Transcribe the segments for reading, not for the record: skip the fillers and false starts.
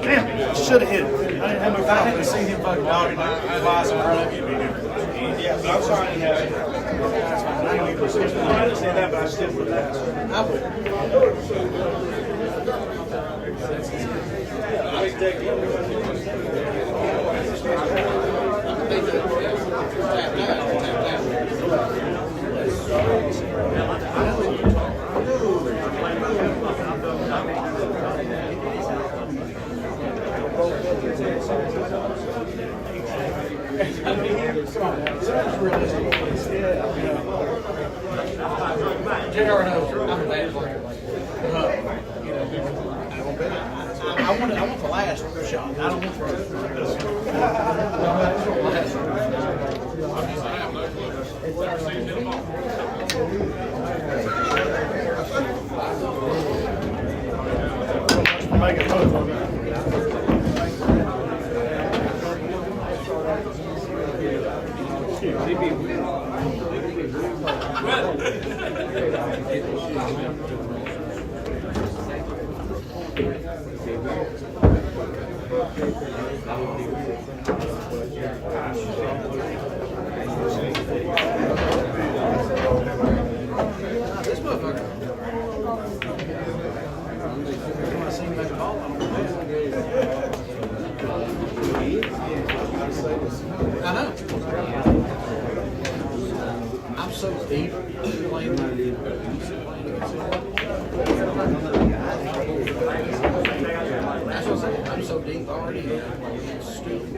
Damn, should have hit it. I hadn't seen him fucking dog twice in front of you. Yeah, but I'm sorry you have it. I understand that, but I still would ask. I would. JR knows I'm a bad player. I want the last shot. I don't want the make it move. This motherfucker. I know. I'm so deep. That's what I'm saying. I'm so deep already. It's stupid.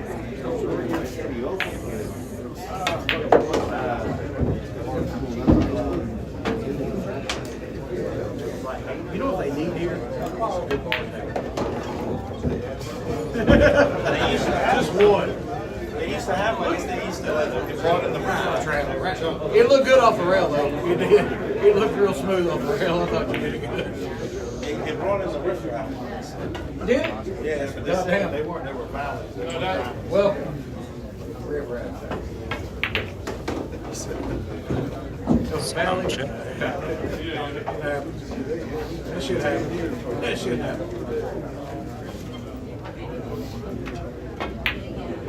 You know what they need here? They used to have just one. They used to have one. They used to brought in the track. It looked good off the rail though. It did. It looked real smooth off the rail. I thought you did it good. It brought in the riff raff. Did it? Yeah, but this Damn. they weren't. They were valid. Well, riff raff. That should happen. That should happen.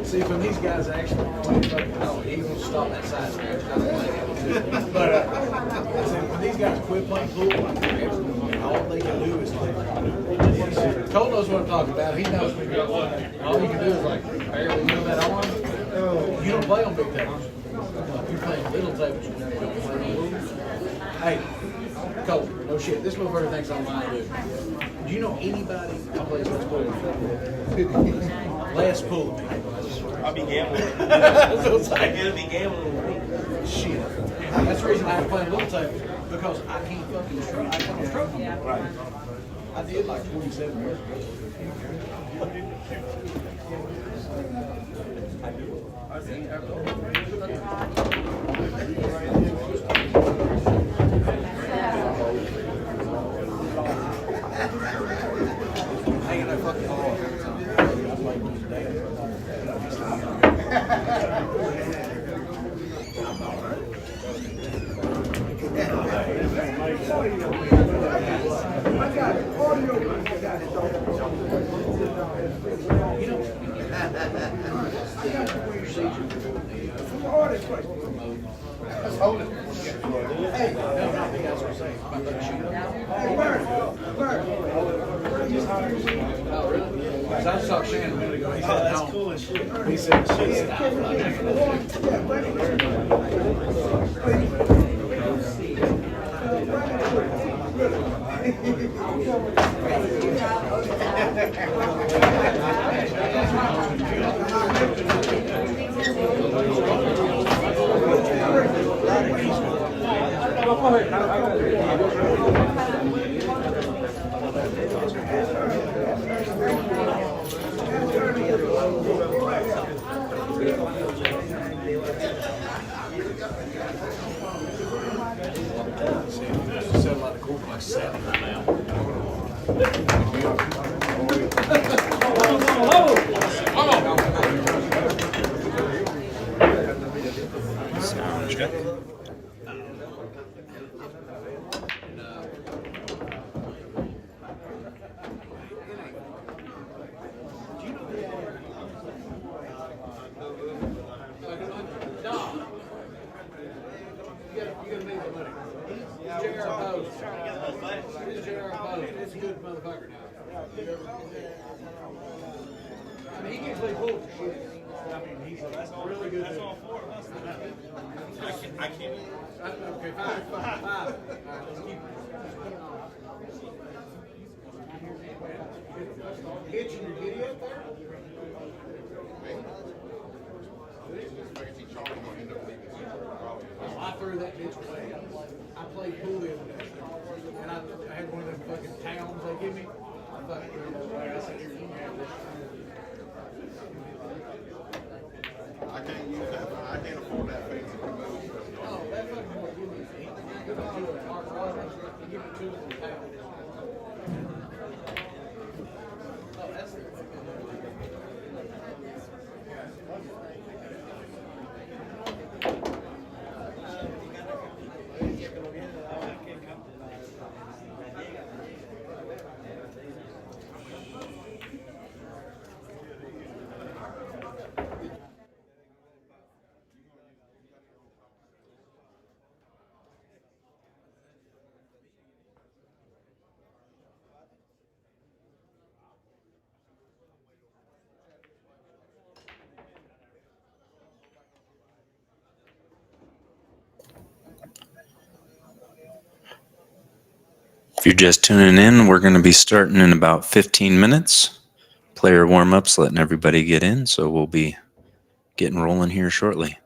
See, when these guys actually play fucking, oh, he will stop that side scratch. But when these guys quit playing pool, all they can do is like, Cole knows what I'm talking about. He knows me. All he can do is like, barely move that arm. You don't play on big tables. You're playing little tables. Hey, Cole, no shit. This motherfucker thinks I'm lying, dude. Do you know anybody who plays less pool? Less pool. I'll be gambling. So it's like, It'll be gambling with me. shit. That's the reason I have playing little tables, because I can't fucking stroke. I can't stroke them. Right. I did like 27 years ago. Hanging that fucking ball every time. I played one today. Hey, no, not the guys were saying about that shooting. Oh, really? I just saw Shannon a minute ago. He said, That's cool as shit. He said, shit, stop. Settle out the court like 7 right now. Sounds good. It's a good motherfucker now. I mean, he can play pool for shit. I mean, he's really good. That's all 4 of us. I can't. Okay, 5. All right, let's keep it. Hitching your giddy up there? I threw that bitch away. I played pool the other day, and I had one of them fucking towns they give me. I fucking threw it away. I said, "Here, you can have this." I can't use that. I can't afford that fancy remote. Oh, that fucking boy give me a give it to it. Mark Rogers, he give it to us in town. Oh, that's the If you're just tuning in, we're going to be starting in about 15 minutes. Player warm-ups, letting everybody get in, so we'll be getting rolling here shortly.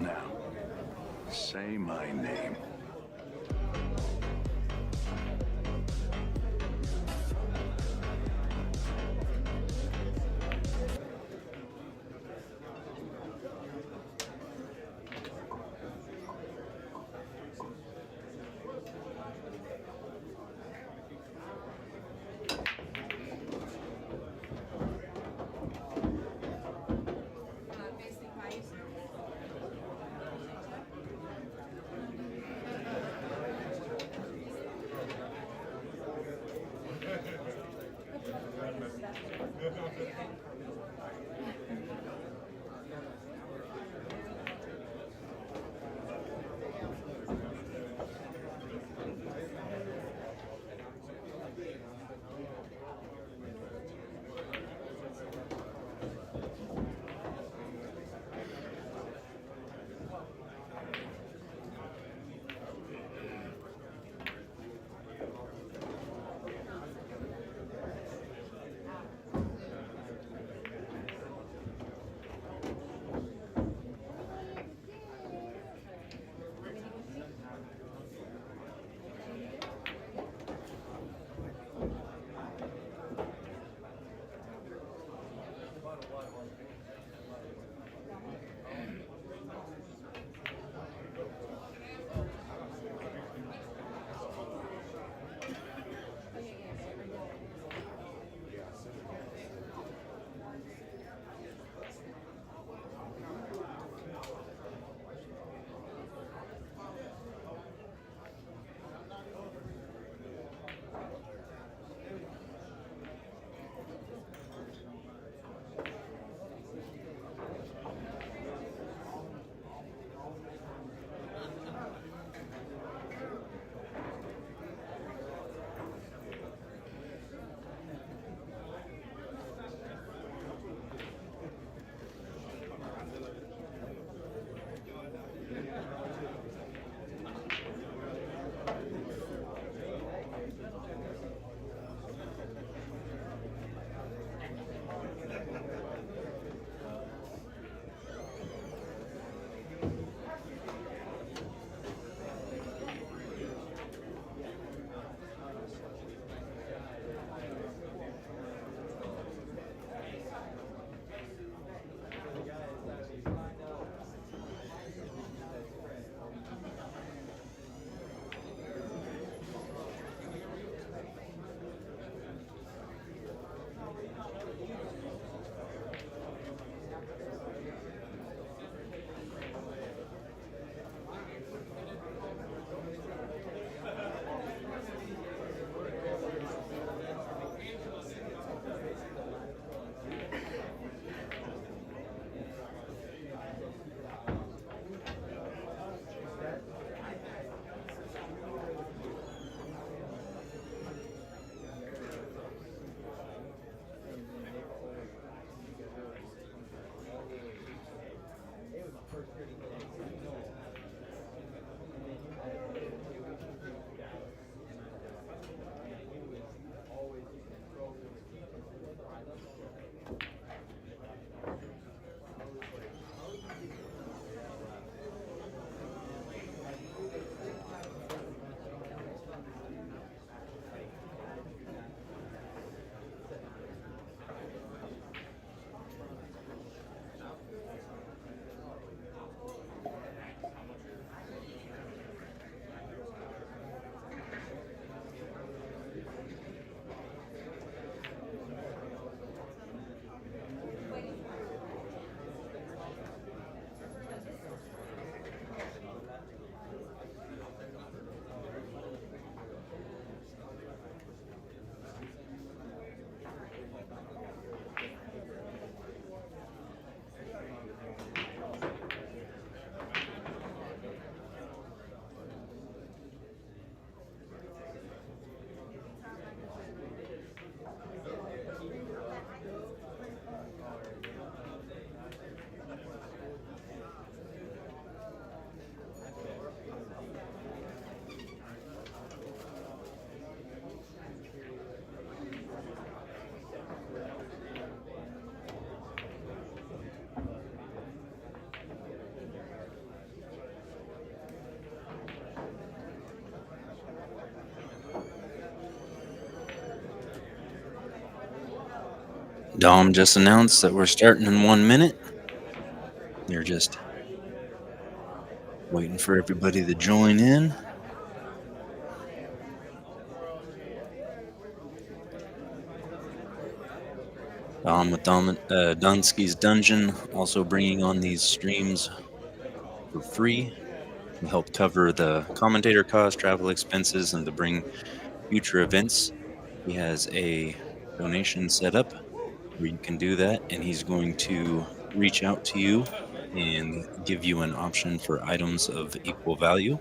Now, say my name. Basic rice. Dom just announced that we're starting in 1 minute. They're just waiting for everybody to join in. Dom with Dunsky's Dungeon also bringing on these streams for free to help cover the commentator costs, travel expenses, and to bring future events. He has a donation set up where you can do that, and he's going to reach out to you and give you an option for items of equal value.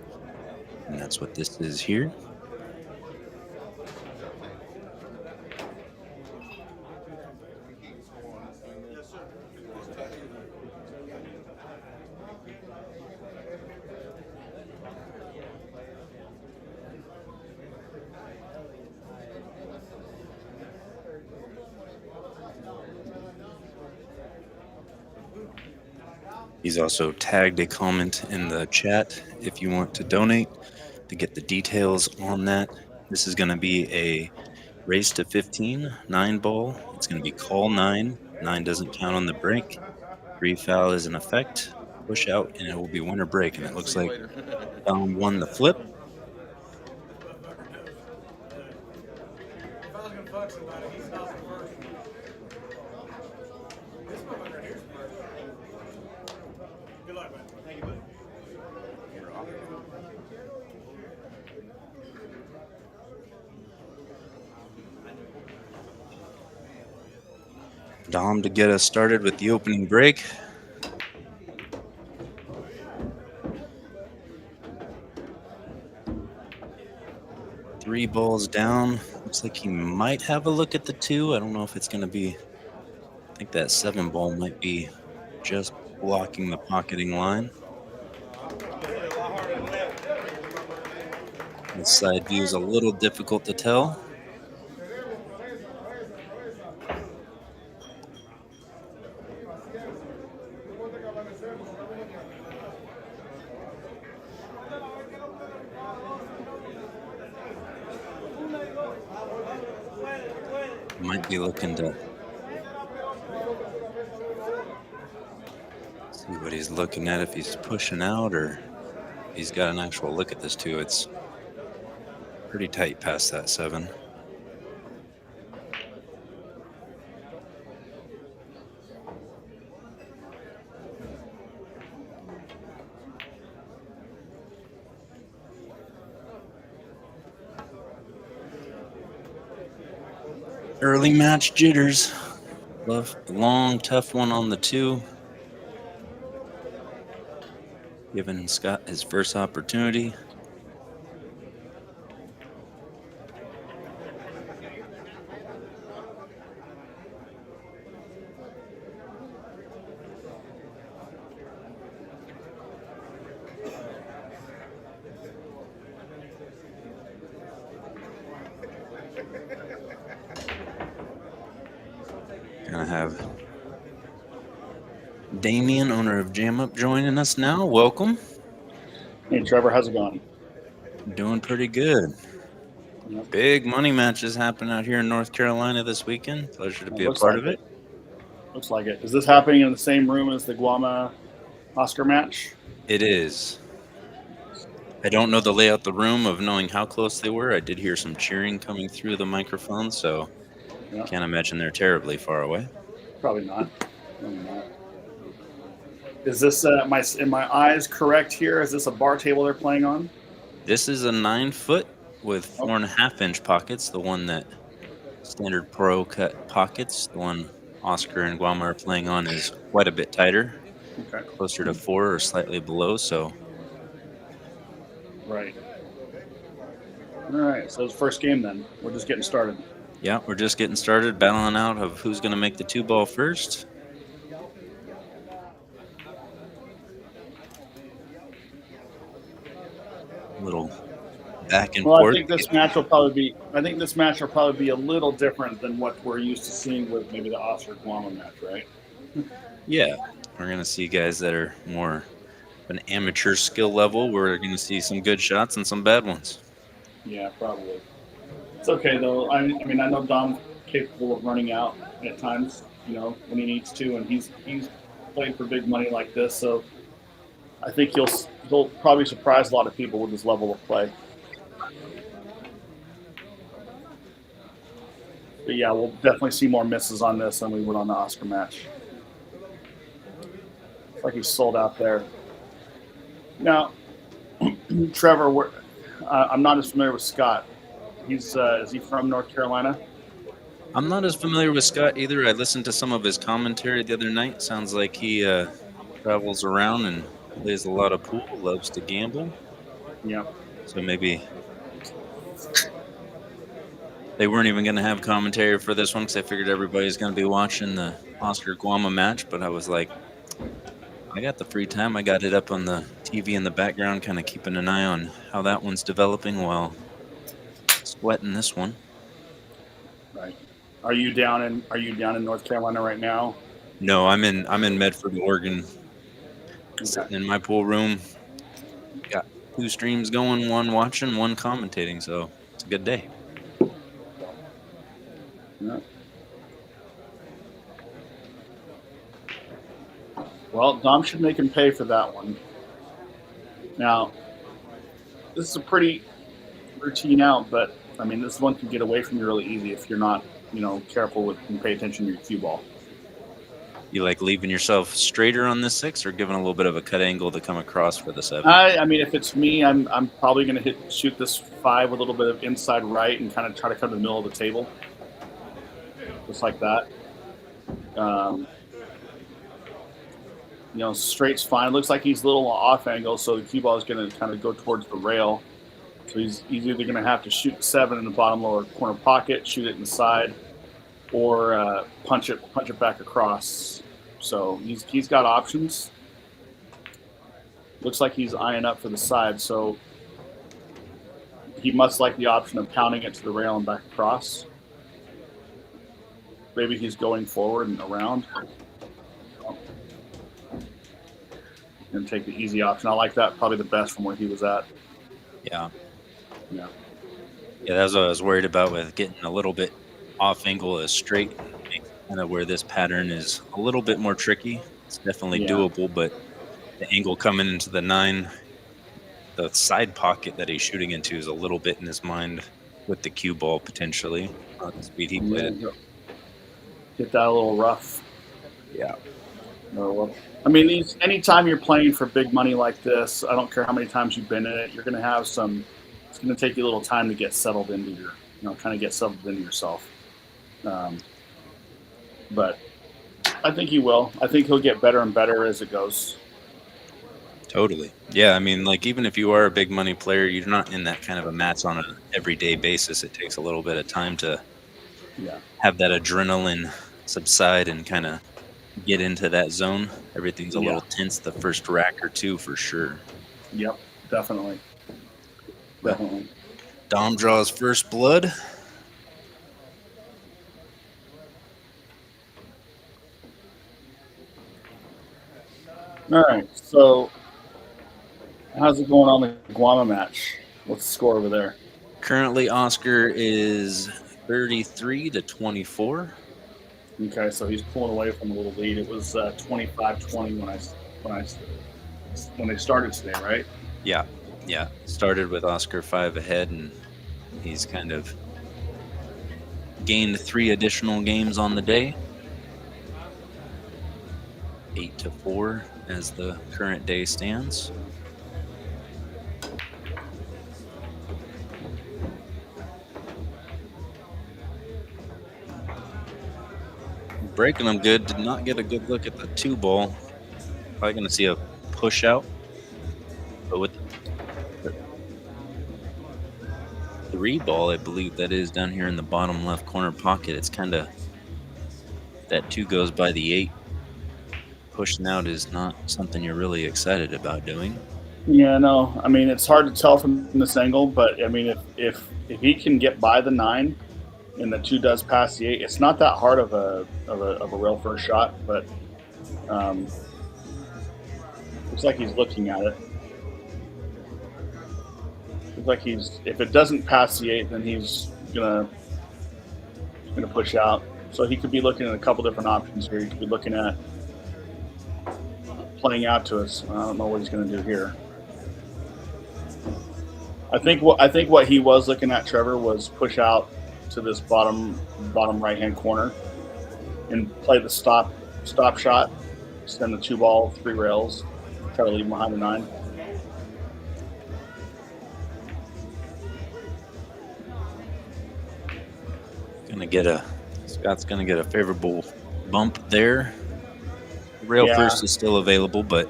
And that's what this is here. He's also tagged a comment in the chat if you want to donate to get the details on that. This is going to be a race to 15, 9-ball. It's going to be call 9. 9 doesn't count on the break. Free foul is in effect. Push out, and it will be winner break. And it looks like Dom won the flip. If I was gonna fuck somebody, he's stopping first. This motherfucker here's first. Good luck, man. Thank you, buddy. Dom to get us started with the opening break. Three balls down. Looks like he might have a look at the 2. I don't know if it's going to be. I think that 7 ball might be just blocking the pocketing line. This side view is a little difficult to tell. Might be looking to see what he's looking at, if he's pushing out or he's got an actual look at this 2. It's pretty tight past that 7. Early match jitters. Love the long, tough one on the 2. Giving Scott his first opportunity. Gonna have Damien, owner of Jam Up, joining us now. Welcome. Hey, Trevor, how's it going? Doing pretty good. Yep. Big money matches happen out here in North Carolina this weekend. Pleasure to be a part of it. Looks like it. Is this happening in the same room as the Guama Oscar match? It is. I don't know the layout of the room of knowing how close they were. I did hear some cheering coming through the microphone, so Yeah. can't imagine they're terribly far away. Probably not. Probably not. Is this in my eyes correct here? Is this a bar table they're playing on? This is a 9-foot with 4.5-inch pockets. The one that standard pro cut pockets. The one Oscar and Guama are playing on is quite a bit tighter, Okay. closer to 4 or slightly below. So Right. All right. So it's first game then. We're just getting started. yeah, we're just getting started, battling out of who's going to make the 2-ball first. Little back and Well, forth. I think this match will probably be a little different than what we're used to seeing with maybe the Oscar Guama match, right? Yeah, we're going to see guys that are more an amateur skill level. We're going to see some good shots and some bad ones. Yeah, probably. It's okay though. I mean, I know Dom capable of running out at times, when he needs to, and he's playing for big money like this, so I think he'll probably surprise a lot of people with his level of play. But yeah, we'll definitely see more misses on this than we would on the Oscar match. Looks like he's sold out there. Now, Trevor, I'm not as familiar with Scott. Is he from North Carolina? I'm not as familiar with Scott either. I listened to some of his commentary the other night. Sounds like he travels around and plays a lot of pool, loves to gamble. Yeah. So maybe they weren't even going to have commentary for this one because I figured everybody's going to be watching the Oscar Guama match. But I was like, I got the free time. I got it up on the TV in the background, kind of keeping an eye on how that one's developing while sweating this one. Right. Are you down in North Carolina right now? No, I'm in Medford, Oregon. Okay. Sitting in my pool room. Got 2 streams going, one watching, one commentating. So it's a good day. Yeah. Well, Dom should make him pay for that one. Now, this is a pretty routine out, but I mean, this one can get away from you really easy if you're not, careful with and pay attention to your cue ball. You like leaving yourself straighter on this 6 or giving a little bit of a cut angle to come across for the 7? I mean, if it's me, I'm probably going to shoot this 5 with a little bit of inside right and kind of try to come to the middle of the table, just like that. Straight's fine. Looks like he's a little off angle, so the cue ball is going to kind of go towards the rail. So he's either going to have to shoot the 7 in the bottom lower corner pocket, shoot it in the side, or punch it back across. So he's got options. Looks like he's eyeing up for the side, so he must like the option of pounding it to the rail and back across. Maybe he's going forward and around. And take the easy option. I like that probably the best from where he was at. Yeah. Yeah. Yeah, that's what I was worried about with getting a little bit off angle as straight, kind of where this pattern is a little bit more tricky. It's definitely doable, but the angle coming into the 9, the side pocket that he's shooting into is a little bit in his mind with the cue ball potentially. The speed he played it. Get that a little rough. Yeah. Well, I mean, anytime you're playing for big money like this, I don't care how many times you've been in it, you're going to have some. It's going to take you a little time to get settled into get settled into yourself. But I think he will. I think he'll get better and better as it goes. Totally. Yeah, I mean, like, even if you are a big money player, you're not in that kind of a match on an everyday basis. It takes a little bit of time to have that adrenaline subside and kind of get into that zone. Everything's a little tense the first rack or 2 for sure. Yep, definitely. Definitely. Dom draws first blood. All right, so how's it going on the Guama match? What's the score over there? Currently, Oscar is 33-24. Okay, so he's pulling away from a little lead. It was 25-20 when they started today, right? Yeah. Started with Oscar 5 ahead, and he's kind of gained 3 additional games on the day. 8-4 as the current day stands. Breaking them good. Did not get a good look at the 2 ball. Probably going to see a push out. But with the 3 ball, I believe that is down here in the bottom left corner pocket. It's kind of that 2 goes by the 8. Pushing out is not something you're really excited about doing. Yeah, no. I mean, it's hard to tell from this angle, but I mean, if he can get by the 9 and the 2 does pass the 8, it's not that hard of a real first shot, but looks like he's looking at it. Looks like if it doesn't pass the 8, then he's gonna going to push out. So he could be looking at a couple different options here. He could be looking at playing out to us. I don't know what he's going to do here. I think what he was looking at, Trevor, was push out to this bottom right-hand corner and play the stop shot, send the 2-ball, 3 rails, try to leave him behind the 9. Scott's gonna get a favorable bump there. Rail first is still available, but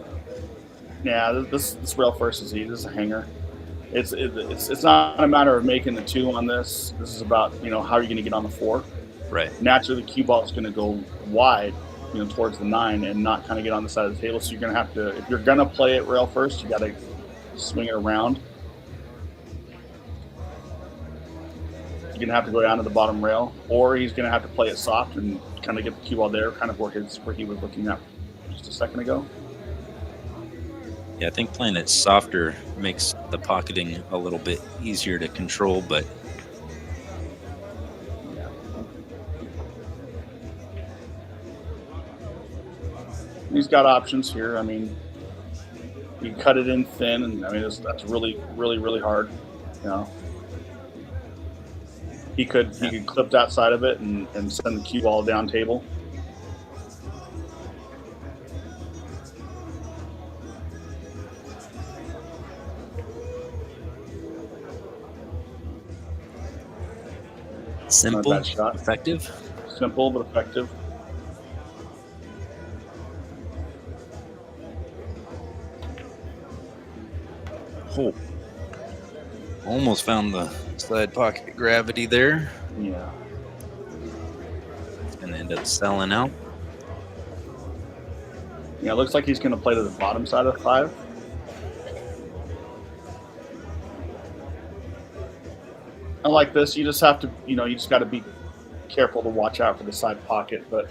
yeah, this rail first is easy. This is a hanger. It's not a matter of making the 2 on this. This is about, how are you going to get on the 4? right. Naturally, the cue ball is going to go wide, towards the 9 and not kind of get on the side of the table. So you're going to have to, if you're going to play it rail first, you got to swing it around. You're going to have to go down to the bottom rail, or he's going to have to play it soft and kind of get the cue ball there, kind of where he was looking at just a second ago. Yeah, I think playing it softer makes the pocketing a little bit easier to control, but he's got options here. I mean, you cut it in thin, and I mean that's really, really, really hard. He could clip that side of it and send the cue ball down table. simple, Not a bad shot. effective. Simple but effective. Oh, almost found the side pocket gravity there. Yeah. It's gonna end up selling out. Yeah, it looks like he's going to play to the bottom side of the 5. I like this. You just have to, you just got to be careful to watch out for the side pocket, but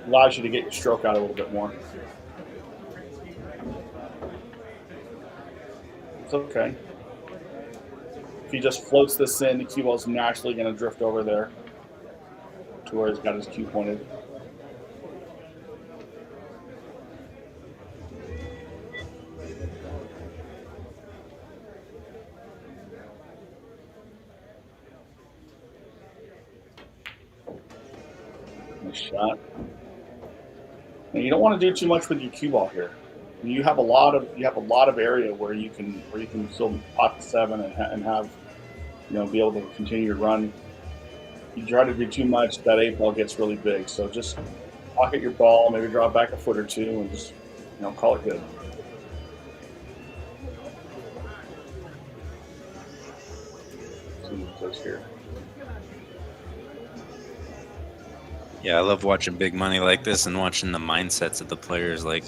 allows you to get your stroke out a little bit more. It's okay. If he just floats this in, the cue ball is naturally going to drift over there to where he's got his cue pointed. Nice shot. And you don't want to do too much with your cue ball here. You have a lot of area where you can still pot the 7 and have be able to continue your run. You try to do too much, that 8 ball gets really big. So just pocket your ball, maybe draw back a foot or 2, and just call it good. See what it does here. Yeah, I love watching big money like this and watching the mindsets of the players. Like,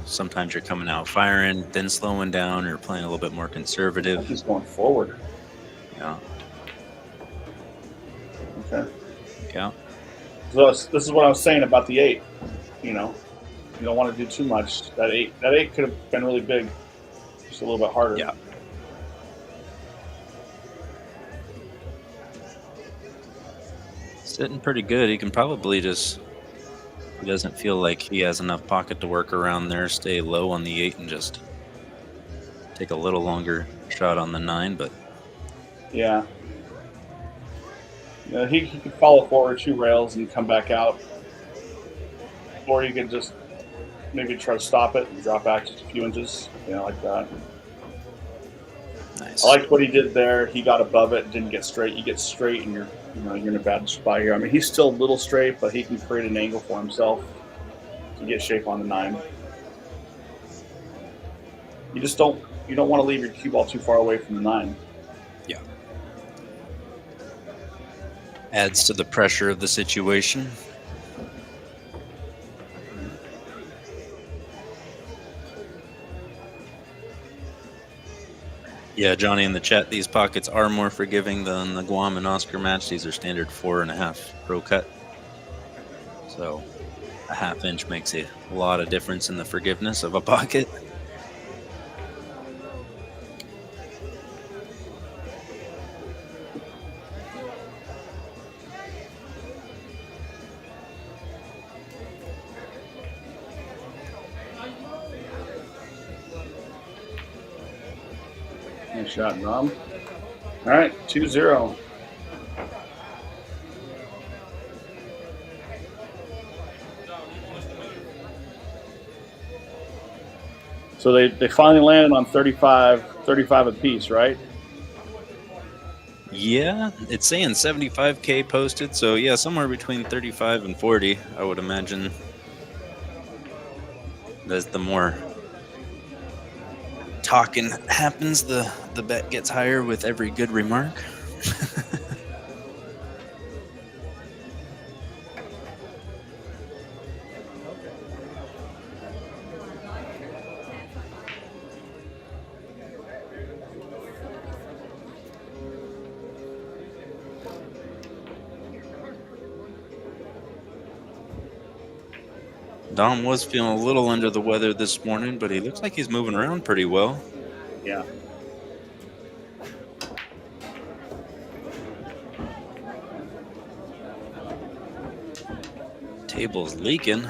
sometimes you're coming out firing, then slowing down, or playing a little bit more conservative. He's going forward. Yeah. Okay. Yeah. So this is what I was saying about the 8. You don't want to do too much. That 8 could have been really big, just a little bit harder. Yeah. Sitting pretty good. He can probably he doesn't feel like he has enough pocket to work around there, stay low on the 8 and just take a little longer shot on the 9, but yeah. He could follow forward 2 rails and come back out. Or you could just maybe try to stop it and drop back just a few inches, like that. nice. I liked what he did there. He got above it, didn't get straight. You get straight and you're in a bad spot here. I mean, he's still a little straight, but he can create an angle for himself to get shape on the 9. You just don't want to leave your cue ball too far away from the 9. Yeah. Adds to the pressure of the situation. Yeah, Johnny in the chat, these pockets are more forgiving than the Guam and Oscar match. These are standard 4.5 pro cut. So a ½ inch makes a lot of difference in the forgiveness of a pocket. Nice shot, Dom. All right, 2-0. So they finally landed on 35 apiece, right? Yeah, it's saying 75K posted, so yeah, somewhere between 35 and 40, I would imagine. As the more talking happens, the bet gets higher with every good remark. Dom was feeling a little under the weather this morning, but he looks like he's moving around pretty well. Yeah. Table's leaking.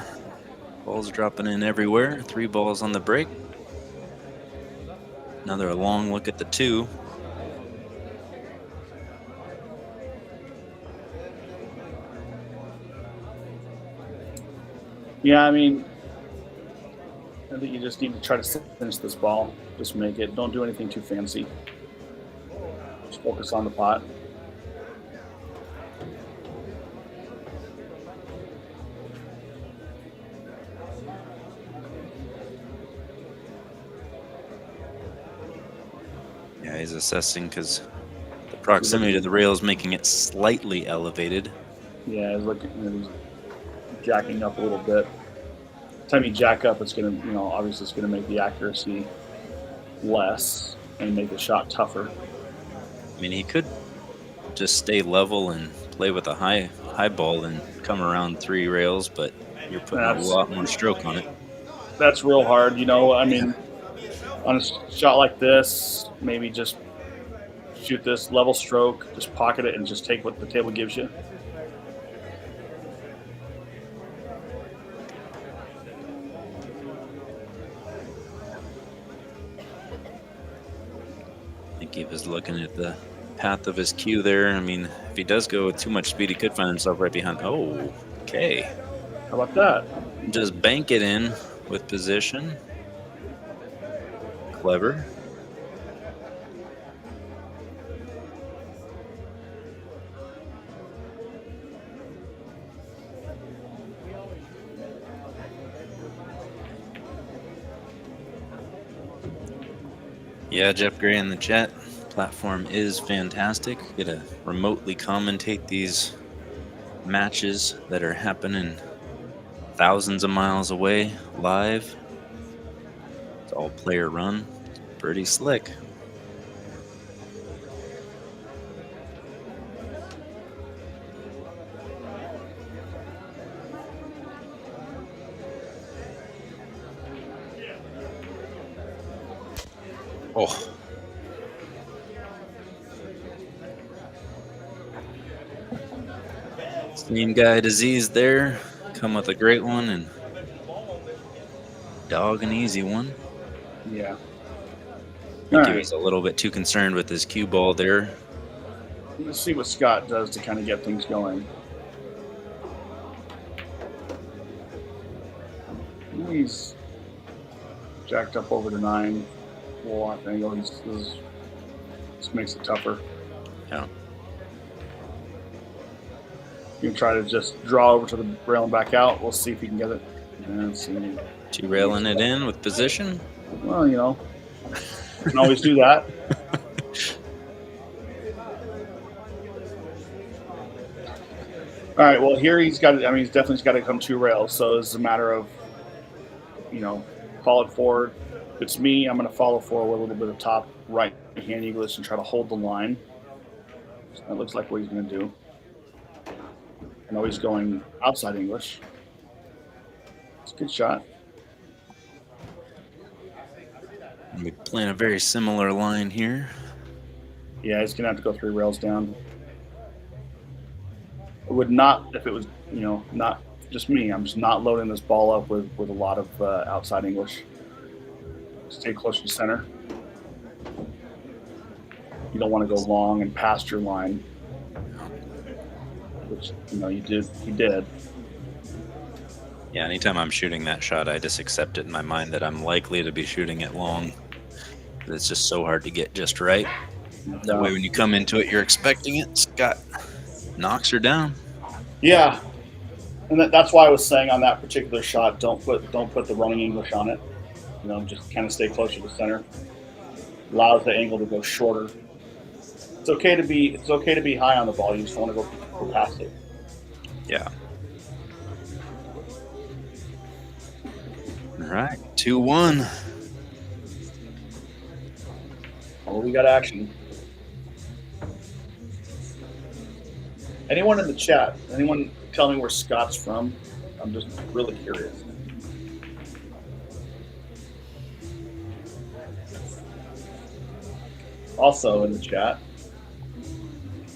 Balls dropping in everywhere. 3 balls on the break. Another long look at the 2. Yeah, I mean, I think you just need to try to finish this ball. Just make it. Don't do anything too fancy. Just focus on the pot. Yeah, he's assessing because the proximity to the rail is making it slightly elevated. Yeah, he's looking. He's jacking up a little bit. Time you jack up, it's gonna, obviously it's gonna make the accuracy less and make the shot tougher. I mean, he could just stay level and play with a high ball and come around 3 rails, but you're putting a lot more stroke on it. That's real hard, I mean, on a shot like this, maybe just shoot this level stroke, just pocket it, and just take what the table gives you. I think he was looking at the path of his cue there. I mean, if he does go with too much speed, he could find himself right behind. Oh, okay. How about that? Just bank it in with position. Clever. Yeah, Jeff Gray in the chat. Platform is fantastic. Get to remotely commentate these matches that are happening thousands of miles away live. It's all player run. Pretty slick. Oh. Steam Guy Disease there. Come with a great one, and Dog an easy one. Yeah. I think he was a little bit too concerned with his cue ball there. Let's see what Scott does to kind of get things going. He's jacked up over to 9. Full off angle. This makes it tougher. Yeah. You can try to just draw over to the rail and back out. We'll see if you can get it. Let's see. 2 railing it in with position. Well, you can always do that. All right. Well, here he's got. He's definitely got to come 2 rails. So it's a matter of, follow it forward. If it's me, I'm going to follow forward with a little bit of top right hand English and try to hold the line. So that looks like what he's going to do. I know he's going outside English. It's a good shot. And we playing a very similar line here. Yeah, he's going to have to go 3 rails down. I would not, if it was, not just me, I'm just not loading this ball up with a lot of outside English. Stay close to center. You don't want to go long and past your line, which he did. Yeah, anytime I'm shooting that shot, I just accept it in my mind that I'm likely to be shooting it long. It's just so hard to get just right. That way, when you come into it, you're expecting it. Scott knocks her down. Yeah, and that's why I was saying on that particular shot, don't put the running English on it. Just kind of stay closer to center. Allows the angle to go shorter. It's okay to be high on the ball. You just don't want to go past it. Yeah. All right, 2-1. Oh, we got action. Anyone in the chat? Anyone tell me where Scott's from? I'm just really curious. Also in the chat,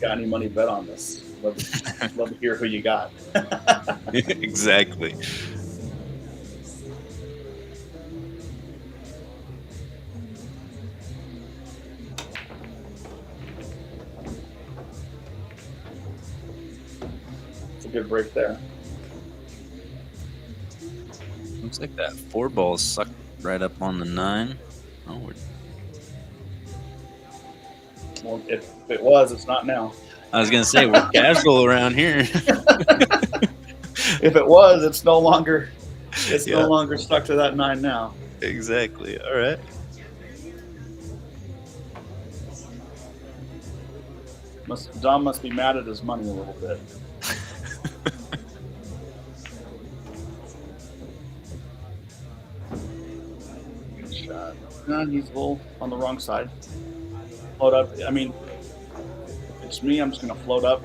got any money bet on this? Love to hear who you got. Exactly. It's a good break there. Looks like that 4-ball sucked right up on the 9. Oh, Well, if it was, it's not now. I was gonna say we're casual around here. If it was, it's no longer. It's no longer stuck to that 9 now. Exactly. All right. Dom must be mad at his money a little bit. Good shot. No, he's a little on the wrong side. Float up. I mean, if it's me, I'm just going to float up,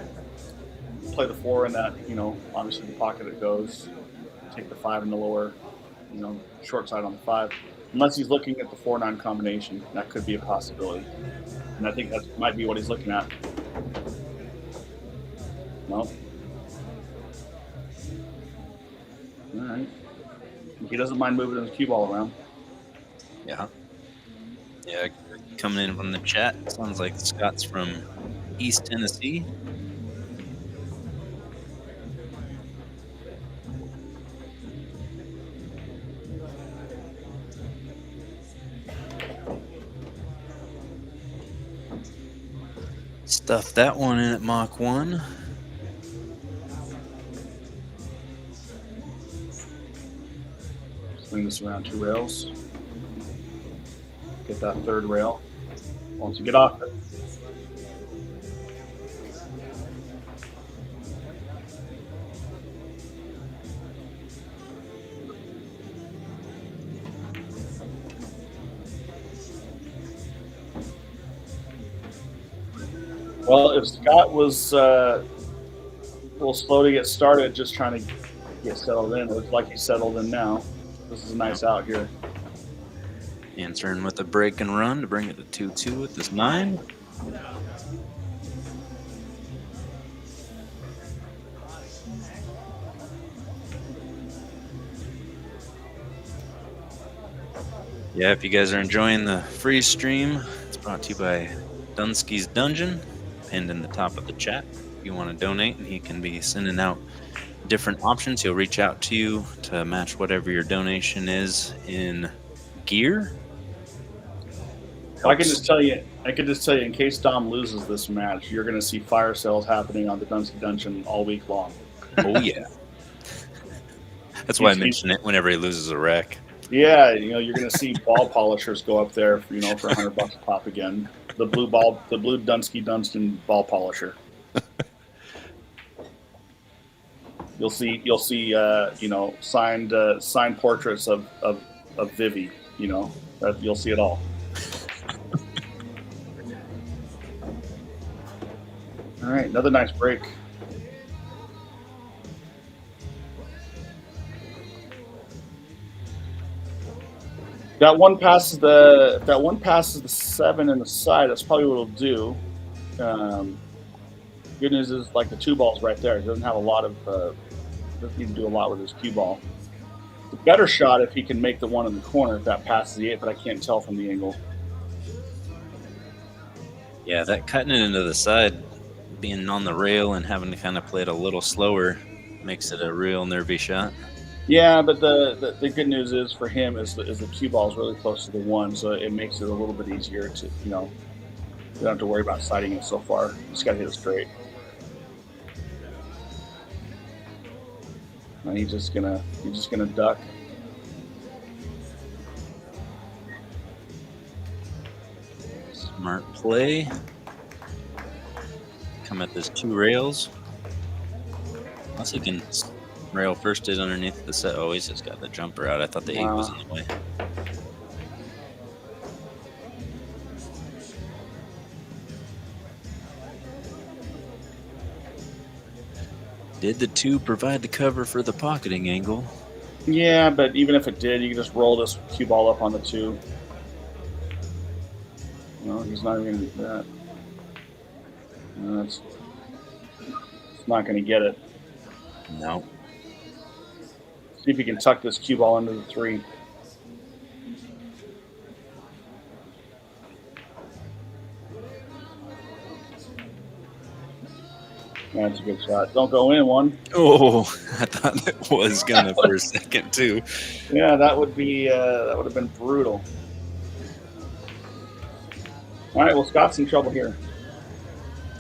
play the 4 in that, obviously the pocket it goes, take the 5 in the lower, short side on the 5. Unless he's looking at the 4-9 combination, that could be a possibility. And I think that might be what he's looking at. No. All right. He doesn't mind moving his cue ball around. Yeah. Yeah. Coming in from the chat, sounds like Scott's from East Tennessee. Stuffed that one in at Mach 1. Swing this around 2 rails. Get that 3rd rail. Once you get off it. Well, if Scott was a little slow to get started, just trying to get settled in, it looks like he's settled in now. This is a nice out here. Answering with a break and run to bring it to 2-2 with this 9. Yeah, if you guys are enjoying the free stream, it's brought to you by Dunsky's Dungeon, pinned in the top of the chat. If you want to donate, and he can be sending out different options. He'll reach out to you to match whatever your donation is in gear. I can just tell you, in case Dom loses this match, you're going to see fire sales happening on the Dunsky Dungeon all week long. Oh yeah, that's why I mention it whenever he loses a rack. Yeah, you're going to see ball polishers go up there, for $100 a pop again. The blue Dunsky Dungeon ball polisher. You'll see, signed portraits of Vivi. You'll see it all. All right, another nice break. That one passes the 7 in the side. That's probably what it'll do. Good news is, like, the 2 ball's right there. He doesn't have a lot of doesn't need to do a lot with his cue ball. The better shot if he can make the 1 in the corner if that passes the 8, but I can't tell from the angle. Yeah, that cutting it into the side, being on the rail and having to kind of play it a little slower, makes it a real nervy shot. Yeah, but the good news is for him is the cue ball is really close to the 1, so it makes it a little bit easier to, you don't have to worry about sighting it so far. Just got to hit it straight. And he's just gonna duck. Smart play. Come at this 2 rails. Unless he can rail first it underneath the set. Oh, he's just got the jumper out. I thought the 8 was in the way. Did the 2 provide the cover for the pocketing angle? Yeah, but even if it did, you can just roll this cue ball up on the 2. No, he's not even going to do that. No, it's not going to get it. No. See if you can tuck this cue ball into the 3. That's a good shot. Don't go in, 1. Oh, I thought it was gonna for a second too. Yeah, that would have been brutal. All right, well, Scott's in trouble here.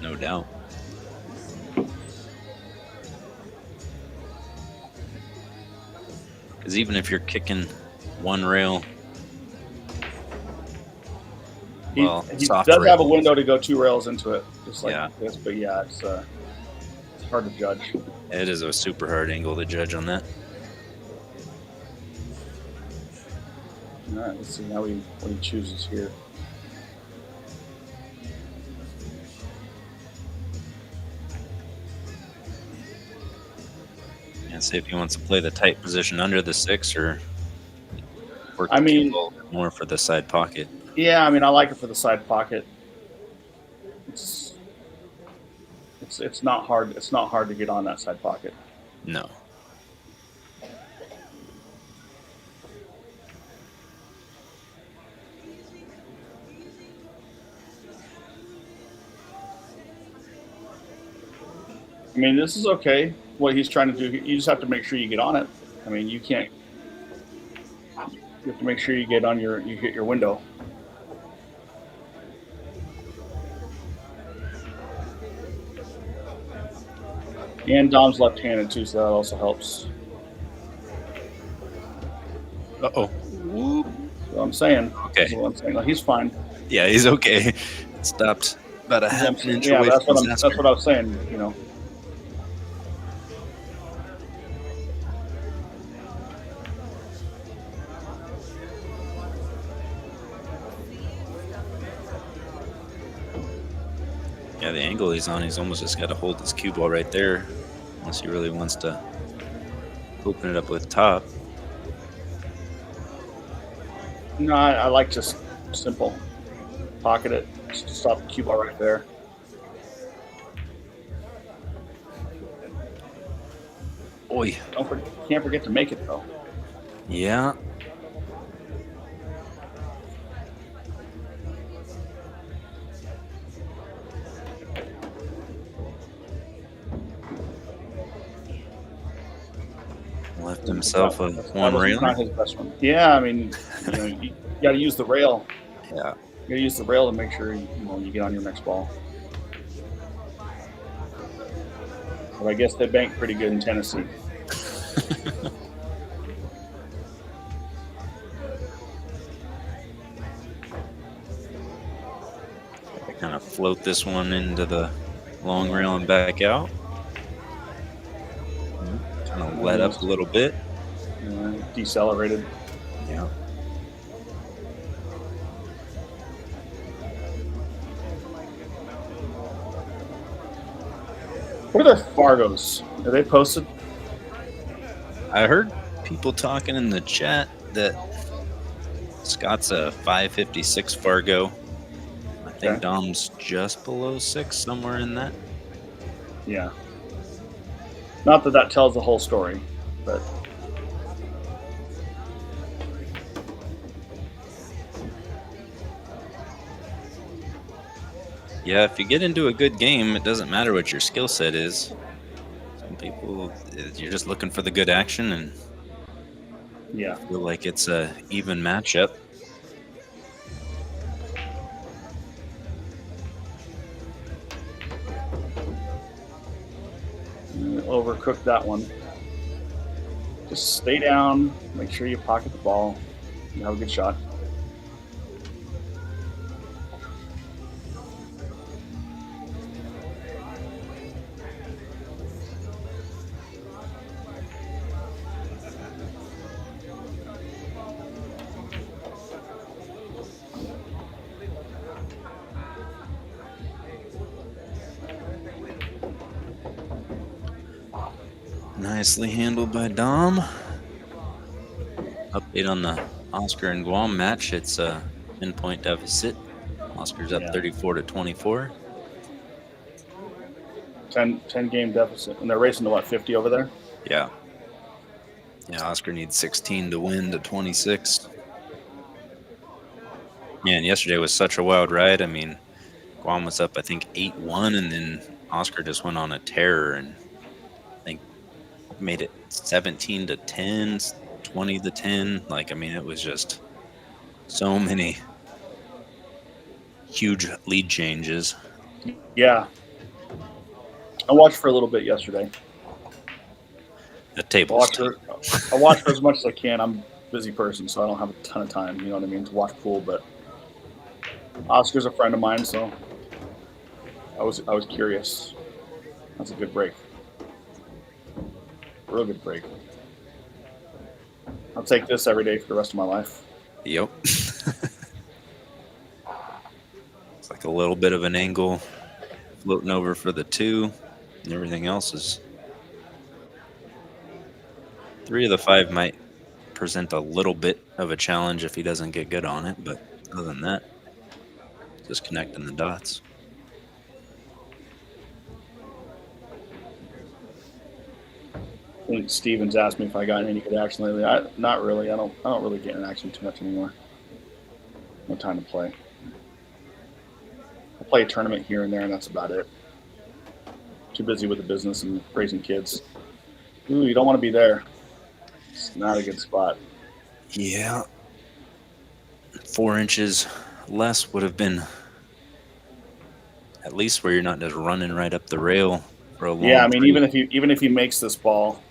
No doubt. Because even if you're kicking 1 rail, He soft does rail. have a window to go 2 rails into it, just like Yeah. this. But yeah, it's hard to judge. It is a super hard angle to judge on that. All right, let's see what he chooses here. And see if he wants to play the tight position under the 6 or work I the mean- cue ball more for the side pocket. Yeah, I mean, I like it for the side pocket. It's not hard. It's not hard to get on that side pocket. No. I mean, this is okay. What he's trying to do, you just have to make sure you get on it. I mean, you can't. You have to make sure you get on you hit your window. And Dom's left-handed too, so that also helps. Uh-oh. That's what I'm saying. Okay. That's what I'm saying. Like, he's fine. Yeah, he's okay. Stopped about a half an inch Yeah, away that's from what his that's what I was saying. You know. Yeah, the angle he's on, he's almost just got to hold his cue ball right there, unless he really wants to open it up with top. No, I like just simple. Pocket it. Just stop the cue ball right there. Oi. Can't forget to make it though. Yeah. Left himself a That one was rail. not his best one. Yeah, I mean, you got to use the rail. Yeah. You got to use the rail to make sure you get on your next ball. But I guess they bank pretty good in Tennessee. I kind of float this one into the long rail and back out. Kind of let up a little bit. Decelerated. Yeah. What are their Fargos? Are they posted? I heard people talking in the chat that Scott's a 556 Fargo. I think Okay. Dom's just below 6, somewhere in that. Yeah. Not that tells the whole story, but Yeah, if you get into a good game, it doesn't matter what your skill set is. Some people, you're just looking for the good action and Yeah. feel like it's a even matchup. Overcooked that one. Just stay down, make sure you pocket the ball, you have a good shot. Nicely handled by Dom. Update on the Oscar and Guam match. It's a 10-point deficit. Oscar's up 34-24. 10 game deficit. And they're racing to what, 50 over there? Yeah. Yeah, Oscar needs 16 to win to 26. Yeah, and yesterday was such a wild ride. I mean, Guam was up, I think, 8-1, and then Oscar just went on a tear and I think made it 17-10, 20-10. Like, I mean, it was just so many huge lead changes. Yeah. I watched for a little bit yesterday. The I table. watch for as much as I can. I'm a busy person, so I don't have a ton of time, you know what I mean, to watch pool. But Oscar's a friend of mine, so I was curious. That's a good break. Real good break. I'll take this every day for the rest of my life. Yep. It's like a little bit of an angle floating over for the 2, and everything else is. 3 of the 5 might present a little bit of a challenge if he doesn't get good on it, but other than that, just connecting the dots. I think Stevens asked me if I got any good action lately. Not really. I don't really get in action too much anymore. No time to play. I play a tournament here and there, and that's about it. Too busy with the business and raising kids. Ooh, you don't want to be there. It's not a good spot. Yeah. 4 inches less would have been at least where you're not just running right up the rail for a long Yeah, I mean, tree. even if he makes this ball,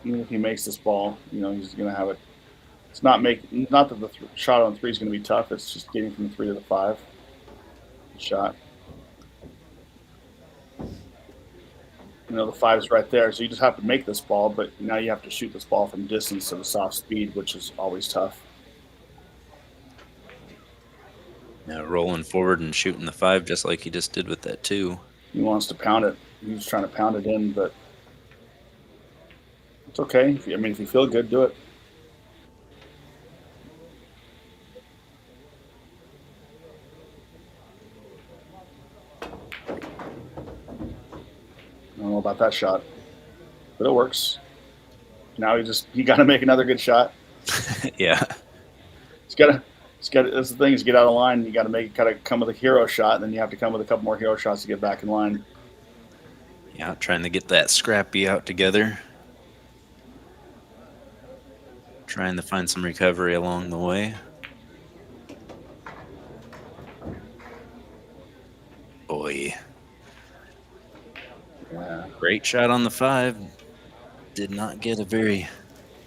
you know, he's gonna have it. It's not that the shot on 3 is gonna be tough. It's just getting from the 3 to the 5 shot. You know, the 5's right there, so you just have to make this ball, but now you have to shoot this ball from distance at a soft speed, which is always tough. Yeah, rolling forward and shooting the 5 just like he just did with that 2. He wants to pound it. He's trying to pound it in, but it's okay. If you feel good, do it. I don't know about that shot, but it works. Now you got to make another good shot. Yeah. That's the thing, is get out of line. You got to come with a hero shot, and then you have to come with a couple more hero shots to get back in line. Yeah, trying to get that scrappy out together. Trying to find some recovery along the way. Boy. Yeah. Great shot on the 5. Did not get a very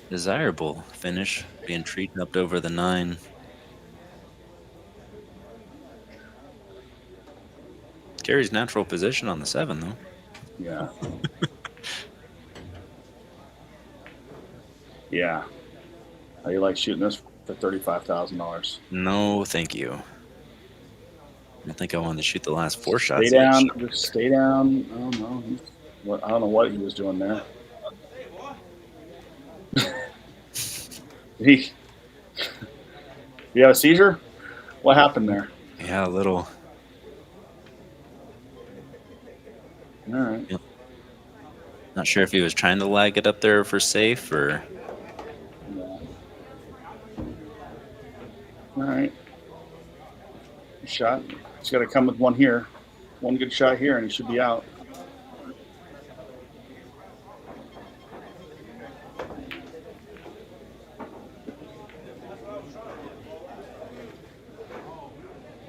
desirable finish, being treated up over the 9. Carries natural position on the 7, though. Yeah. Yeah. How you like shooting this for $35,000? No, thank you. I think I wanted to shoot the last 4 shots. Stay down. Just stay down. I don't know. I don't know what he was doing there. You have a seizure? What happened there? Yeah, a little. All right. Yep. Not sure if he was trying to lag it up there for safe or. Yeah. All right. shot. He's got to come with one here. One good shot here, and he should be out.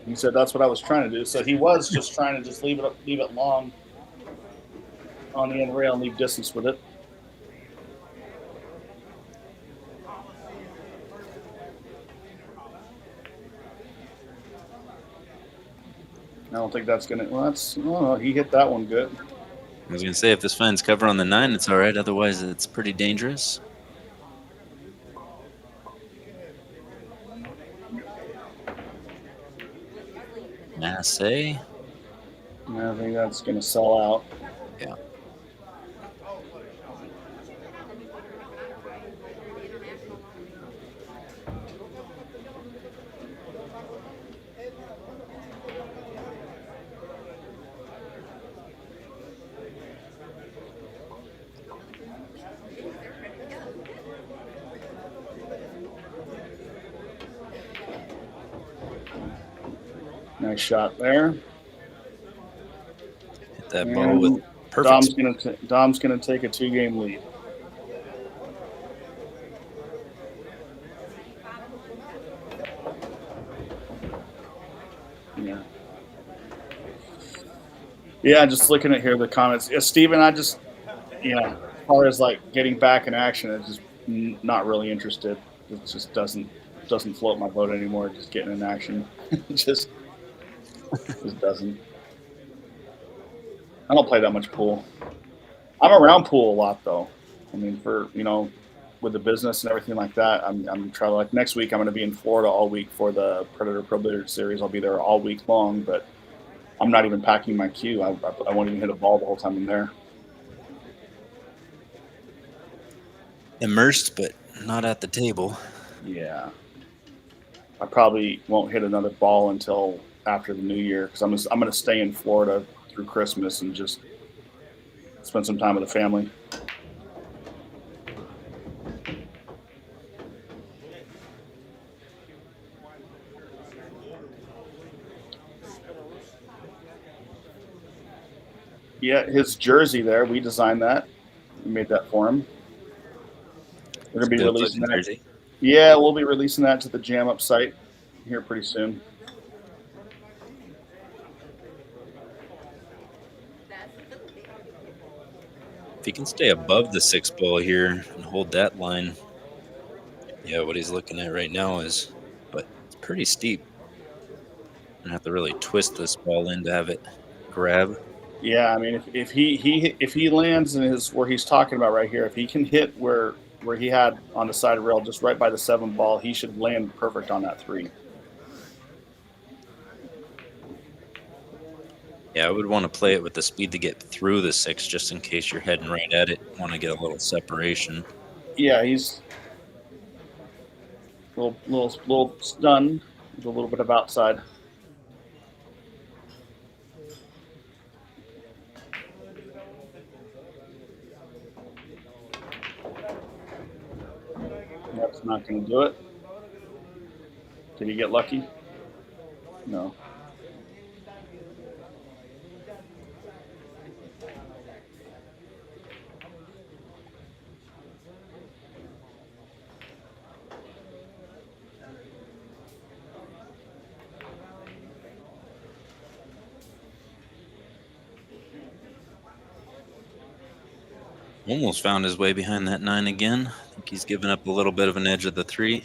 He said that's what I was trying to do. So he was just trying to just leave it long on the end rail and leave distance with it. I don't think that's gonna. Well, that's. Oh, he hit that one good. I was gonna say if this finds cover on the 9, it's all right. Otherwise, it's pretty dangerous. Masse. I think that's gonna sell out. Yeah. Nice shot there. Hit that ball with perfect. Dom's gonna take a 2-game lead. Yeah. Yeah, just looking at here the comments. Yeah, Steven, as far as like getting back in action, I'm just not really interested. It just doesn't float my boat anymore. Just getting in action, just doesn't. I don't play that much pool. I'm around pool a lot though. I mean, for with the business and everything like that, I'm trying. Like next week, I'm going to be in Florida all week for the Predator Pro Billiards series. I'll be there all week long, but I'm not even packing my cue. I won't even hit a ball the whole time I'm there. Immersed, but not at the table. Yeah. I probably won't hit another ball until after the new year because I'm going to stay in Florida through Christmas and just spend some time with the family. Yeah, his jersey there, we designed that. We made that for him. We're going to be releasing that. Jersey. Yeah, we'll be releasing that to the Jam Up site here pretty soon. If he can stay above the 6 ball here and hold that line, yeah, what he's looking at right now is, but it's pretty steep. I'm gonna have to really twist this ball in to have it grab. Yeah, I mean, if he lands in where he's talking about right here, if he can hit where he had on the side rail, just right by the 7 ball, he should land perfect on that 3. Yeah, I would want to play it with the speed to get through the 6, just in case you're heading right at it. Want to get a little separation. Yeah, he's a little stunned with a little bit of outside. That's not going to do it. Did he get lucky? No. Almost found his way behind that 9 again. I think he's given up a little bit of an edge of the 3.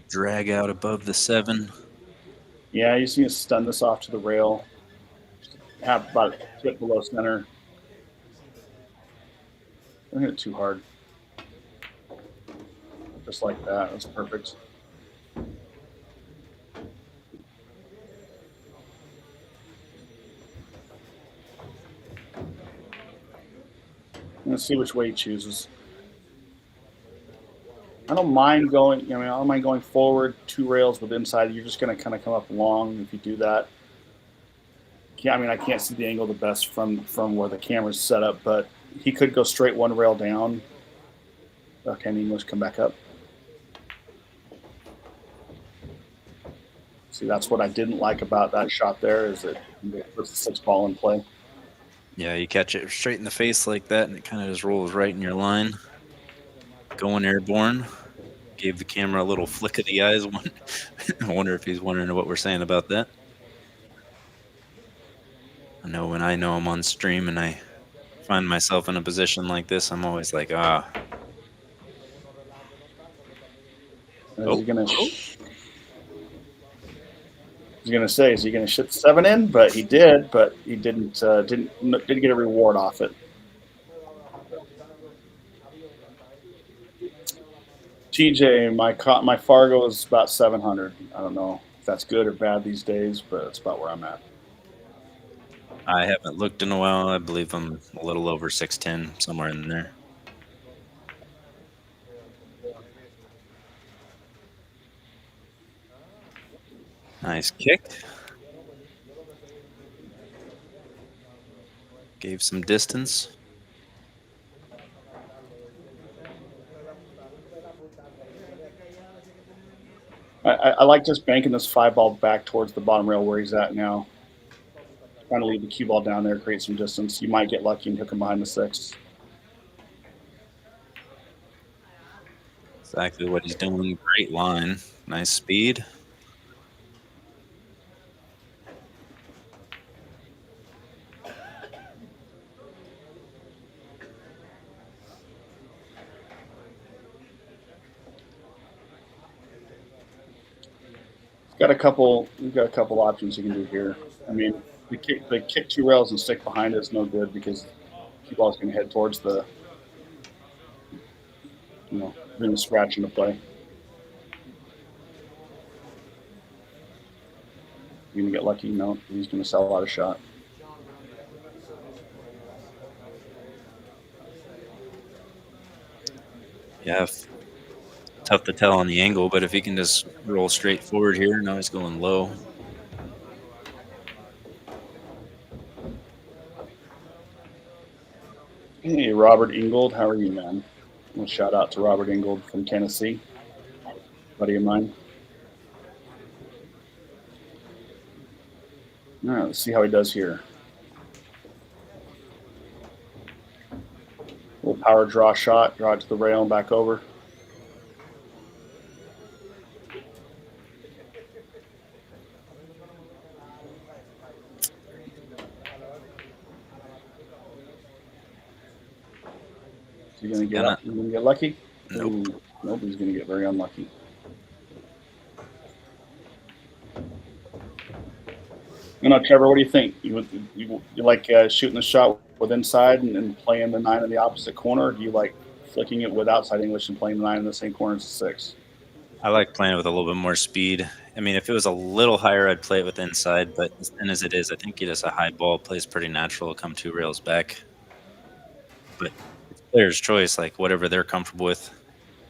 Drag out above the 7. Yeah, you just need to stun this off to the rail. Just have about a foot below center. Don't hit it too hard. Just like that. That's perfect. Let's see which way he chooses. I don't mind going. I don't mind going forward 2 rails with inside. You're just going to kind of come up long if you do that. I can't see the angle the best from where the camera's set up, but he could go straight 1 rail down. Okay, English, come back up. See, that's what I didn't like about that shot there, is it puts the 6 ball in play. Yeah, you catch it straight in the face like that, and it kind of just rolls right in your line. Going airborne. Gave the camera a little flick of the eyes. I wonder if he's wondering what we're saying about that. I know when I know I'm on stream and I find myself in a position like this, I'm always like, ah. Oh. He's gonna say, is he gonna shit 7 in? But he did, but he didn't get a reward off it. TJ, my Fargo is about 700. I don't know if that's good or bad these days, but it's about where I'm at. I haven't looked in a while. I believe I'm a little over 610, somewhere in there. Nice kick. Gave some distance. I like just banking this 5 ball back towards the bottom rail where he's at now. Trying to leave the cue ball down there, create some distance. You might get lucky and hook him behind the 6. Exactly what he's doing. Great line. Nice speed. We've got a couple options you can do here. I mean, the kick 2 rails and stick behind it is no good because cue ball is going to head towards the, bring the scratch into play. You going to get lucky? No, he's going to sell out a shot. Yeah, tough to tell on the angle, but if he can just roll straight forward here, now he's going low. Hey, Robert Ingold, how are you, man? A shout out to Robert Ingold from Tennessee, buddy of mine. All right, let's see how he does here. Little power draw shot, draw it to the rail and back over. Is he going to get lucky? Nope. Ooh, nope, he's going to get very unlucky. Trevor, what do you think? You like shooting the shot with inside and playing the 9 in the opposite corner, or do you like flicking it with outside English and playing the 9 in the same corner as the 6? I like playing with a little bit more speed. I mean, if it was a little higher, I'd play it with inside, but as thin as it is, I think it is a high ball, plays pretty natural, come 2 rails back. But it's player's choice, like whatever they're comfortable with,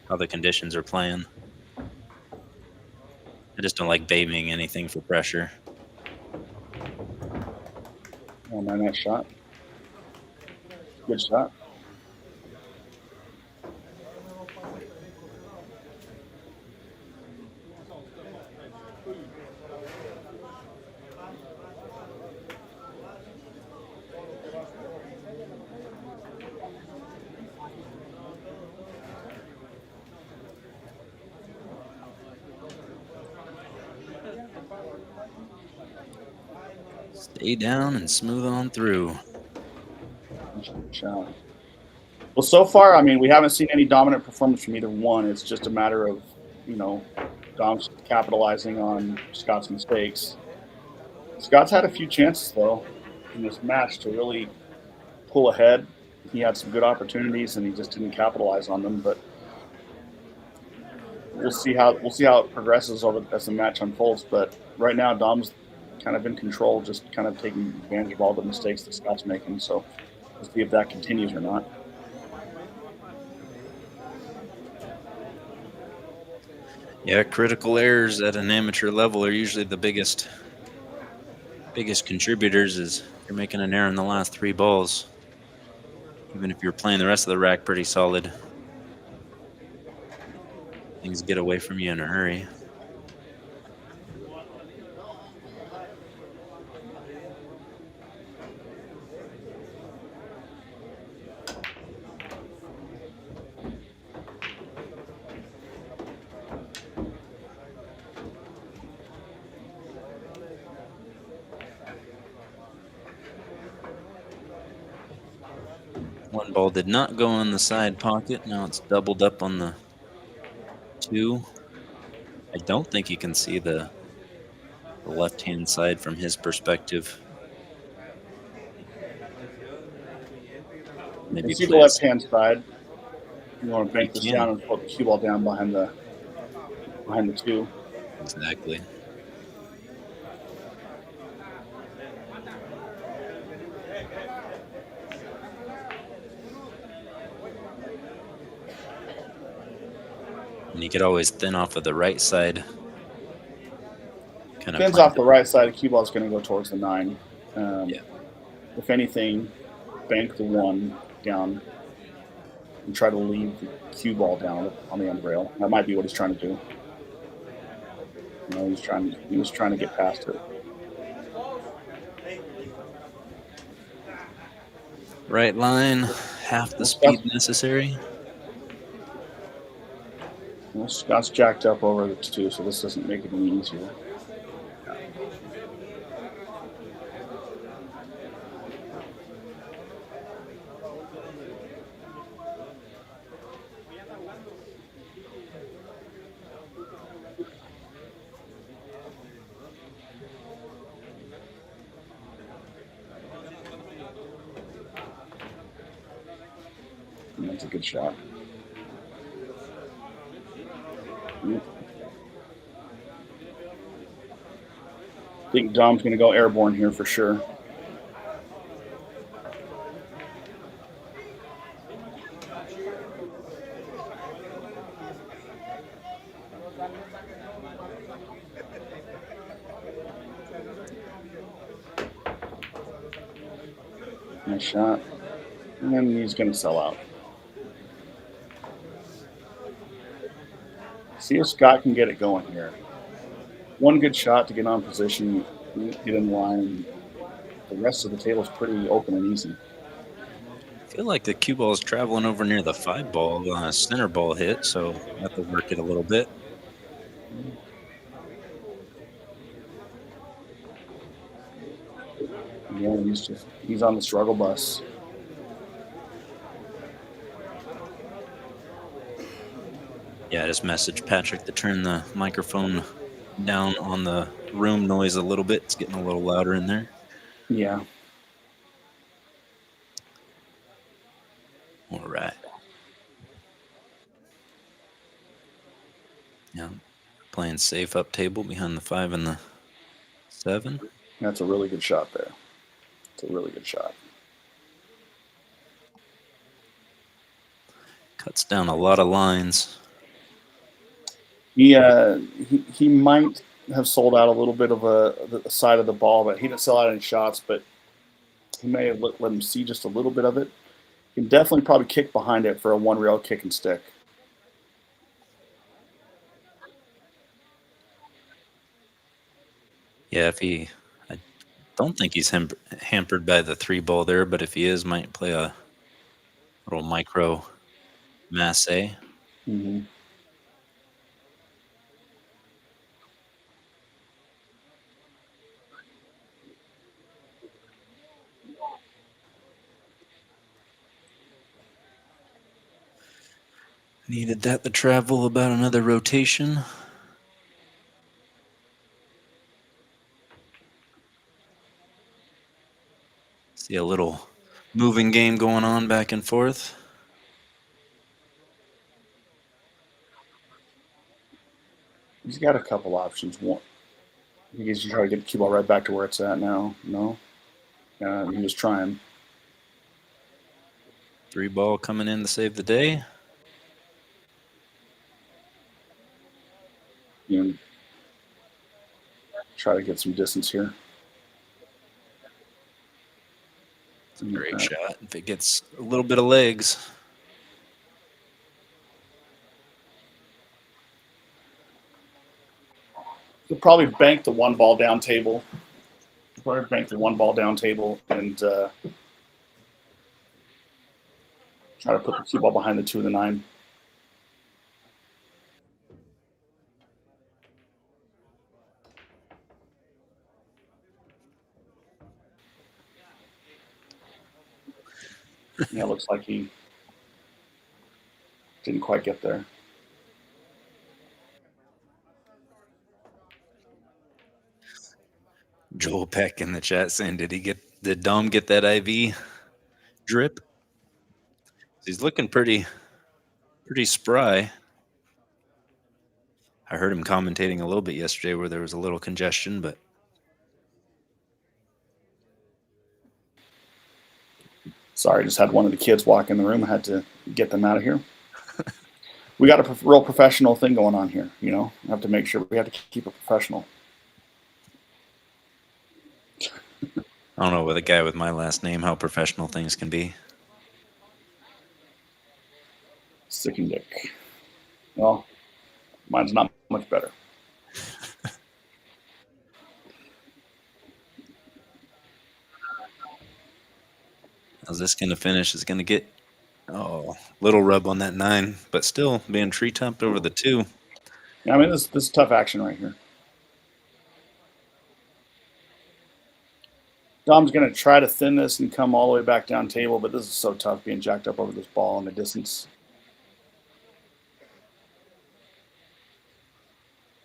how the conditions are playing. I just don't like babying anything for pressure. Oh man, that shot. Good shot. Stay down and smooth on through. Shot. Well, so far, I mean, we haven't seen any dominant performance from either one. It's just a matter of, Dom's capitalizing on Scott's mistakes. Scott's had a few chances, though, in this match to really pull ahead. He had some good opportunities, and he just didn't capitalize on them. But we'll see how it progresses as the match unfolds. But right now, Dom's kind of in control, just kind of taking advantage of all the mistakes that Scott's making. So we'll see if that continues or not. Yeah, critical errors at an amateur level are usually the biggest contributors. Is you're making an error in the last 3 balls, even if you're playing the rest of the rack pretty solid, things get away from you in a hurry. One ball did not go in the side pocket. Now it's doubled up on the 2. I don't think you can see the left-hand side from his perspective. You Maybe see the plays. left-hand side. You want to bank this You down can. and put the cue ball down behind the 2. Exactly. And you could always thin off of the right side. Kind of Pins off the right side, the cue ball is going to go towards the 9. Yeah. If anything, bank the 1 down and try to leave the cue ball down on the end rail. That might be what he's trying to do. You know, he was trying to get past it. Right line, half the speed necessary. Well, Scott's jacked up over the 2, so this doesn't make it any easier. And that's a good shot. Yep. I think Dom's going to go airborne here for sure. Nice shot. And then he's going to sell out. See if Scott can get it going here. One good shot to get on position, get in line. The rest of the table is pretty open and easy. I feel like the cue ball is traveling over near the 5 ball. Center ball hit, so I have to work it a little bit. Yeah, he's on the struggle bus. Yeah, I just messaged Patrick to turn the microphone down on the room noise a little bit. It's getting a little louder in there. Yeah. All right. Yeah, playing safe up table behind the 5 and the 7. That's a really good shot there. It's a really good shot. Cuts down a lot of lines. He might have sold out a little bit of the side of the ball, but he didn't sell out any shots, but he may have let him see just a little bit of it. He can definitely probably kick behind it for a 1 rail kick and stick. Yeah, I don't think he's hampered by the 3 ball there, but if he is, might play a little micro masse. Mm-hmm. Needed that to travel about another rotation. See a little moving game going on back and forth. He's got a couple options. One, I think he's trying to get the cue ball right back to where it's at now. No, he was trying. 3 ball coming in to save the day. You know, try to get some distance here. It's a great shot. If it gets a little bit of legs. You'll probably bank the one ball down table. Probably bank the one ball down table and try to put the cue ball behind the 2 and the 9. Yeah, it looks like he didn't quite get there. Joel Peck in the chat saying, did Dom get that IV drip? He's looking pretty spry. I heard him commentating a little bit yesterday where there was a little congestion, but Sorry, just had one of the kids walk in the room. I had to get them out of here. We got a real professional thing going on here. You know, we have to make sure we have to keep it professional. I don't know with a guy with my last name how professional things can be. Sticking dick. Well, mine's not much better. How's this going to finish? Is going to get little rub on that 9, but still being tree topped over the 2. Yeah, I mean this is tough action right here. Dom's going to try to thin this and come all the way back down table, but this is so tough being jacked up over this ball in the distance.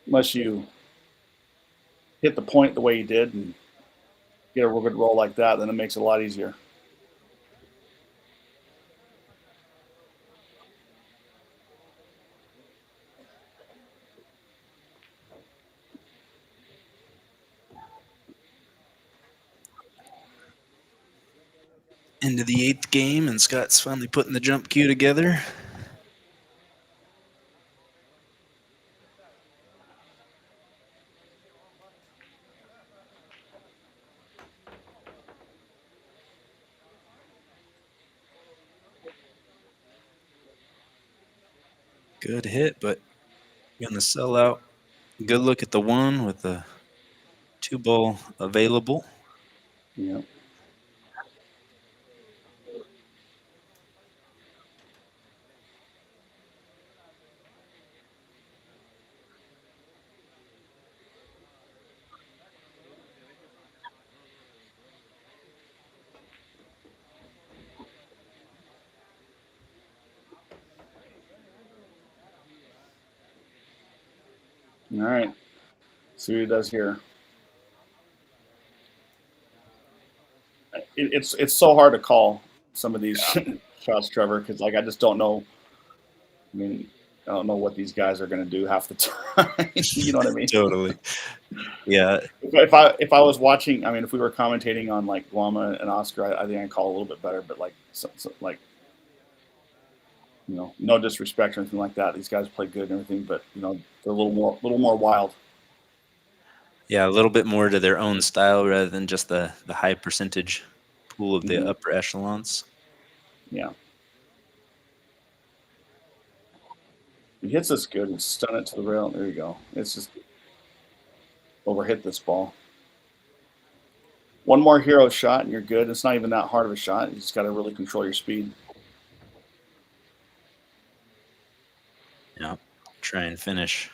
Unless you hit the point the way you did and get a real good roll like that, then it makes it a lot easier. Into the 8th game, and Scott's finally putting the jump cue together. Good hit, but going to sell out. Good look at the 1 with the 2 ball available. Yeah. All right. See what he does here. It's so hard to call some of these shots, Trevor, because like I just don't know. I mean, I don't know what these guys are going to do half the time. You know what I mean? Totally. Yeah. If I was watching, I mean, if we were commentating on like Guama and Oscar, I think I'd call a little bit better. But like, like, you know, no disrespect or anything like that. These guys play good and everything, but you know, they're a little more wild. Yeah, a little bit more to their own style rather than just the high percentage pool of the upper echelons. Yeah. He hits this good and stun it to the rail. There you go. It's just overhit this ball. One more hero shot and you're good. It's not even that hard of a shot. You just got to really control your speed. Yeah, try and finish.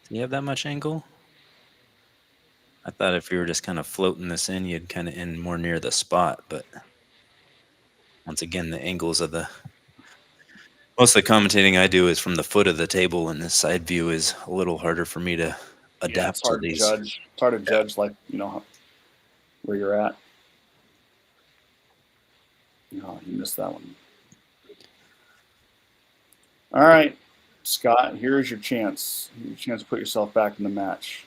Do you have that much angle? I thought if you were just kind of floating this in, you'd kind of end more near the spot. But once again, the angles of most of the commentating I do is from the foot of the table, and this side view is a little harder for me to adapt to these. It's hard to judge, like, you know, where you're at. No, you missed that one. All right, Scott, here's your chance. Your chance to put yourself back in the match.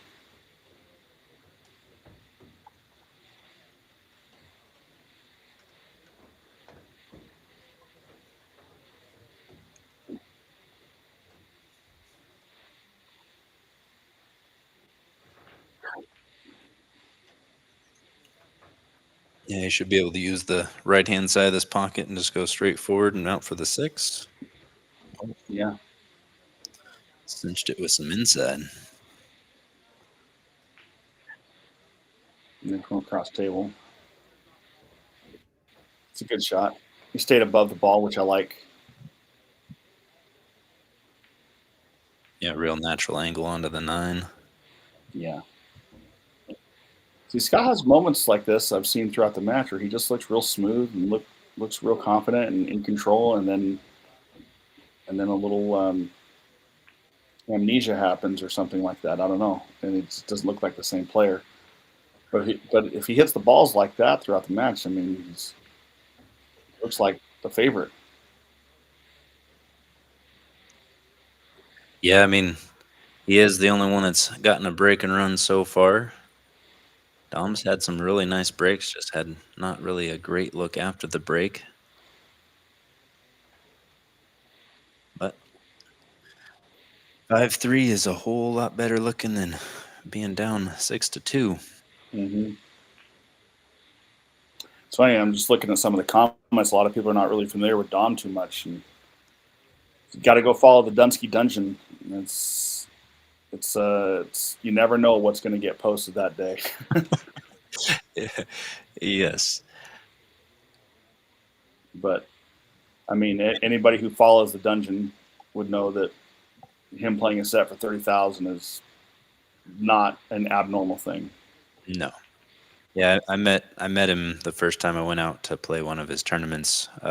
Yeah, you should be able to use the right-hand side of this pocket and just go straight forward and out for the 6. Yeah. Cinched it with some inside. And then come across table. It's a good shot. He stayed above the ball, which I like. Yeah, real natural angle onto the 9. Yeah. See, Scott has moments like this I've seen throughout the match where he just looks real smooth and looks real confident and in control, and then a little amnesia happens or something like that. I don't know, and it just doesn't look like the same player. But if he hits the balls like that throughout the match, I mean, he looks like the favorite. Yeah, I mean, he is the only one that's gotten a break and run so far. Dom's had some really nice breaks, just had not really a great look after the break. But 5-3 is a whole lot better looking than being down 6-2. Mm-hmm. It's funny. I'm just looking at some of the comments. A lot of people are not really familiar with Dom too much, and you got to go follow the Dunsky Dungeon. It's you never know what's going to get posted that day. Yes. But I mean, anybody who follows the dungeon would know that him playing a set for 30,000 is not an abnormal thing. No. Yeah, I met him the first time I went out to play one of his tournaments. It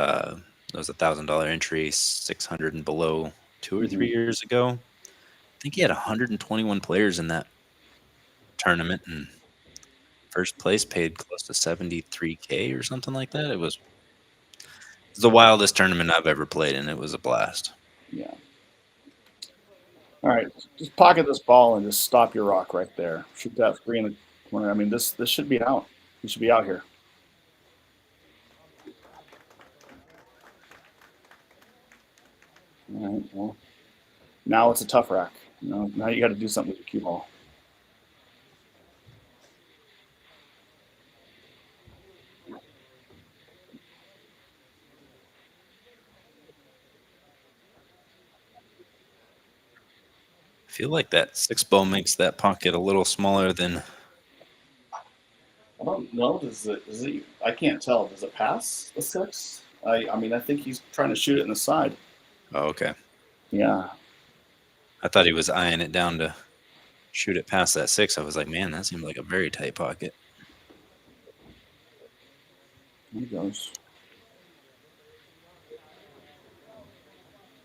was $1,000 entry, 600 and below, 2 or 3 years ago. I think he had 121 players in that tournament, and first place paid close to $73K or something like that. It was the wildest tournament I've ever played, and it was a blast. Yeah. All right, just pocket this ball and just stop your rock right there. Shoot that 3 in the corner. I mean, this should be out. He should be out here. All right. Well, now it's a tough rack. Now you got to do something with your cue ball. I feel like that 6 ball makes that pocket a little smaller than. I don't know. Does it? I can't tell. Does it pass the 6? I mean, I think he's trying to shoot it in the side. Oh, okay. Yeah. I thought he was eyeing it down to shoot it past that 6. I was like, man, that seemed like a very tight pocket. There he goes.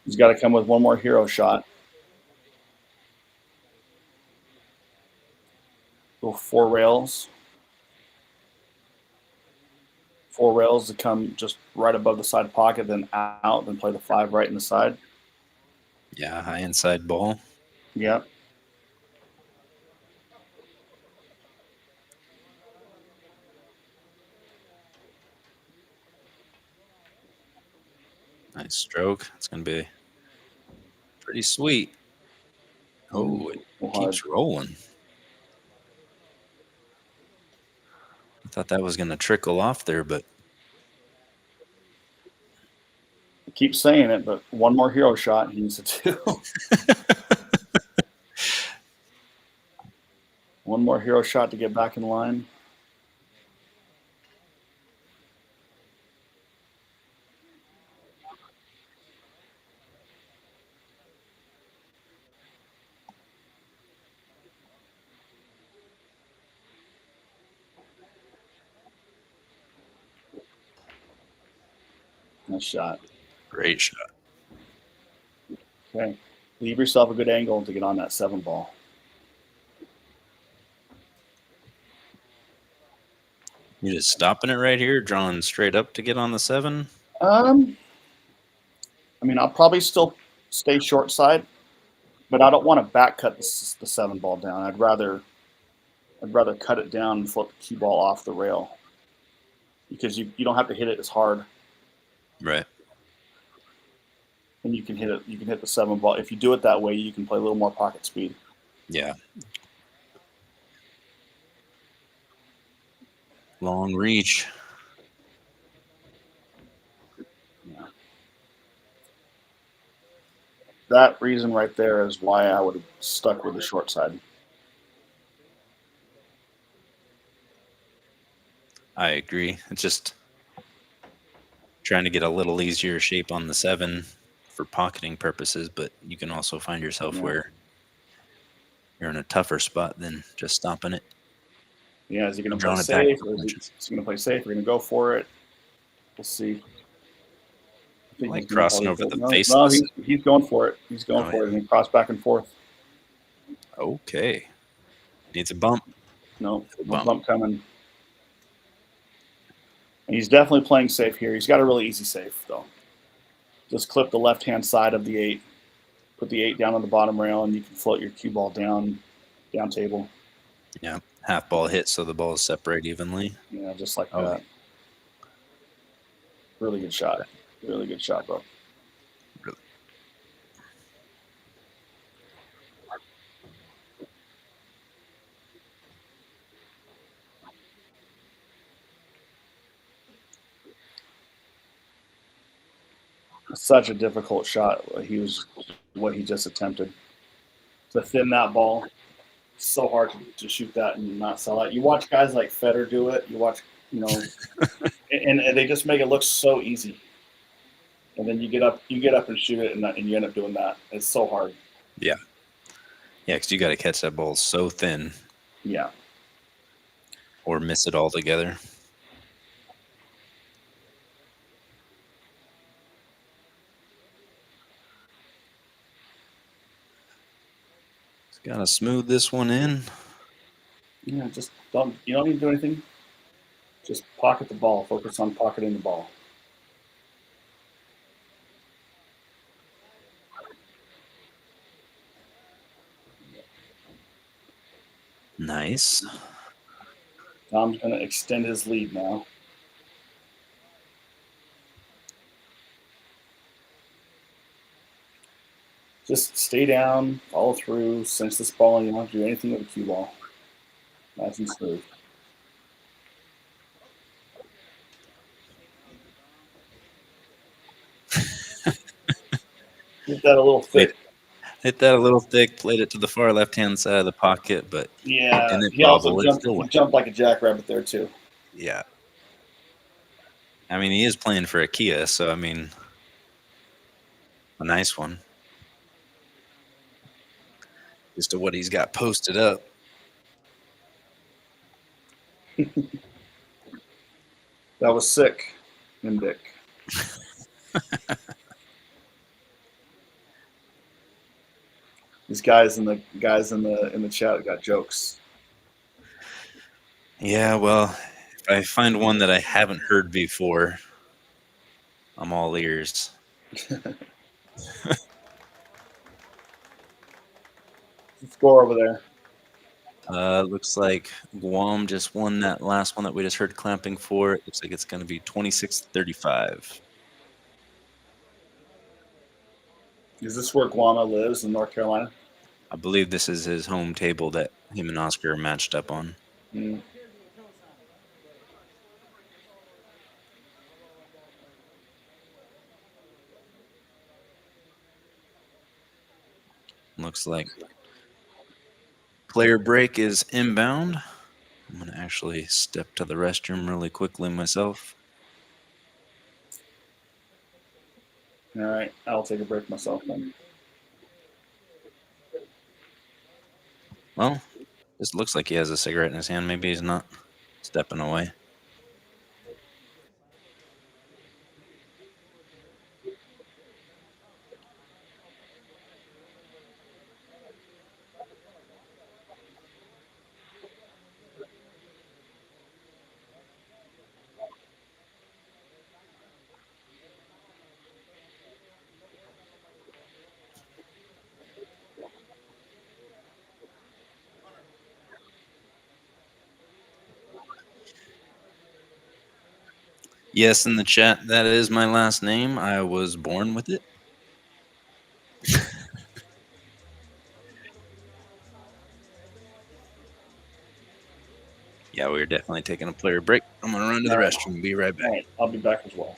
He's got to come with one more hero shot. Go 4 rails. 4 rails to come just right above the side pocket, then out, then play the 5 right in the side. Yeah, high inside ball. Yep. Nice stroke. It's going to be pretty sweet. Oh, it keeps rolling. I thought that was going to trickle off there, but. I keep saying it, but one more hero shot he needs to do. One more hero shot to get back in line. Nice shot. Great shot. Okay. Leave yourself a good angle to get on that 7 ball. You just stopping it right here, drawing straight up to get on the 7? I mean, I'll probably still stay short side, but I don't want to back cut the 7 ball down. I'd rather cut it down and flip the cue ball off the rail, because you don't have to hit it as hard. Right. And you can hit it. You can hit the 7 ball. If you do it that way, you can play a little more pocket speed. Yeah. Long reach. that reason right there is why I would have stuck with the short side. I agree. It's just trying to get a little easier shape on the 7 for pocketing purposes, but you can also find yourself where you're in a tougher spot than just stopping it. Yeah, is he going to play Drawing it back safe? for Or is punches. he going to play safe? We're going to go for it. We'll see. I think Like he's gonna crossing probably over the no, faces. No, he's going for it. He's going Oh, for yeah. it. And he cross back and forth. Okay. Needs a bump. No, Bump. bump coming. And he's definitely playing safe here. He's got a really easy safe, though. Just clip the left-hand side of the 8. Put the 8 down on the bottom rail, and you can float your cue ball down table. Yeah. Half ball hit so the balls separate evenly. Yeah, just like Oh, that. Really good shot. Really good shot, bro. really. Such a difficult shot. What he just attempted to thin that ball. So hard to shoot that and not sell out. You watch guys like Federer do it. You watch, and they just make it look so easy. And then you get up and shoot it, and you end up doing that. It's so hard. Yeah. Yeah, because you got to catch that ball so thin. Yeah. Or miss it altogether. Just got to smooth this one in. Yeah, just don't need to do anything. Just pocket the ball. Focus on pocketing the ball. Nice. Tom's going to extend his lead now. Just stay down, follow through, cinch this ball, and you don't have to do anything with the cue ball. Nice and smooth. Get that a little thick. Hit that a little thick, played it to the far left-hand side of the pocket, but Yeah, and it he also bobbled. jumped like a jackrabbit there, too. Yeah. I mean, he is playing for a Kia, so, I mean, a nice one. Just to what he's got posted up. That was sick, and Dick. These guys in the chat got jokes. Yeah, well, if I find one that I haven't heard before, I'm all ears. Score over there. Looks like Guam just won that last one that we just heard clamping for. It looks like it's going to be 26-35. Is this where Guama lives in North Carolina? I believe this is his home table that him and Oscar are matched up on. Mm. Looks like player break is inbound. I'm going to actually step to the restroom really quickly myself. All right, I'll take a break myself then. Well, this looks like he has a cigarette in his hand. Maybe he's not stepping away. Yes, in the chat, that is my last name. I was born with it. Yeah, we're definitely taking a player break. I'm going to run to the restroom and be right back. All right, I'll be back as well.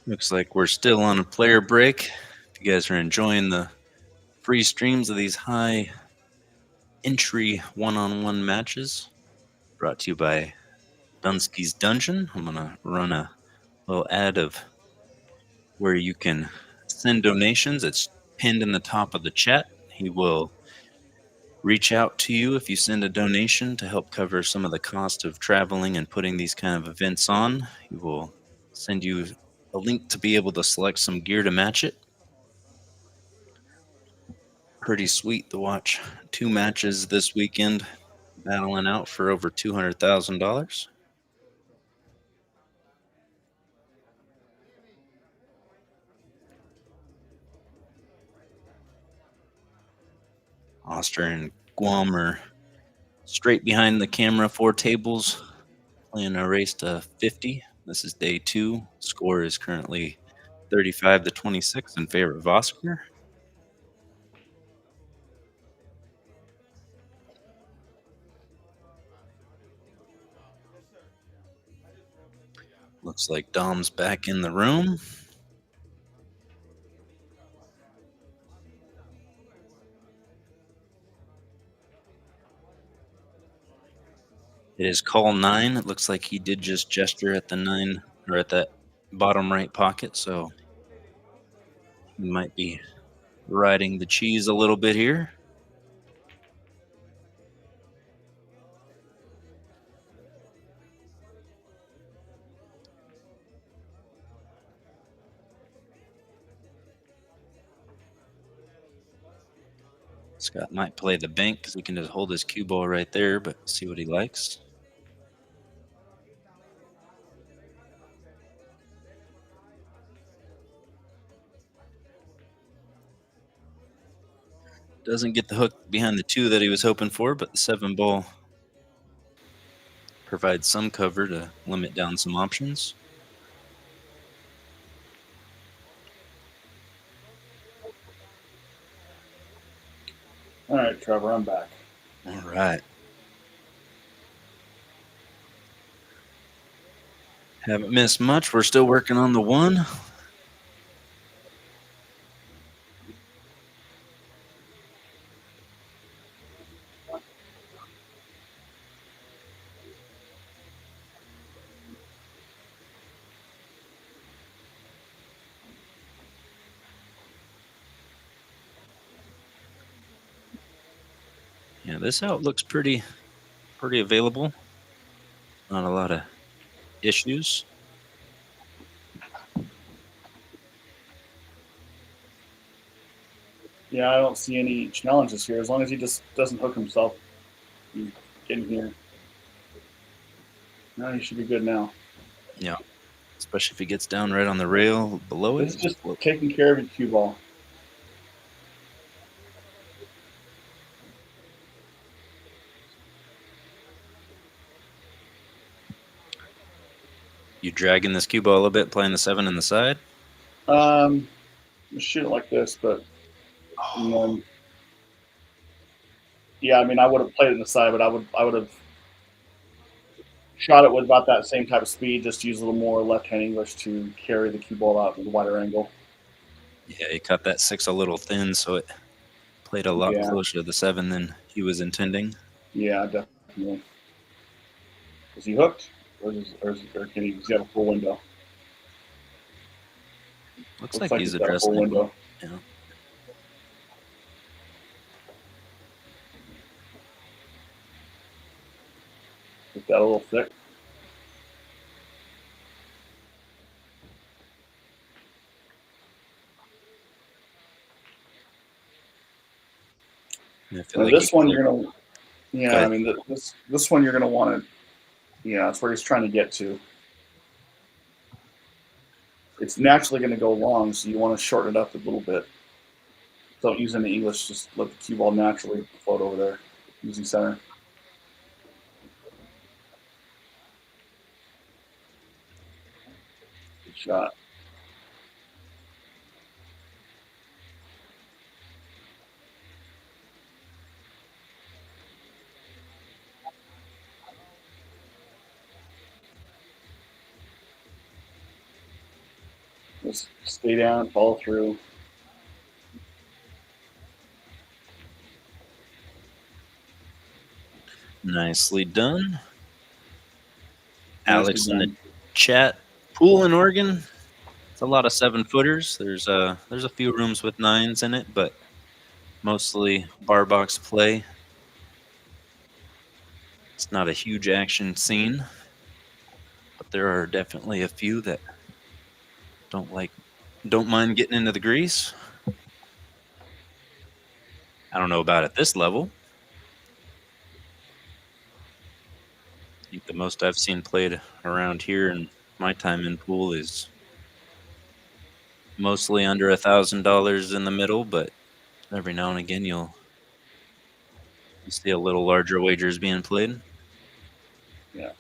Looks like we're still on a player break. If you guys are enjoying the free streams of these high entry one-on-one matches, brought to you by Dunsky's Dungeon, I'm going to run a little ad of where you can send donations. It's pinned in the top of the chat. He will reach out to you if you send a donation to help cover some of the cost of traveling and putting these kind of events on. He will send you a link to be able to select some gear to match it. Pretty sweet to watch 2 matches this weekend battling out for over $200,000. Oster and Guam are straight behind the camera, 4 tables, playing a race to 50. This is day 2. Score is currently 35-26 in favor of Oscar. Looks like Dom's back in the room. It is call 9. It looks like he did just gesture at the 9 or at that bottom right pocket, so he might be riding the cheese a little bit here. Scott might play the bank because he can just hold his cue ball right there, but see what he likes. Doesn't get the hook behind the 2 that he was hoping for, but the 7 ball provides some cover to limit down some options. All right, Trevor, I'm back. All right. Haven't missed much. We're still working on the 1. Yeah, this out looks pretty available. Not a lot of issues. Yeah, I don't see any challenges here. As long as he just doesn't hook himself in here. No, he should be good now. Yeah, especially if he gets down right on the rail below it. This is just taking care of your cue ball. You dragging this cue ball a little bit, playing the 7 in the side? Shoot it like this, but yeah, I mean, I would have played it in the side, but I would have shot it with about that same type of speed, just use a little more left-hand English to carry the cue ball out with a wider angle. Yeah, he cut that 6 a little thin, so it played a lot closer to the 7 than he was intending. Yeah, definitely. Is he hooked, or can he have a full window? Looks like he's addressing full window. Yeah. Is that a little thick? Like this one you're gonna, I mean, this one you're gonna want to, that's where he's trying to get to. It's naturally going to go long, so you want to shorten it up a little bit. Don't use any English, just let the cue ball naturally float over there, using center. Good shot. Just stay down, follow through. Nicely done. Nicely Alex in the done. chat. Pool in Oregon. It's a lot of 7-footers. There's a few rooms with 9s in it, but mostly bar box play. It's not a huge action scene, but there are definitely a few that don't mind getting into the grease. I don't know about at this level. I think the most I've seen played around here in my time in pool is mostly under $1,000 in the middle, but every now and again you'll see a little larger wagers being played. Yeah.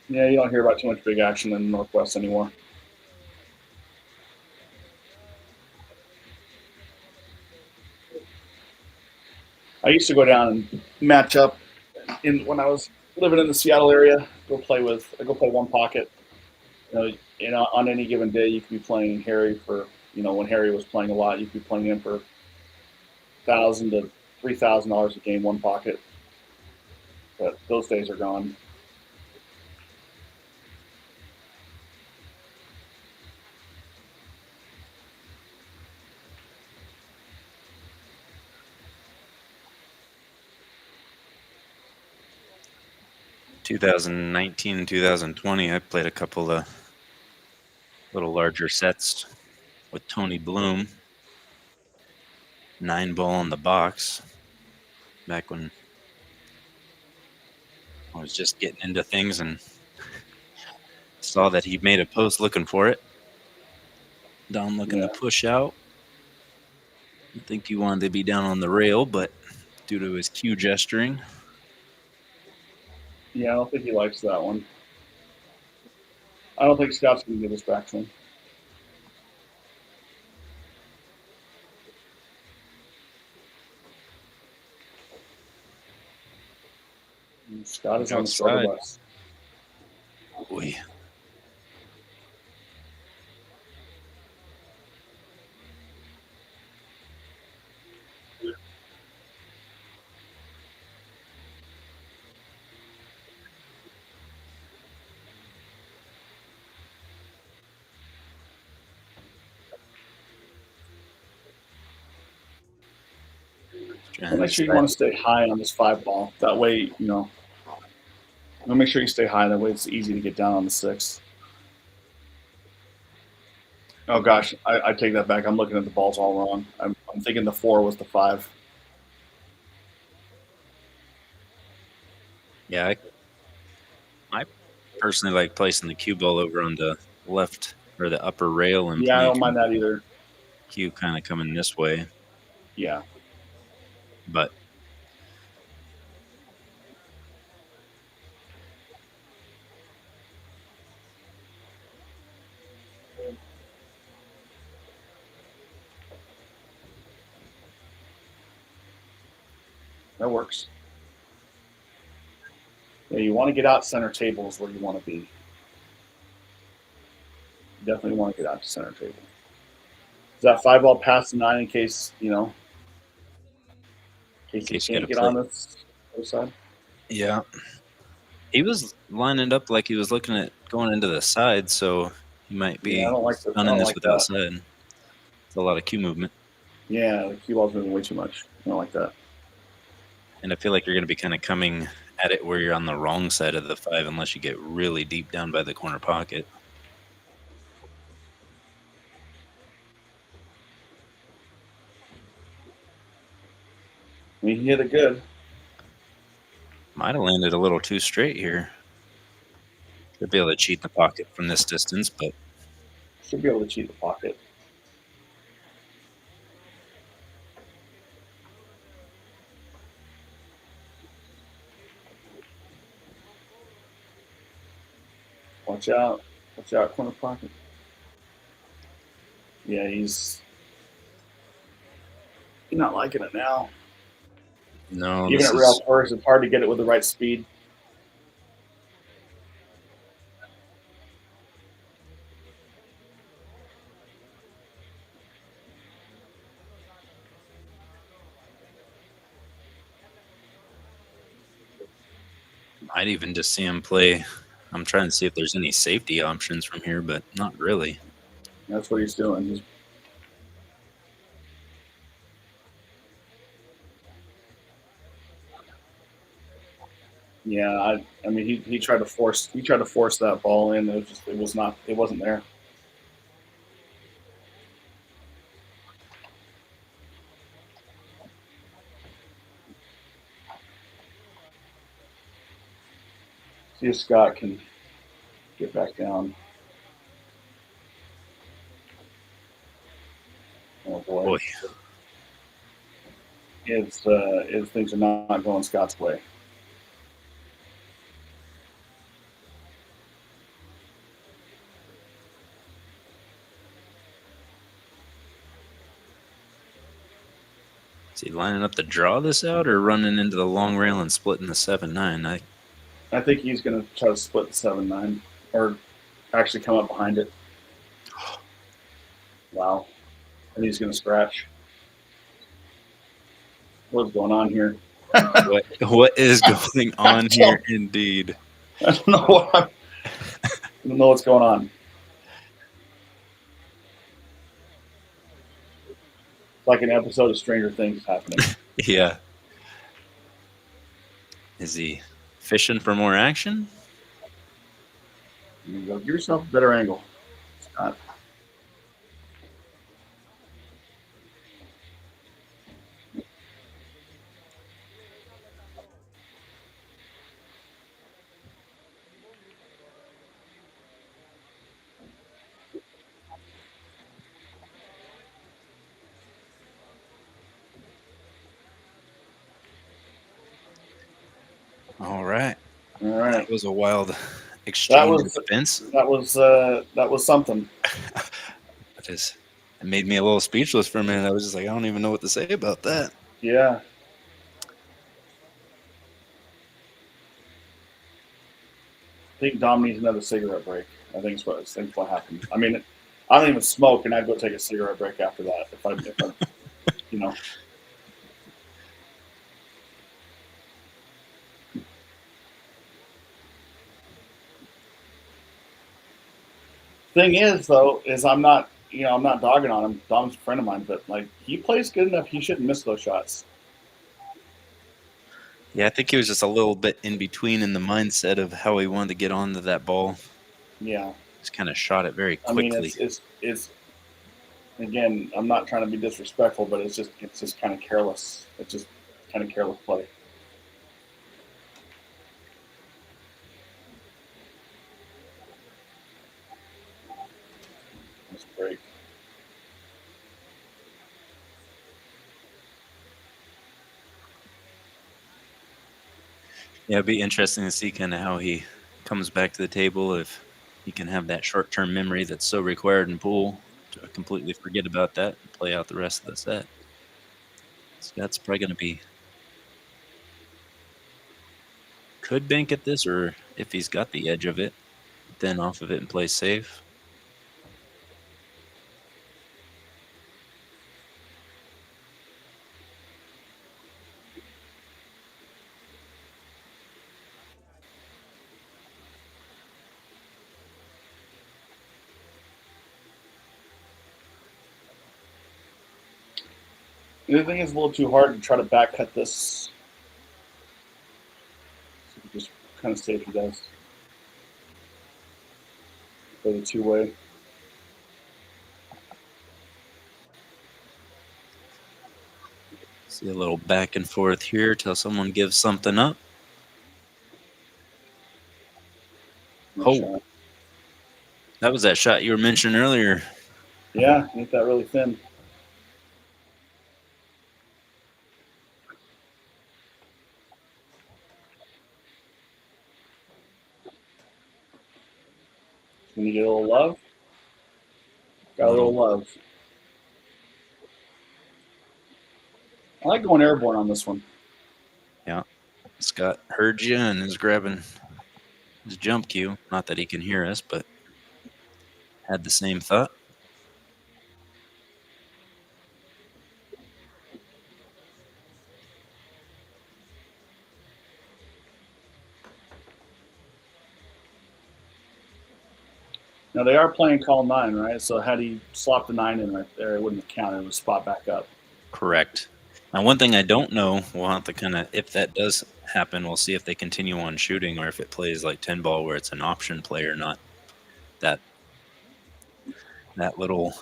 Yeah, you don't hear about too much big action in the Northwest anymore. I used to go down and match up when I was living in the Seattle area. Go play one pocket. On any given day, you could be playing Harry for, when Harry was playing a lot, you could be playing him for $1,000 to $3,000 a game, one pocket. But those days are gone. In 2019 and 2020, I played a couple of little larger sets with Tony Bloom. 9-ball on the box. Back when I was just getting into things and saw that he made a post looking for it. Don looking to push out. I think he wanted to be down on the rail, but due to his cue gesturing. Yeah, I don't think he likes that one. I don't think Scott's going to give us back to him. Scott is on the struggle bus. Boy. Make sure you want to stay high on this 5-ball. That way, make sure you stay high. That way it's easy to get down on the 6. Oh, gosh. I take that back. I'm looking at the balls all wrong. I'm thinking the 4 was the 5. Yeah, I personally like placing the cue ball over on the left or the upper rail. And yeah, I don't mind that either. Cue kind of coming this way. Yeah. But that works. Yeah, you want to get out center table is where you want to be. You definitely want to get out to center table. Is that 5-ball past the 9 in case, in case you can't get on this other side? Yeah. He was lining up like he was looking at going into the side, so he might be running this with outside. It's a lot of cue movement. Yeah, the cue ball's moving way too much. I don't like that. And I feel like you're going to be kind of coming at it where you're on the wrong side of the 5 unless you get really deep down by the corner pocket. I mean, he hit it good. Might have landed a little too straight here. Should be able to cheat the pocket from this distance, but should be able to cheat the pocket. Watch out. Watch out, corner pocket. Yeah, he's not liking it now. No. Even at rail first, it's hard to get it with the right speed. I'd even just see him play. I'm trying to see if there's any safety options from here, but not really. That's what he's doing. He's yeah, I mean he tried to force that ball in. It wasn't there. See if Scott can get back down. Oh boy. Boy, It's things are not going Scott's way. is he lining up to draw this out or running into the long rail and splitting the 7-9? I think he's going to try to split the 7-9 or actually come up behind it. Wow. And he's going to scratch. What's going on here? What is going on here indeed? I don't know I don't know what's going on. It's like an episode of Stranger Things happening. Yeah. Is he fishing for more action? You go, give yourself a better angle, Scott. All right. All right. That was a wild exchange of defense. That was something. It made me a little speechless for a minute. I was just like, I don't even know what to say about that. Yeah. I think Dom needs another cigarette break. I think it's what happened. I mean, I don't even smoke, and I'd go take a cigarette break after that if I you know. Thing is, though, is I'm not dogging on him. Dom's a friend of mine, but like he plays good enough, he shouldn't miss those shots. Yeah, I think he was just a little bit in between in the mindset of how he wanted to get onto that ball. Yeah, Just kind of shot it very quickly. I mean, it's again, I'm not trying to be disrespectful, but it's just kind of careless. It's just kind of careless play. Nice break. Yeah, it'd be interesting to see kind of how he comes back to the table, if he can have that short-term memory that's so required in pool to completely forget about that and play out the rest of the set. So that's probably going to be could bank at this, or if he's got the edge of it, then off of it and play safe. The thing is a little too hard to try to back cut this. So just kind of see if he does. Play the two-way. See a little back and forth here till someone gives something up. Nice Oh, shot. that was that shot you were mentioning earlier. Yeah, ain't that really thin? Can you get a little love? Got a little love. I like going airborne on this one. Yeah. Scott heard you and is grabbing his jump cue. Not that he can hear us, but had the same thought. Now they are playing call 9, right? So had he slopped the 9 in right there, it wouldn't have counted. It would spot back up. Correct. Now, one thing I don't know, we'll have to kind of, if that does happen, we'll see if they continue on shooting or if it plays like 10 ball where it's an option play or not. That little,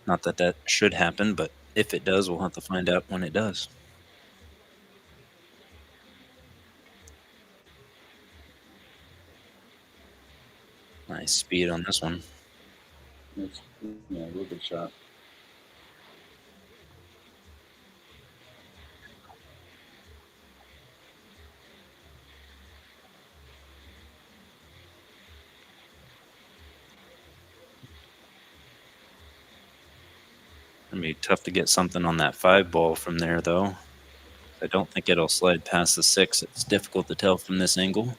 not that that should happen, but if it does, we'll have to find out when it does. Nice speed on this one. Yeah, real good shot. It'll be tough to get something on that 5 ball from there, though. I don't think it'll slide past the 6. It's difficult to tell from this angle.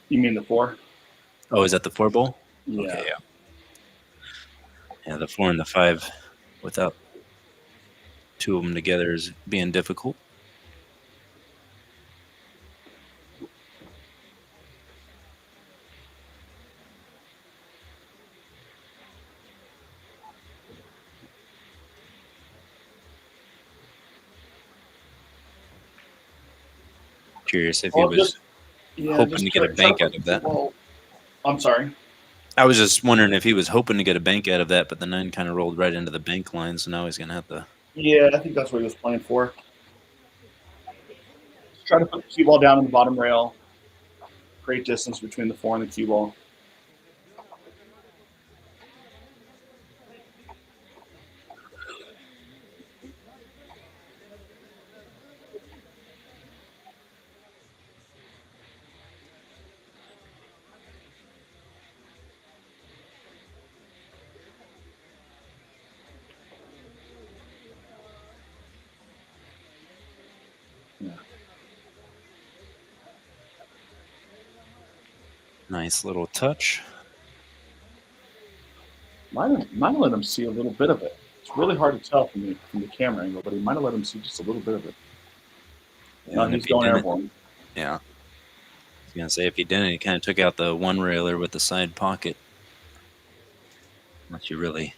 You mean the 4? Oh, is that the 4 ball? Yeah. Okay, yeah. Yeah, the 4 and the 5 without 2 of them together is being difficult. Curious if he was hoping to get a bank out of that. Well, I'm sorry. I was just wondering if he was hoping to get a bank out of that, but the 9 kind of rolled right into the bank line, so now he's going to have to. Yeah, I think that's what he was playing for. Just try to put the cue ball down in the bottom rail. Great distance between the 4 and the cue ball. Nice little touch. Might have let him see a little bit of it. It's really hard to tell from the camera angle, but he might have let him see just a little bit of it. Yeah, No, he's going airborne. Yeah. I was going to say, if he didn't, he kind of took out the 1 railer with the side pocket. Unless you really.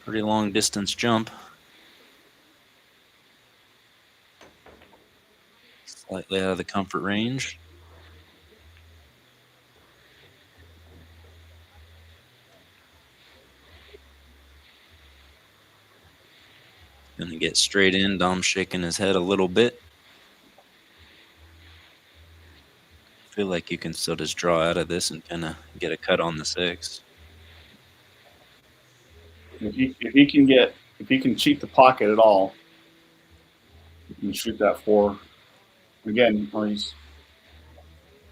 Pretty long distance jump. Slightly out of the comfort range. Gonna get straight in. Dom's shaking his head a little bit. Feel like you can still just draw out of this and kind of get a cut on the 6. If he can cheat the pocket at all, he can shoot that 4. Again, or he's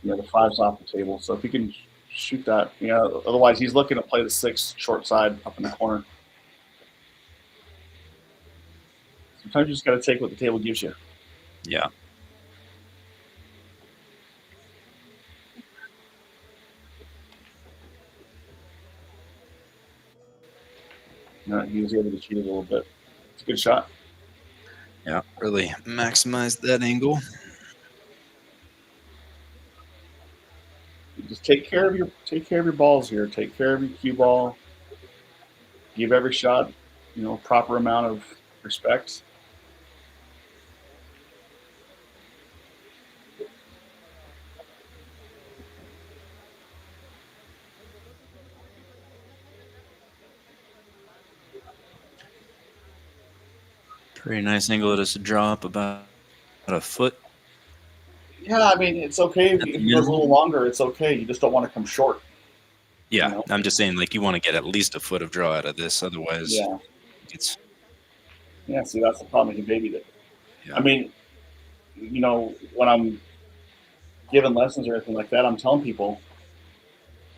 the 5's off the table. So if he can shoot that, otherwise he's looking to play the 6 short side up in the corner. Sometimes you just got to take what the table gives you. Yeah. He was able to cheat a little bit. It's a good shot. Yeah, really maximized that angle. Just take care of your balls here. Take care of your cue ball. Give every shot, proper amount of respect. Pretty nice angle just to draw up about a foot. Yeah, I mean, it's okay if it goes a little longer. It's okay. You just don't want to come short. Yeah, I'm just saying, like, you want to get at least a foot of draw out of this. Otherwise, it's. Yeah, see, that's the problem. He babied it. Yeah. I mean, when I'm giving lessons or anything like that, I'm telling people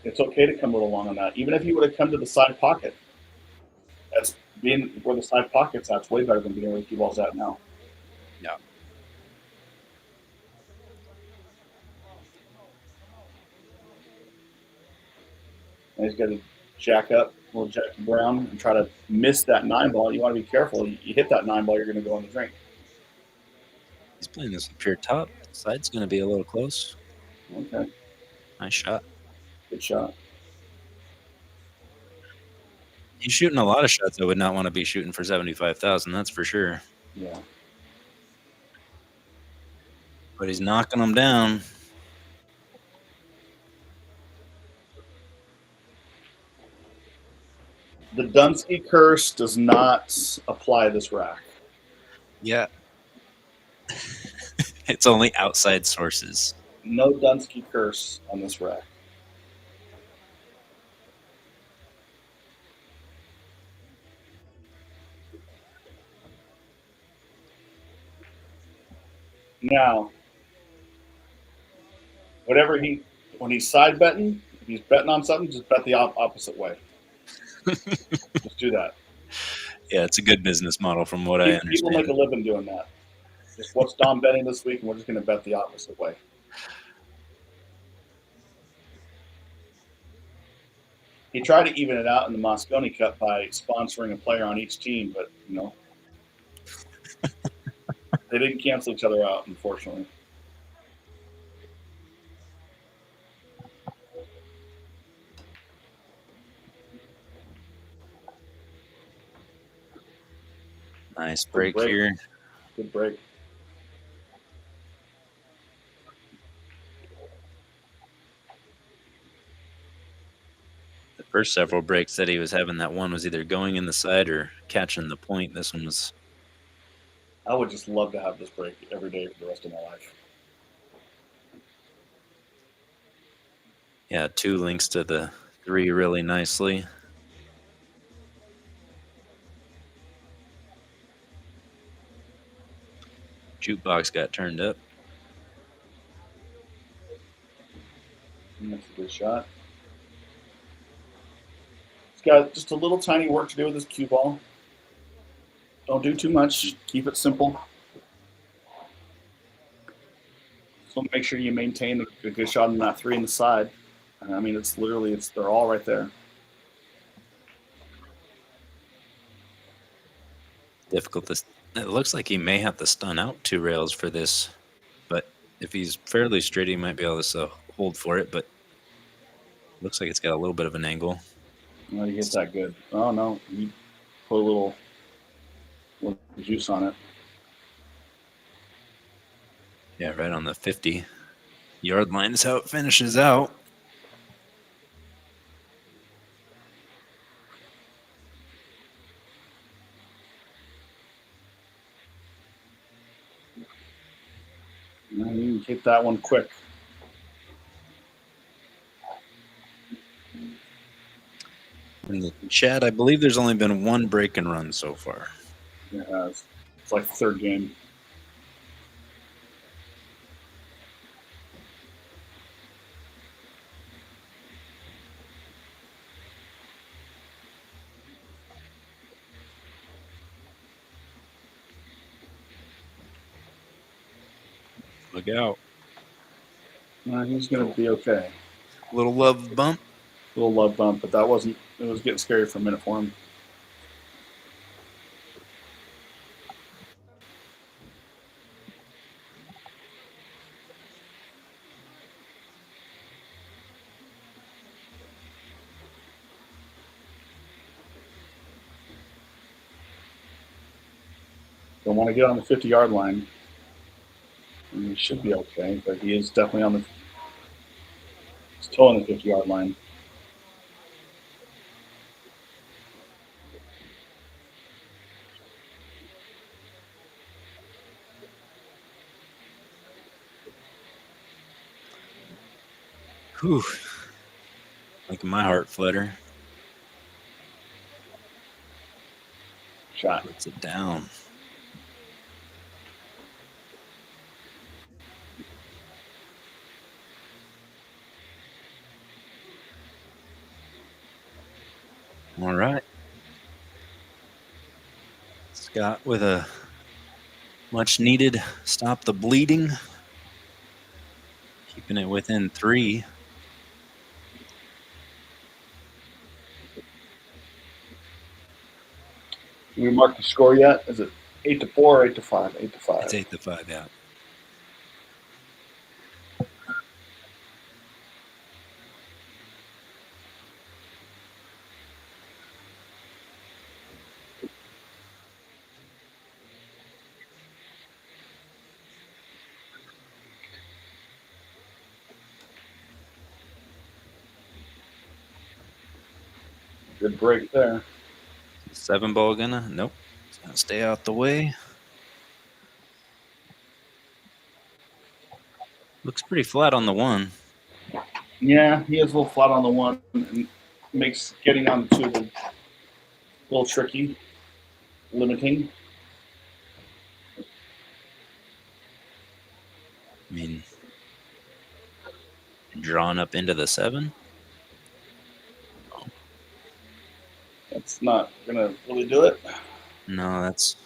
it's okay to come a little long on that. Even if you would have come to the side pocket, that's being where the side pocket's at. It's way better than being where the cue ball's at now. Yeah. And he's got to jack up, a little jack brown, and try to miss that 9 ball. You want to be careful. You hit that 9 ball, you're going to go in the drink. He's playing this pure top. Side's going to be a little close. Okay, Nice shot. good shot. He's shooting a lot of shots I would not want to be shooting for 75,000. That's for sure. Yeah. But he's knocking them down. The Dunsky curse does not apply this rack. Yeah. It's only outside sources. No Dunsky curse on this rack. Now, when he's side betting, if he's betting on something, just bet the opposite way. Just do that. Yeah, it's a good business model from what I People make understand. a living doing that. Just what's Dom betting this week, and we're just going to bet the opposite way. He tried to even it out in the Moscone Cup by sponsoring a player on each team, but they didn't cancel each other out, unfortunately. Nice break break. here. Good break. The first several breaks that he was having, that one was either going in the side or catching the point. This one was. I would just love to have this break every day for the rest of my life. Yeah, 2 links to the 3 really nicely. Jukebox got turned up. And that's a good shot. It's got just a little tiny work to do with this cue ball. Don't do too much. Keep it simple. So make sure you maintain a good shot on that 3 in the side. I mean, they're all right there. Difficult to. It looks like he may have to stun out 2 rails for this, but if he's fairly straight, he might be able to hold for it. But looks like it's got a little bit of an angle. No, he hits that good. Oh no, he put a little juice on it. Yeah, right on the 50-yard line is how it finishes out. You can hit that one quick. In the chat, I believe there's only been 1 break and run so far. It has. It's like the 3rd game. Look out. He's going to be okay. Little love bump. Little love bump, but that wasn't. It was getting scary for a minute for him. Don't want to get on the 50-yard line. He should be okay, but he is definitely on the. He's towing the 50-yard line. Whew. Making my heart flutter. Shot. Puts it down. All right. Scott with a much needed stop the bleeding. Keeping it within 3. Did we mark the score yet? Is it 8-4 or 8-5? 8-5. It's 8-5, yeah. Good break there. 7 ball gonna? Nope. It's gonna stay out the way. Looks pretty flat on the 1. Yeah, he is a little flat on the 1 and makes getting on the 2 a little tricky, limiting. I mean, drawn up into the 7. That's not gonna really do it. No, that's.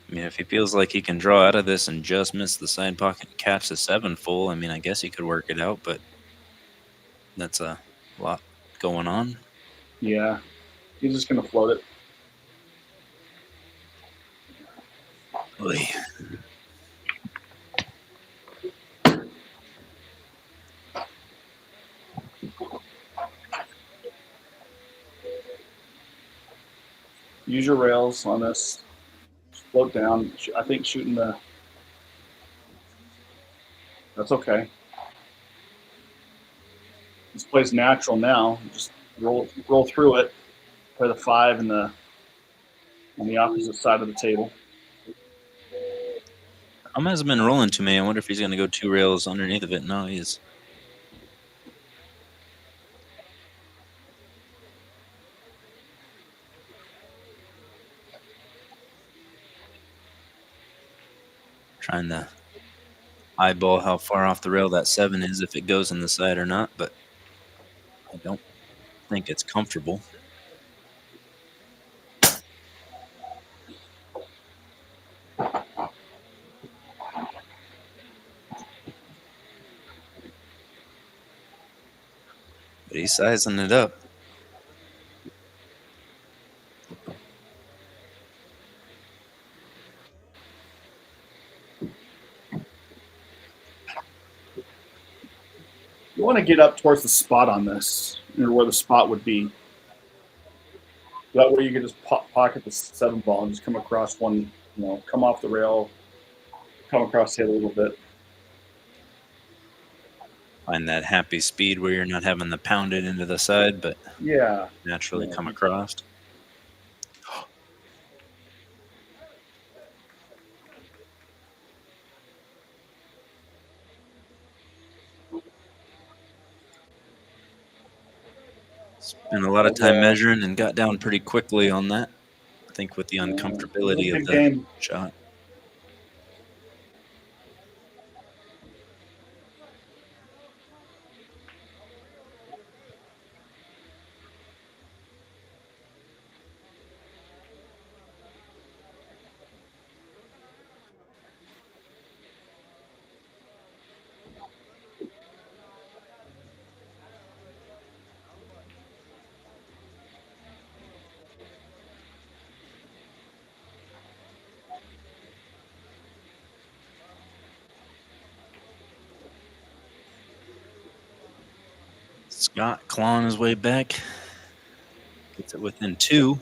I mean, if he feels like he can draw out of this and just miss the side pocket and catch the 7 full, I mean, I guess he could work it out, but that's a lot going on. Yeah, he's just gonna float it. Oy. Use your rails on this. Float down. I think shooting the. That's okay. This plays natural now. Just roll through it. Play the 5 on the opposite side of the table. Hasn't been rolling to me. I wonder if he's going to go 2 rails underneath of it. No, he is. Trying to eyeball how far off the rail that 7 is, if it goes in the side or not, but I don't think it's comfortable. But he's sizing it up. You want to get up towards the spot on this, or where the spot would be. That way you can just pocket the 7 ball and just come across one, come off the rail, come across the head a little bit. Find that happy speed where you're not having to pound it into the side, but yeah, naturally come across. Spent a lot of time measuring and got down pretty quickly on that. I think with the uncomfortability of the shot. Scott clawing his way back. Gets it within 2.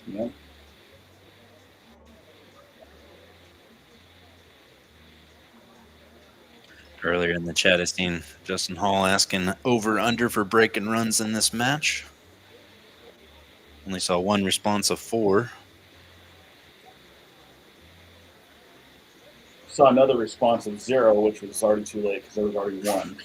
Yep. Earlier in the chat, I seen Justin Hall asking over/under for breaking runs in this match. Only saw 1 response of 4. Saw another response of 0, which was already too late because there was already 1.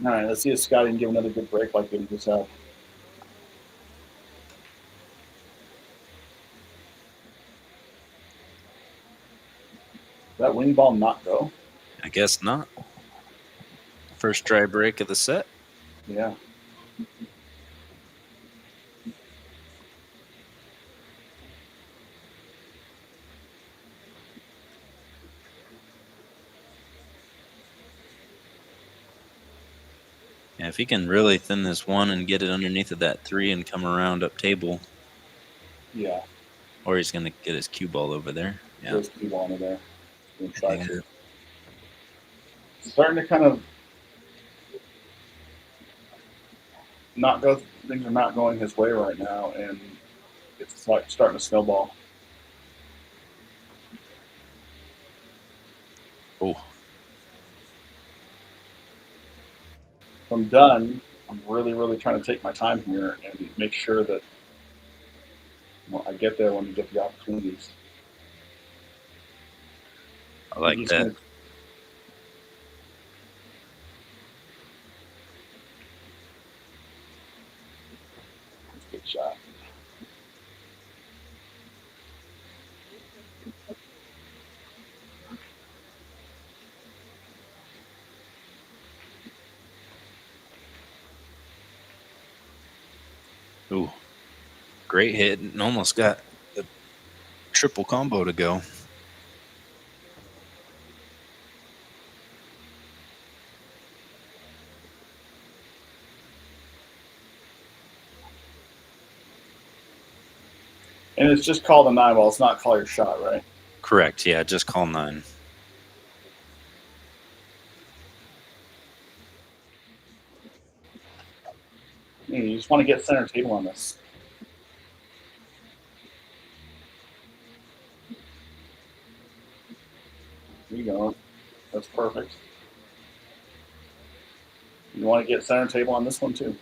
All right, let's see if Scotty can give another good break like he just had. Did that wing ball not go? I guess not. First dry break of the set. Yeah. Yeah, if he can really thin this 1 and get it underneath of that 3 and come around up table. Yeah. Or he's going to get his cue ball over there. Yeah. There's cue ball over there. Try to. Starting to kind of not go. Things are not going his way right now, and it's like starting to snowball. Oh, From DUNN, I'm really trying to take my time here and make sure that I get there when we get the opportunities. I like He's that. gonna- Good shot. Ooh, great hit, and almost got the triple combo to go. And it's just called a 9-ball. It's not call your shot, right? Correct. Yeah, just call 9. You just want to get center table on this. There you go. That's perfect. You want to get center table on this one too.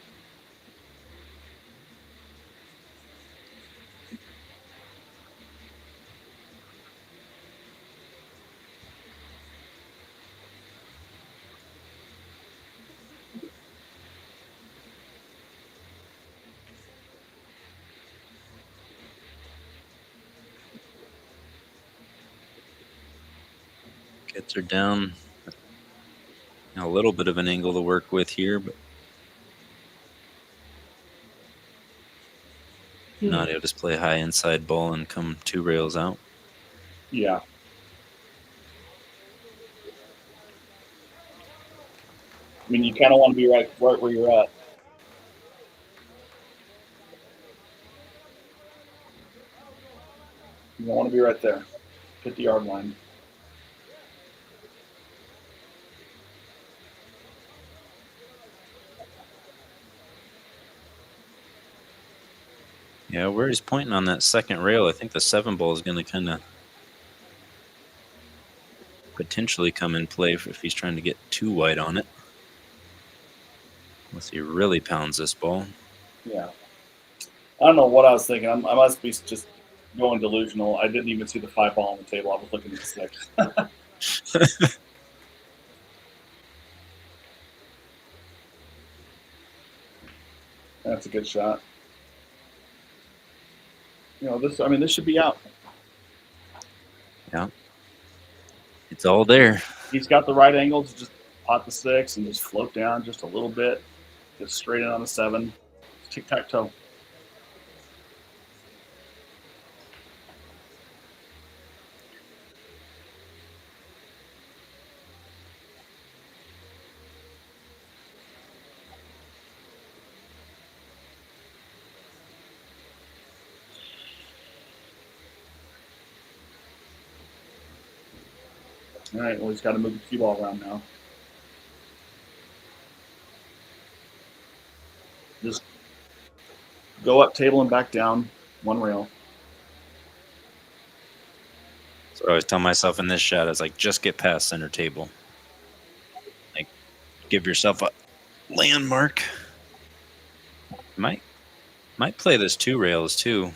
Gets her down. A little bit of an angle to work with here, but not able to just play high inside ball and come 2 rails out. Yeah. I mean, you kind of want to be right where you're at. You want to be right there. 50-yard line. Yeah, where he's pointing on that second rail, I think the 7 ball is going to kind of potentially come in play if he's trying to get too wide on it. Unless he really pounds this ball. Yeah. I don't know what I was thinking. I must be just going delusional. I didn't even see the 5 ball on the table. I was looking at the 6. That's a good shot. You know, this should be out. Yeah. It's all there. He's got the right angle to just pot the 6 and just float down just a little bit. Get straight in on the 7. Tic-tac-toe. All right, well, he's got to move the cue ball around now. Just go up table and back down 1 rail. So I always tell myself in this shot, it's like, just get past center table. Like, give yourself a landmark. Might play this 2 rails too.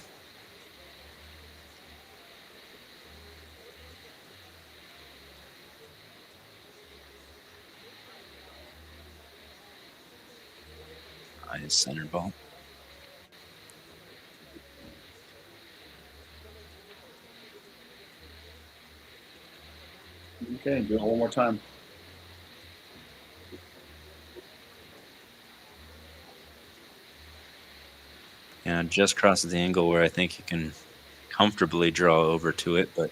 Nice center ball. Okay, do it one more time. And just crosses the angle where I think you can comfortably draw over to it, but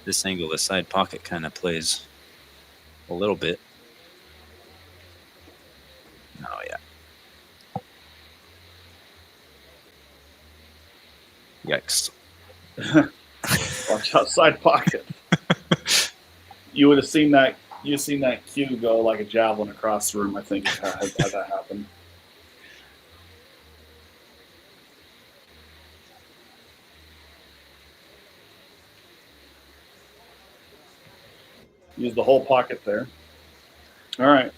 this angle, the side pocket kind of plays a little bit. Oh, yeah. Yikes. Watch out, side pocket. You would have seen that You've seen that cue go like a javelin across the room, I think, is how that happened. Use the whole pocket there. All right.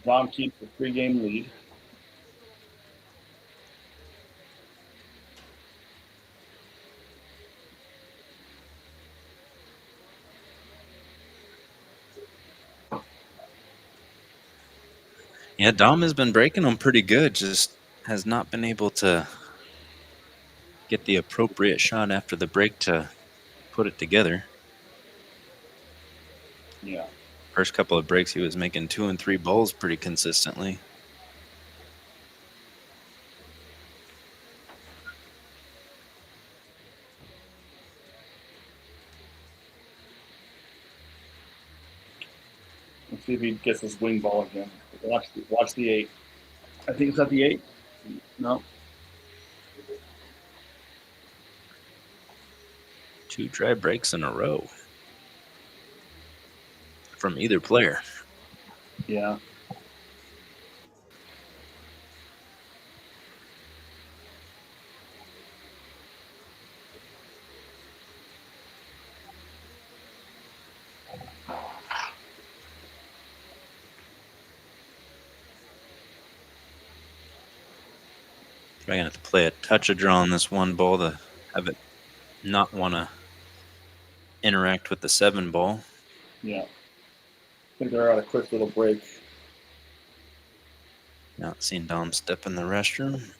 Dom keeps the 3-game lead. Yeah, Dom has been breaking them pretty good, just has not been able to get the appropriate shot after the break to put it together. Yeah. First couple of breaks, he was making 2 and 3 balls pretty consistently. Let's see if he gets this wing ball again. Watch the 8. I think it's at the 8. No. 2 dry breaks in a row from either player. Yeah. Probably gonna have to play a touch of draw on this one ball to have it not want to interact with the 7 ball. Yeah. I think they're at a quick little break. Not seen Dom step in the restroom.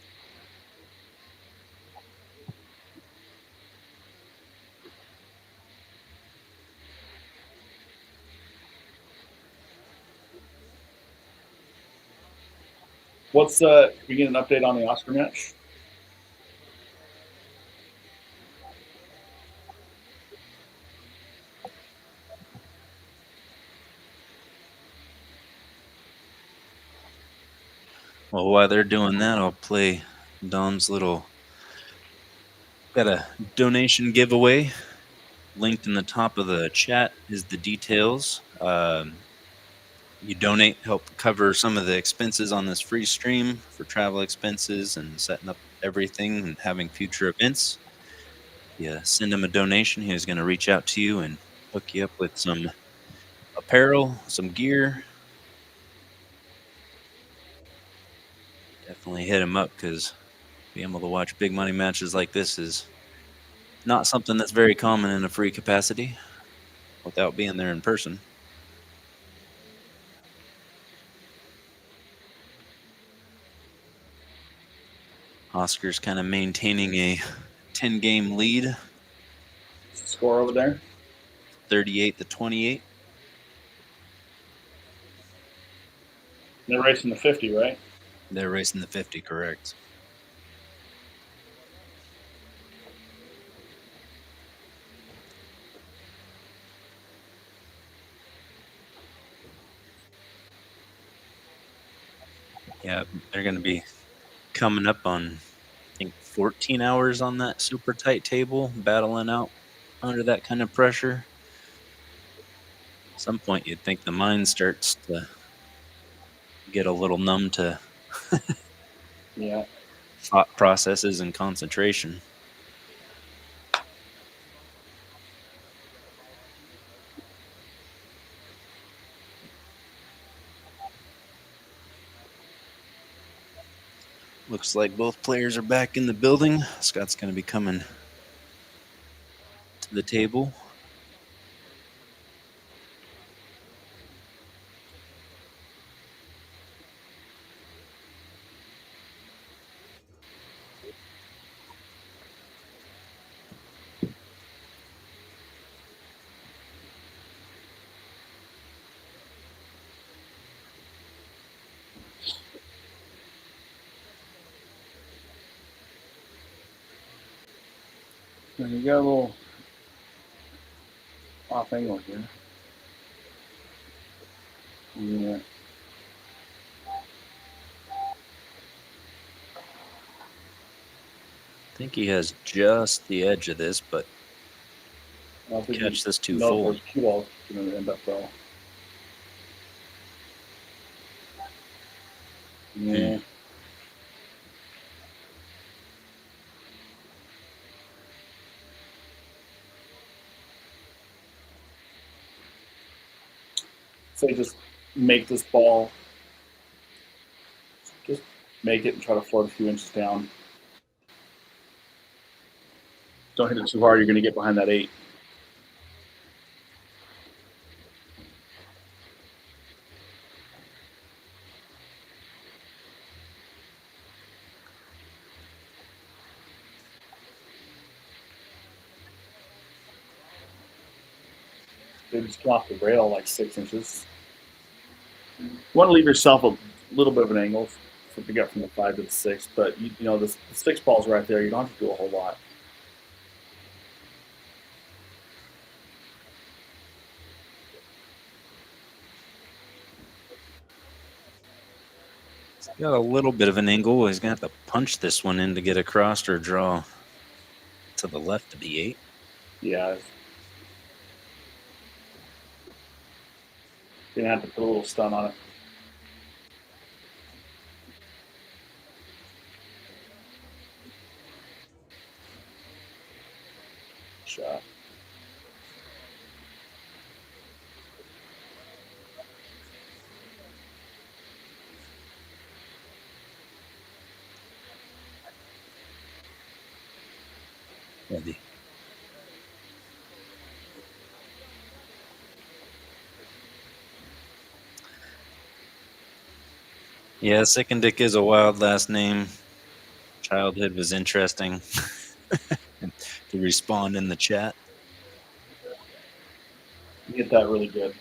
What's we get an update on the Oscar match? Well, while they're doing that, I'll play Dom's little. Got a donation giveaway. Linked in the top of the chat is the details. You donate, help cover some of the expenses on this free stream for travel expenses and setting up everything and having future events. You send him a donation, he's going to reach out to you and hook you up with some apparel, some gear. Definitely hit him up because being able to watch big money matches like this is not something that's very common in a free capacity without being there in person. Oscar's kind of maintaining a 10-game lead. Score over there? 38-28. They're racing the 50, right? They're racing the 50, correct. Yeah, they're going to be coming up on, I think, 14 hours on that super tight table, battling out under that kind of pressure. At some point, you'd think the mind starts to get a little numb to Yeah. thought processes and concentration. Looks like both players are back in the building. Scott's going to be coming to the table. And you got a little off angle here. Yeah. I think he has just the edge of this, but I don't think Catch this too no, full. those cue balls going to end up though. Yeah. So just make this ball, just make it and try to float a few inches down. Don't hit it too hard, you're going to get behind that 8. They just come off the rail like 6 inches. You want to leave yourself a little bit of an angle if you got from the 5 to the 6, but you know the 6 ball's right there. You don't have to do a whole lot. He's got a little bit of an angle. He's going to have to punch this one in to get across or draw to the left of the 8. Yeah. You're going to have to put a little stun on it. Shot. Heavy. Yeah, Sickendick is a wild last name. Childhood was interesting. To respond in the chat. You hit that really good.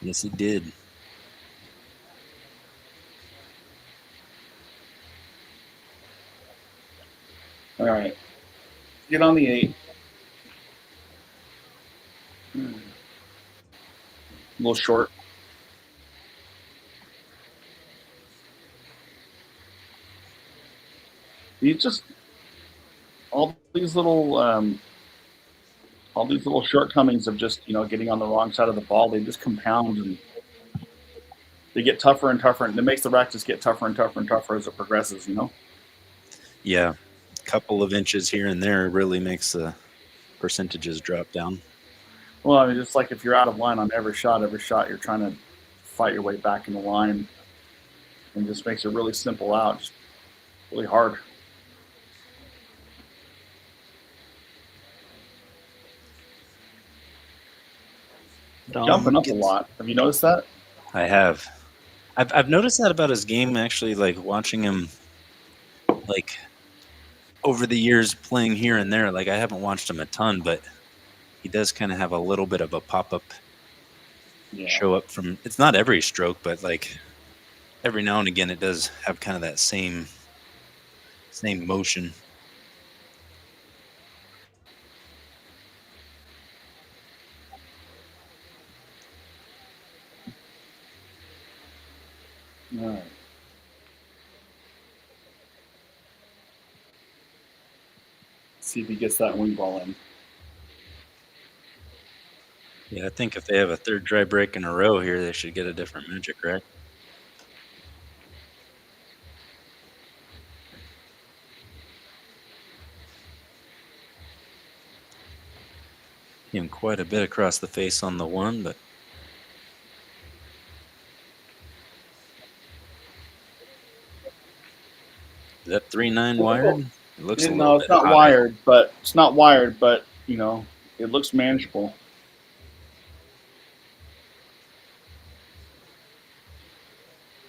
Yes, he did. All right. Get on the 8. A little short. You just all these little shortcomings of just getting on the wrong side of the ball. They just compound and they get tougher and tougher, and it makes the rack just get tougher and tougher and tougher as it progresses. Yeah, a couple of inches here and there really makes the percentages drop down. Well, I mean, just like if you're out of line on every shot you're trying to fight your way back in the line, and just makes it really simple out, just really hard. Jumping up a lot. Have you noticed that? I have. I've noticed that about his game, actually, like watching him, like, over the years playing here and there. Like, I haven't watched him a ton, but he does kind of have a little bit of a pop-up show up from, it's not every stroke, but, like, every now and again it does have kind of that same motion. All right. See if he gets that wing ball in. Yeah, I think if they have a third dry break in a row here, they should get a different magic, right? Him quite a bit across the face on the 1, but is that 3-9 wired? It looks a little No, it's not wired, but it looks manageable.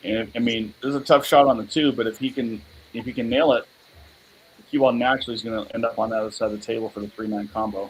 And I mean, this is a tough shot on the 2, but if he can nail it, the cue ball naturally is going to end up on the other side of the table for the 3-9 combo.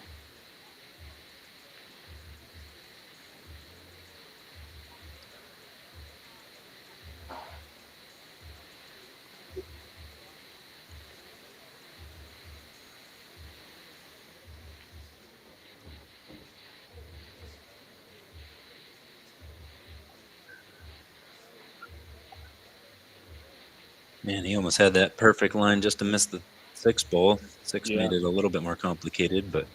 Man, he almost had that perfect line just to miss the 6 ball. 6 made it a little bit more complicated, but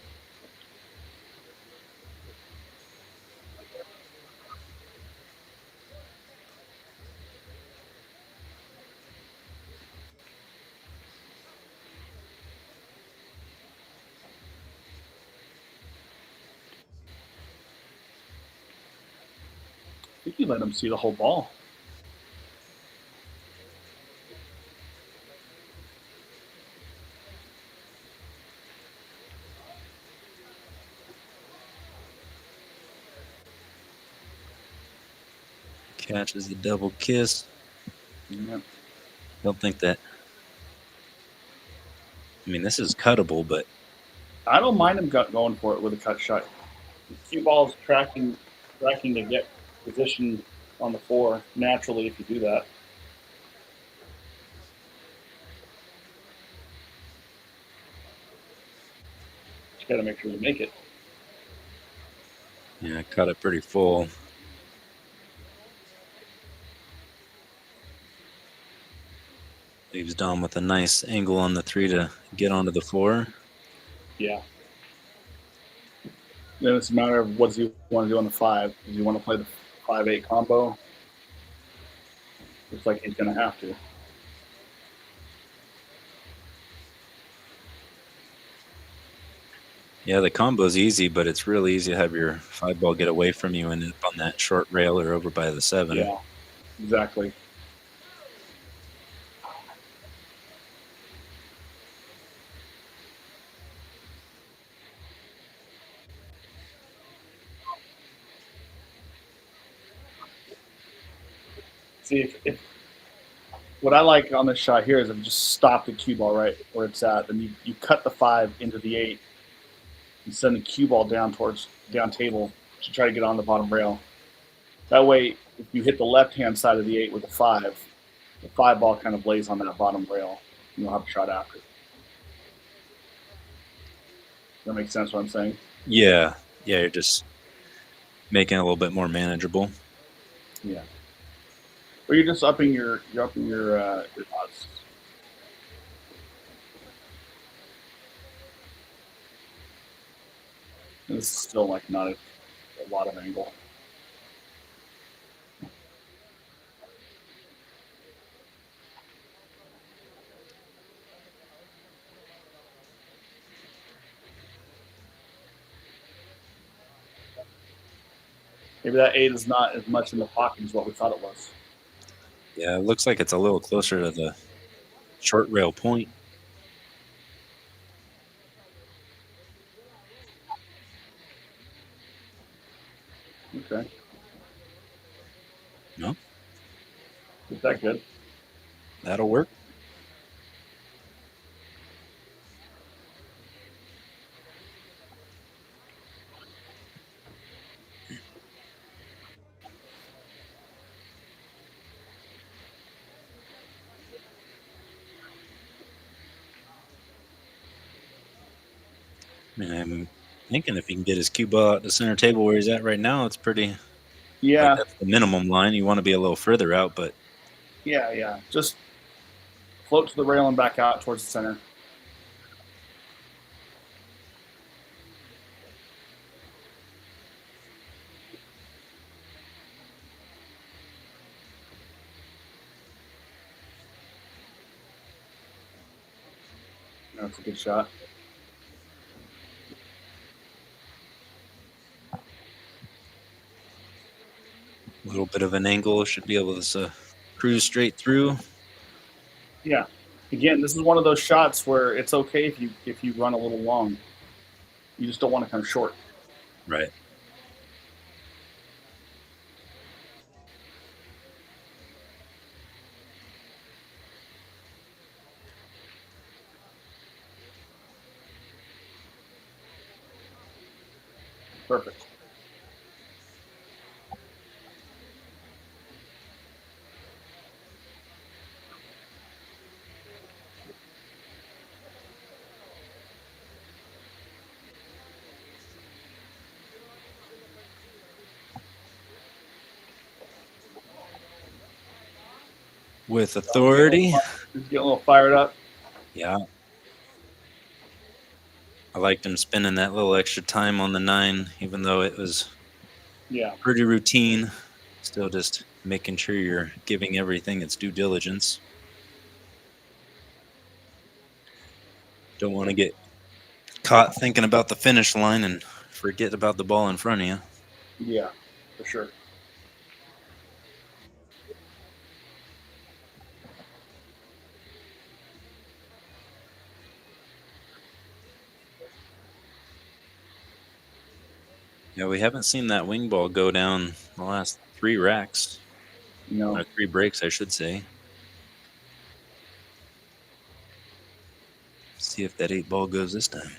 think you let him see the whole ball. Catches the double kiss. Yeah. Don't think that. I mean, this is cuttable, but I don't mind him going for it with a cut shot. The cue ball is tracking to get position on the floor naturally if you do that. You got to make sure you make it. yeah, cut it pretty full. Leaves Dom with a nice angle on the 3 to get onto the floor. Yeah. Then it's a matter of what does he want to do on the 5. Does he want to play the 5-8 combo? Looks like he's going to have to. Yeah, the combo's easy, but it's really easy to have your 5 ball get away from you and end up on that short rail or over by the 7. Yeah, exactly. See, if what I like on this shot here is if you just stop the cue ball right where it's at, then you cut the 5 into the 8 and send the cue ball down table to try to get on the bottom rail. That way, if you hit the left-hand side of the 8 with the 5, the 5 ball kind of lays on that bottom rail. You'll have a shot after. Does that make sense what I'm saying? Yeah, you're just making it a little bit more manageable. Yeah. Or you're just upping your odds. And this is still like not a lot of angle. Maybe that 8 is not as much in the pocket as what we thought it was. Yeah, it looks like it's a little closer to the short rail point. Okay. No, Is that good? that'll work. I'm thinking if he can get his cue ball at the center table where he's at right now, it's pretty. Yeah. Like that's the minimum line. You want to be a little further out, but Yeah. Just float to the rail and back out towards the center. That's a good shot. a little bit of an angle should be able to cruise straight through. Yeah. Again, this is one of those shots where it's okay if you run a little long. You just don't want to come short. Right. Perfect. With authority. Just get a little fired up. Yeah. I liked him spending that little extra time on the 9, even though it was pretty routine. Still just making sure you're giving everything its due diligence. Don't want to get caught thinking about the finish line and forget about the ball in front of you. Yeah, for sure. Yeah, we haven't seen that wing ball go down the last 3 racks, You know, or 3 breaks, I should say. See if that 8 ball goes this time.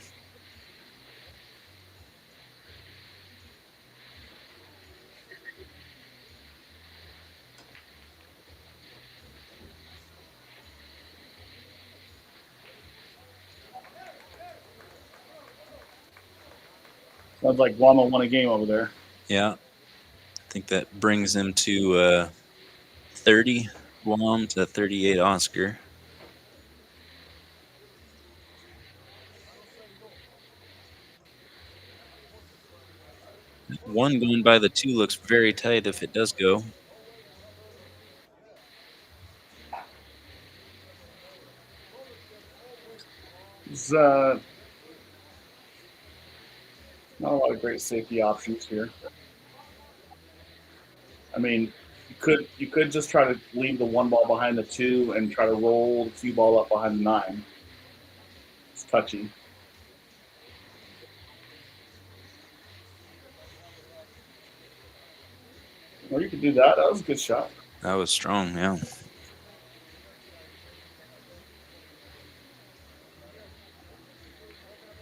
sounds like Guamo won a game over there. Yeah, I think that brings him to 30 Guam to 38 Oscar. One going by the 2 looks very tight if it does go. There's not a lot of great safety options here. I mean, you could just try to leave the 1 ball behind the 2 and try to roll the cue ball up behind the 9. It's touchy. Or you could do that. That was a good shot. That was strong, yeah.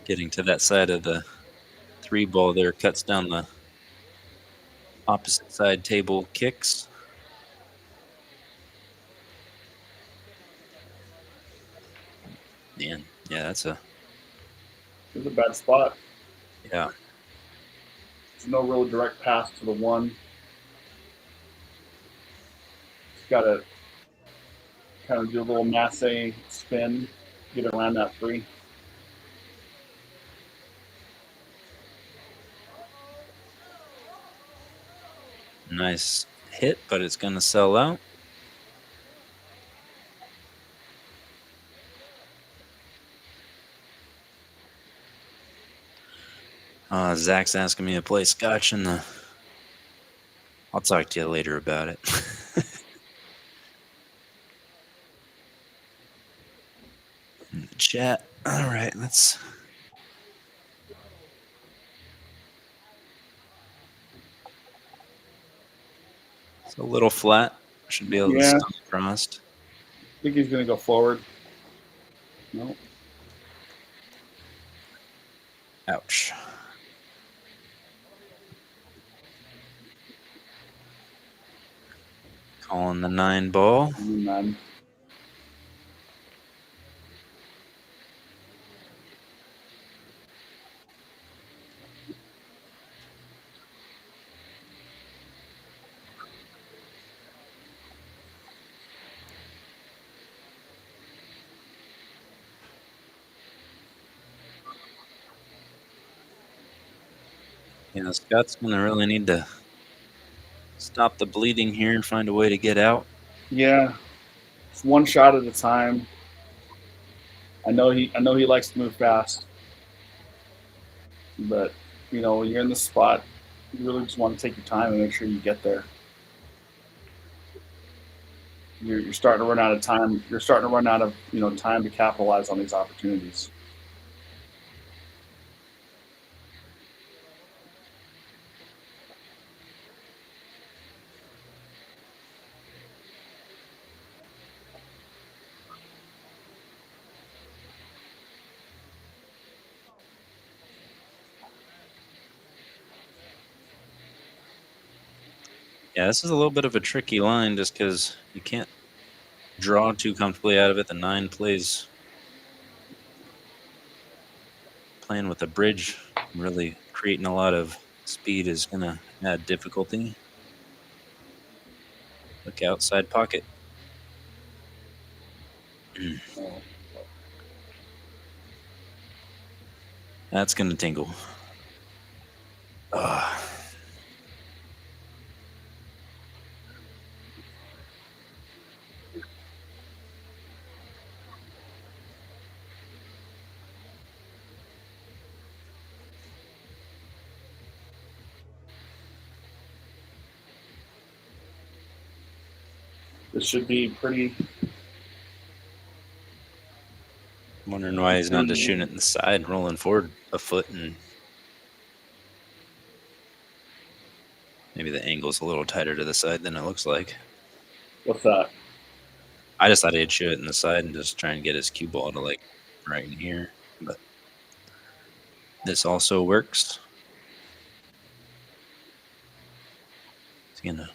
Getting to that side of the 3 ball there cuts down the opposite side table kicks. Man, yeah, that's a It's a bad spot. yeah. There's no real direct pass to the 1. Just got to kind of do a little masse spin, get around that 3. Nice hit, but it's going to sell out. Zach's asking me to play scotch in the... I'll talk to you later about it. In the chat. All right, let's... It's a little flat. Should be able to Yeah. stop across. I think he's going to go forward. No. Ouch. Calling the 9 ball. None. Yeah, Scott's going to really need to stop the bleeding here and find a way to get out. Yeah. It's 1 shot at a time. I know he likes to move fast. But, when you're in the spot, you really just want to take your time and make sure you get there. You're starting to run out of time. You're starting to run out of, time to capitalize on these opportunities. Yeah, this is a little bit of a tricky line just because you can't draw too comfortably out of it. The 9 plays playing with a bridge, really creating a lot of speed is going to add difficulty. Look outside pocket. That's going to tingle. This should be pretty. Wondering why he's not just shooting it in the side, rolling forward a foot and Maybe the angle's a little tighter to the side than it looks like. What's that? I just thought he'd shoot it in the side and just try and get his cue ball to like right in here. But this also works. He's gonna.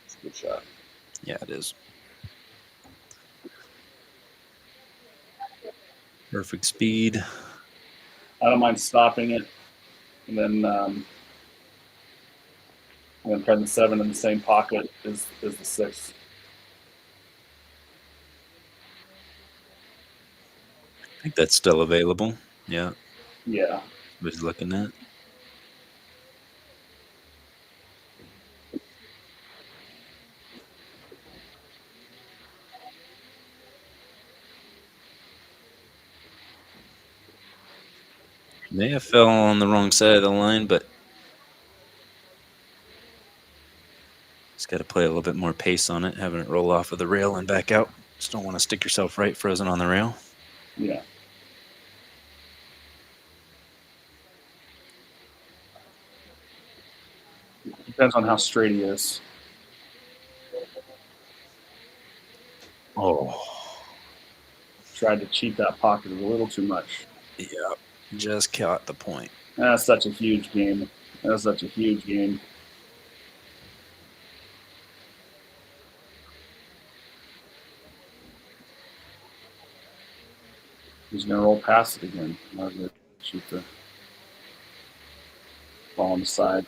It's a good shot. Yeah, it is. Perfect speed. I don't mind stopping it, and then try the 7 in the same pocket as the 6. I think that's still available. Yeah, Yeah. what he's looking at. May have fell on the wrong side of the line, but just got to play a little bit more pace on it, having it roll off of the rail and back out. Just don't want to stick yourself right frozen on the rail. Yeah. Depends on how straight he is. Oh, Tried to cheat that pocket a little too much. yeah, just caught the point. That's such a huge game. That's such a huge game. He's going to roll past it again. I'm going to shoot the ball on the side.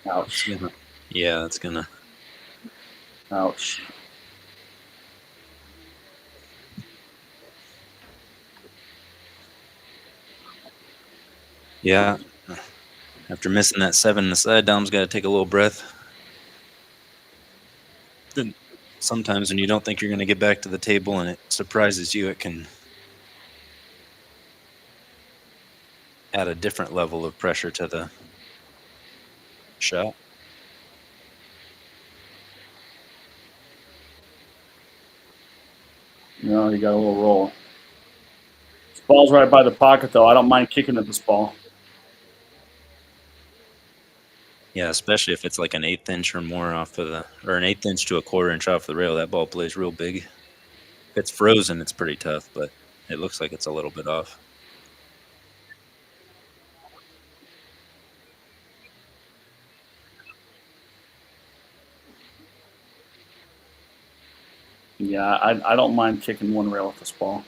Ouch. Yeah, it's gonna. Ouch. Yeah. After missing that 7 in the side, Dom's got to take a little breath. Then sometimes when you don't think you're going to get back to the table and it surprises you, it can add a different level of pressure to the shot. No, he got a little roll. This ball's right by the pocket, though. I don't mind kicking at this ball. Yeah, especially if it's like an 1/8 inch or more off of the, or an 1/8 inch to a 1/4 inch off the rail. That ball plays real big. If it's frozen, it's pretty tough, but it looks like it's a little bit off. Yeah, I don't mind kicking one rail at this ball.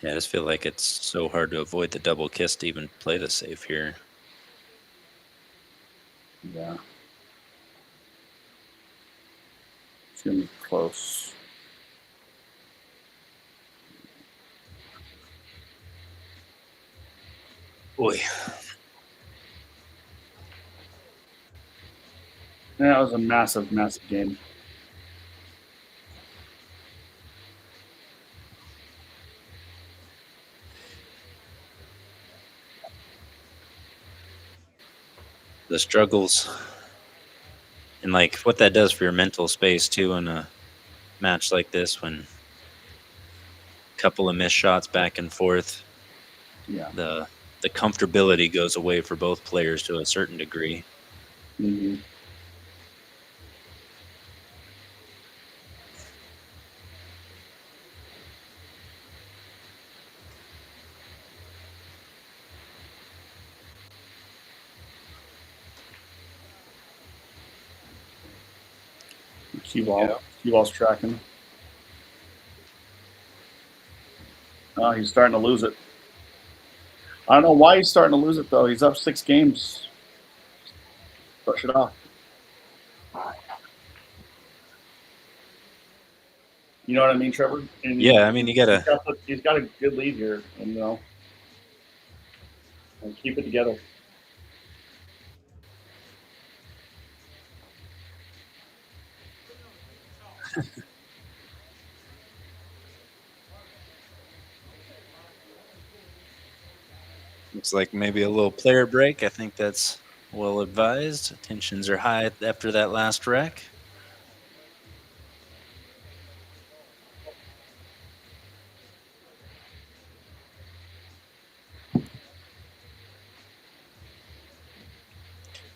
Yeah, I just feel like it's so hard to avoid the double kiss to even play the safe here. Yeah. It's going to be close. Boy. Yeah, that was a massive, massive game. The struggles and like what that does for your mental space too in a match like this, when a couple of missed shots back and forth, Yeah. the comfortability goes away for both players to a certain degree. Mm-hmm. Cue ball. Yeah. Cue ball's tracking. Oh, he's starting to lose it. I don't know why he's starting to lose it, though. He's up 6 games. Brush it off. You know what I mean, Trevor? And Yeah, I mean, you gotta. He's got a good lead here, and and keep it together. Looks like maybe a little player break. I think that's well advised. Tensions are high after that last wreck.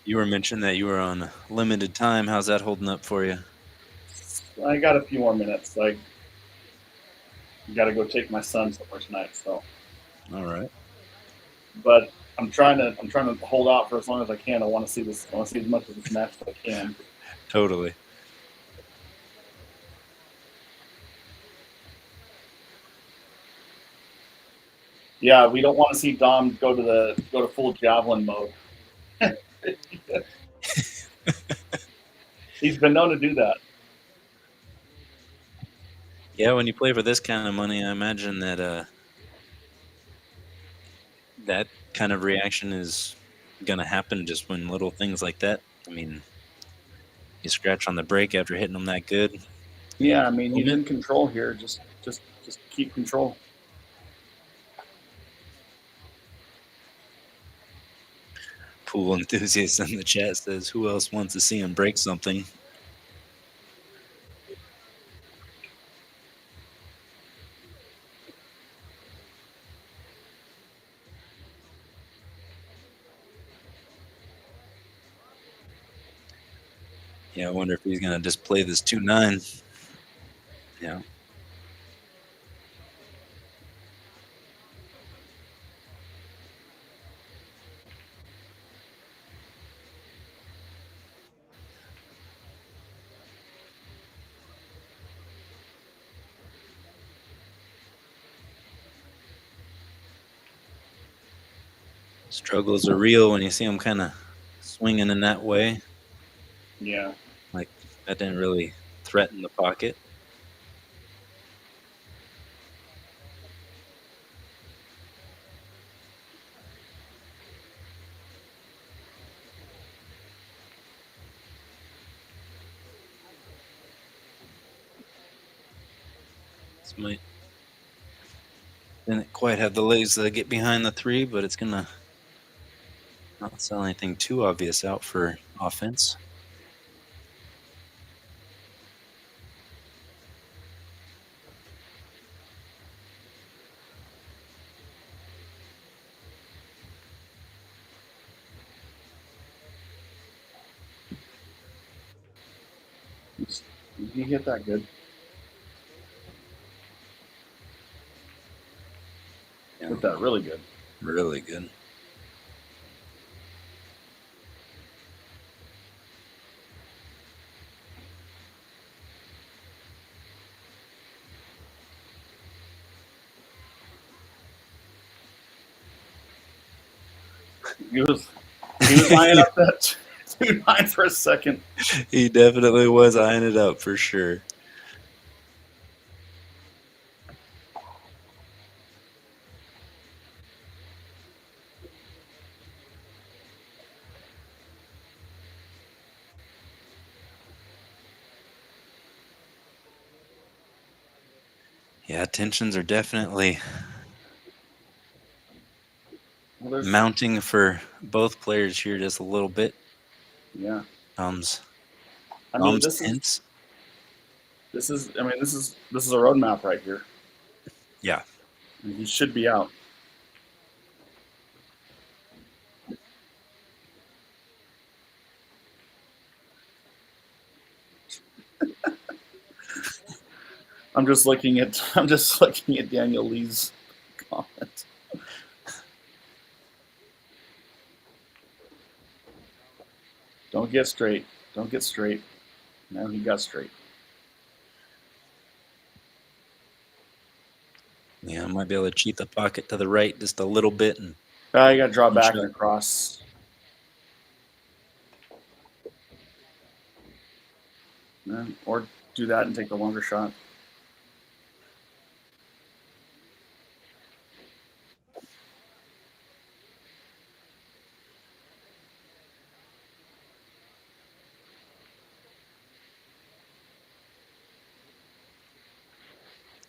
You were mentioning that you were on limited time. How's that holding up for you? I got a few more minutes. I got to go take my son somewhere tonight. So, All right. but I'm trying to hold out for as long as I can. I want to see this. I want to see as much of this match as I can. Totally. Yeah, we don't want to see Dom go to full javelin mode. He's been known to do that. Yeah, when you play for this kind of money, I imagine that that kind of reaction is gonna happen just when little things like that. I mean, you scratch on the brake after hitting them that good. Yeah, I mean he's Moment. in control here. Just keep control. Pool enthusiast in the chat says, "Who else wants to see him break something?" Yeah, I wonder if he's gonna just play this 2-9. Yeah. Struggles are real when you see him kind of swinging in that way. Yeah. Like, that didn't really threaten the pocket. This might didn't quite have the legs to get behind the 3, but it's gonna not sell anything too obvious out for offense. He hit that good. Yeah, Hit that really good. really good. He was eyeing up that 2-9 for a second. He definitely was eyeing it up for sure. Yeah, tensions are definitely mounting for both players here just a little bit. Yeah. Dom's I mean, tense. this is a roadmap right here. Yeah. He should be out. I'm just looking at Daniel Lee's comment. Don't get straight. Don't get straight. Now he got straight. Yeah, I might be able to cheat the pocket to the right just a little bit. And you got to draw back and across. Yeah, or do that and take the longer shot.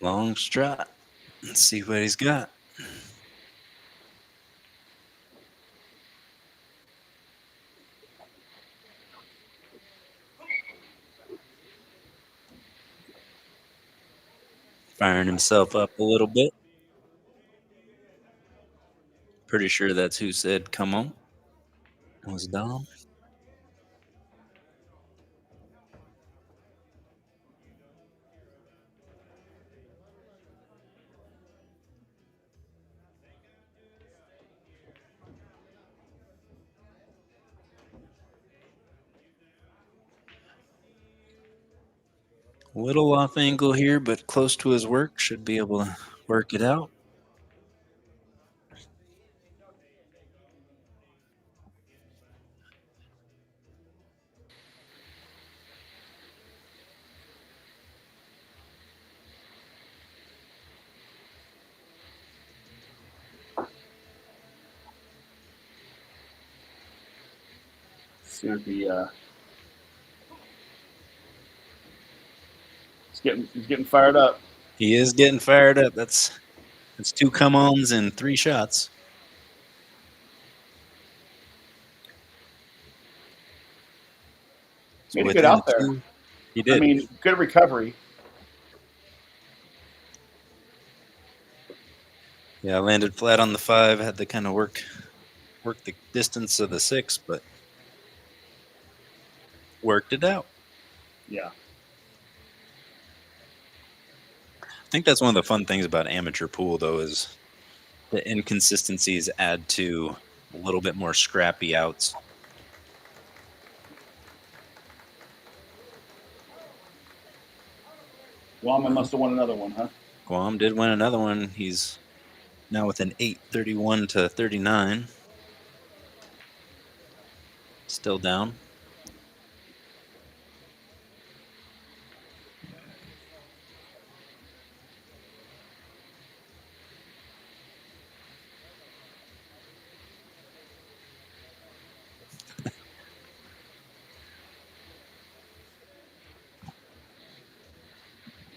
long strut. Let's see what he's got. Firing himself up a little bit. Pretty sure that's who said, come on. It was Dom. Little off angle here, but close to his work. Should be able to work it out. See if he's getting fired up. He is getting fired up. That's 2 come-ons and 3 shots. Made a good out there. He did. I mean, good recovery. Yeah, I landed flat on the 5. Had to kind of work the distance of the 6, but worked it out. Yeah. I think that's one of the fun things about amateur pool, though, is the inconsistencies add to a little bit more scrappy outs. Guam must have won another one, huh? Guam did win another one. He's now with an 8-31 to 39. Still down.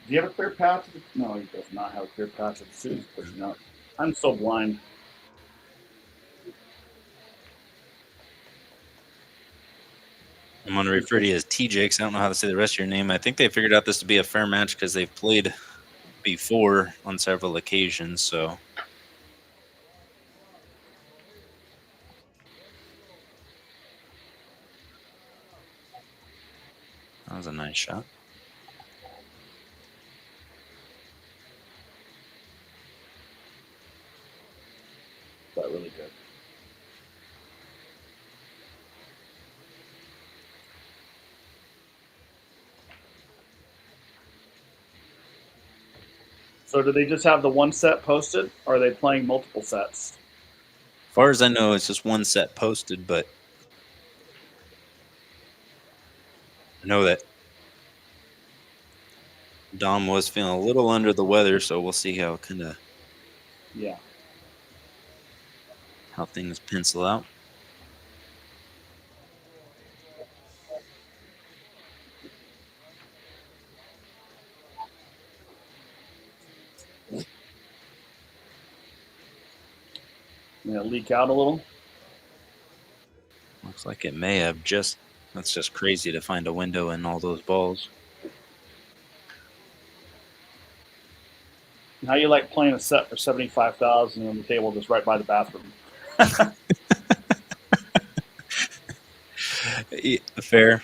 Do you have a clear path to the... No, he does not have a clear path to the suit. He's pushing out. I'm so blind. I'm going to refer to you as TJX. I don't know how to say the rest of your name. I think they figured out this to be a fair match because they've played before on several occasions, so... That was a nice shot. But really good. So do they just have the one set posted, or are they playing multiple sets? As far as I know, it's just one set posted, but I know that Dom was feeling a little under the weather, so we'll see how how things pencil out. Leak out a little. Looks like it may have just. That's just crazy to find a window in all those balls. How you like playing a set for $75,000 on the table just right by the bathroom? Fair.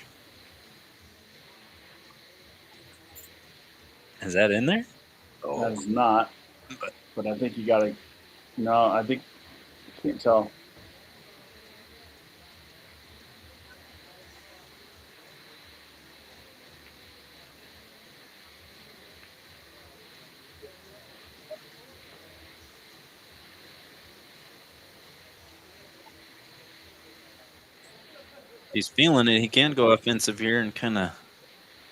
Is that in there? That is not. But I think you got to. No, I think I can't tell. He's feeling it. He can go offensive here and kind of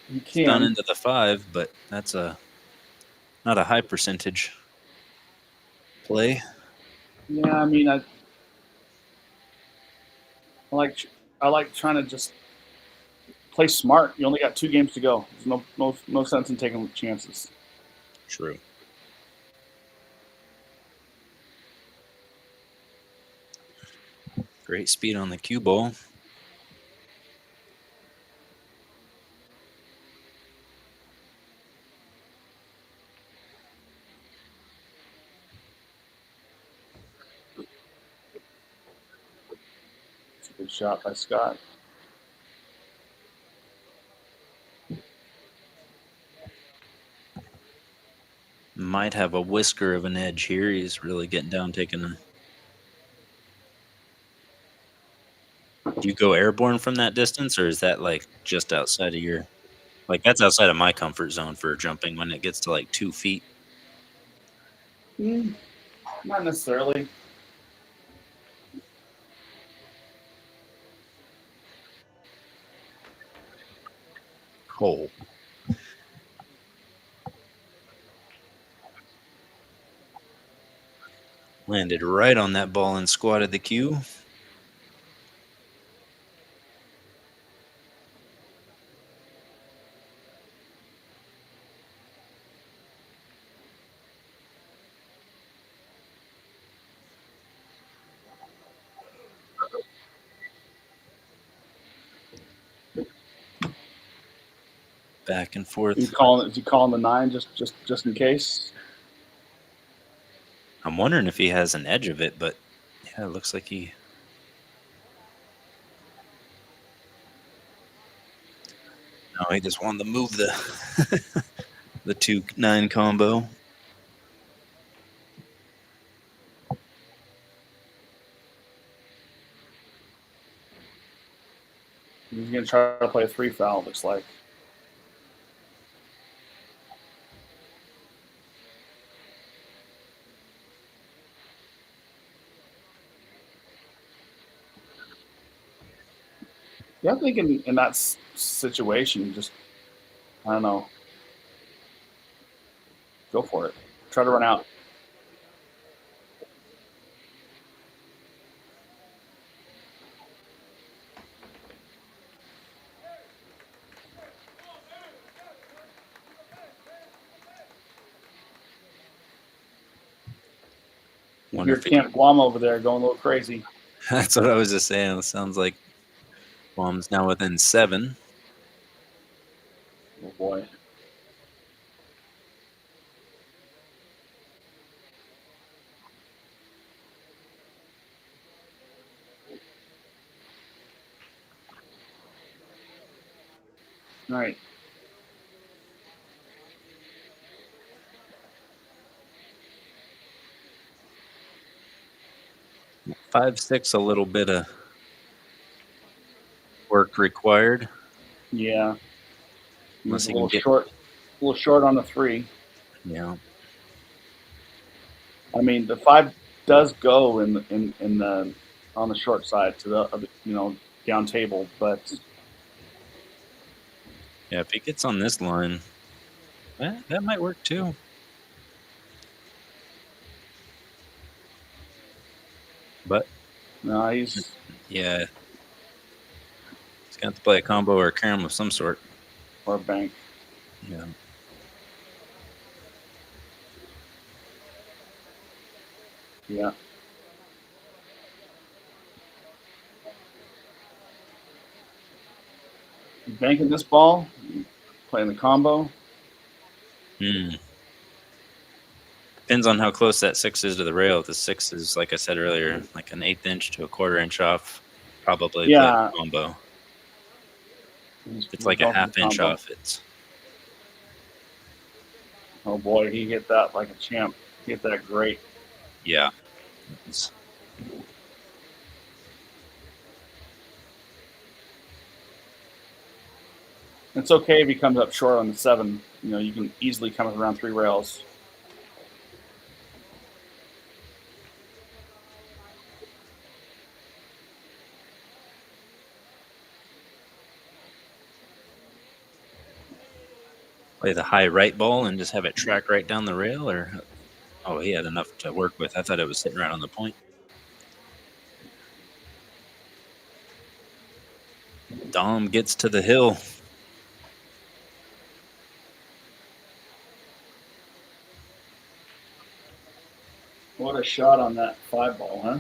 You stun can. into the 5, but that's not a high percentage play. Yeah, I mean, I like trying to just play smart. You only got 2 games to go. There's no sense in taking chances. True. Great speed on the cue ball. Good shot by Scott. Might have a whisker of an edge here. He's really getting down, taking a. Do you go airborne from that distance, or is that like just outside of your? Like that's outside of my comfort zone for jumping when it gets to like 2 feet. Not necessarily. Oh. Landed right on that ball and squatted the cue. Back and forth. Is he calling the 9 just in case? I'm wondering if he has an edge of it, but yeah, it looks like he. No, he just wanted to move the the 2-9 combo. He's going to try to play a 3 foul, looks like. Yeah, I think in that situation, just, I don't know, go for it. Try to run out. Wonder Your if he, Camp Guam over there going a little crazy. that's what I was just saying. It sounds like Guam's now within 7. Oh boy. All right. Five, 6, a little bit of work required. Yeah. Unless He's he a can little get. short. A little short on the 3. Yeah. I mean, the 5 does go in the on the short side to the down table, but Yeah, if he gets on this line, that might work too. But no, he's yeah, he's got to play a combo or a carom of some sort. or bank. Yeah. Yeah. Banking this ball, playing the combo. Depends on how close that 6 is to the rail. If the 6 is, like I said earlier, like an 1/8 inch to a 1/4 inch off, probably play Yeah. a combo. If it's We'll like a go for the 1/2 inch combo. off, it's. Oh boy, he hit that like a champ. He hit that great. Yeah. It's okay if he comes up short on the 7. You can easily come up around 3 rails. Play the high right ball and just have it track right down the rail, or oh, he had enough to work with. I thought it was sitting right on the point. Dom gets to the hill. What a shot on that 5 ball, huh?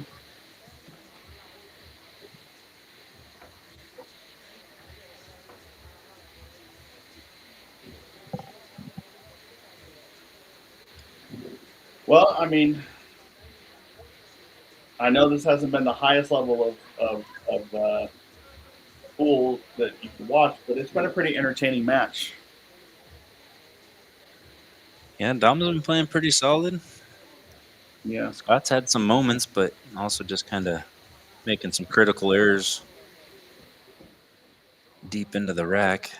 Well, I mean, I know this hasn't been the highest level of pool that you can watch, but it's been a pretty entertaining match. Yeah, Dom's been playing pretty solid. Yeah. Scott's had some moments, but also just kind of making some critical errors deep into the rack.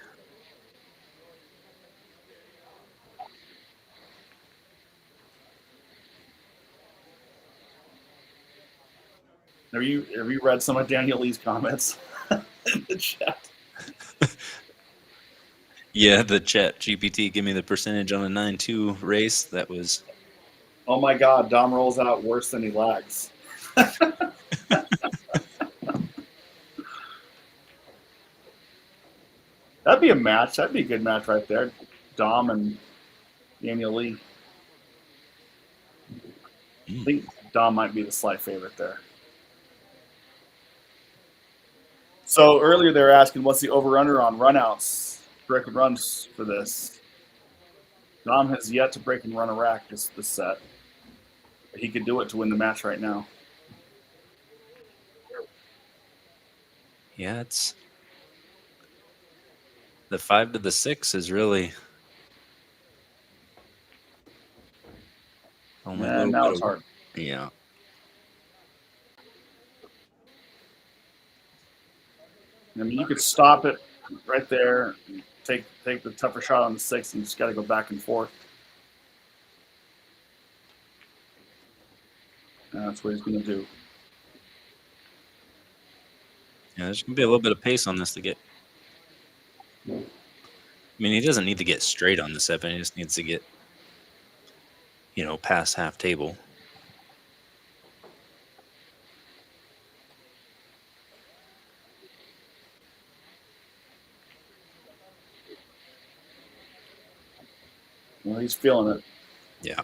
Have you read some of Daniel Lee's comments in the chat? Yeah, the chat GPT give me the percentage on a 9-2 race. That was Oh my God, Dom rolls out worse than he lags. That'd be a match. That'd be a good match right there. Dom and Daniel Lee. I think Dom might be the slight favorite there. So earlier they were asking what's the over-under on runouts, break and runs for this. Dom has yet to break and run a rack this set. He could do it to win the match right now. Yeah, it's the 5 to the 6 is really only a little now bit it's of- hard. Yeah. I mean, you could stop it right there, and take the tougher shot on the 6, and you just got to go back and forth. And that's what he's going to do. Yeah, there's gonna be a little bit of pace on this to get. I mean, he doesn't need to get straight on the 7. He just needs to get, past half table. Well, he's feeling it. Yeah.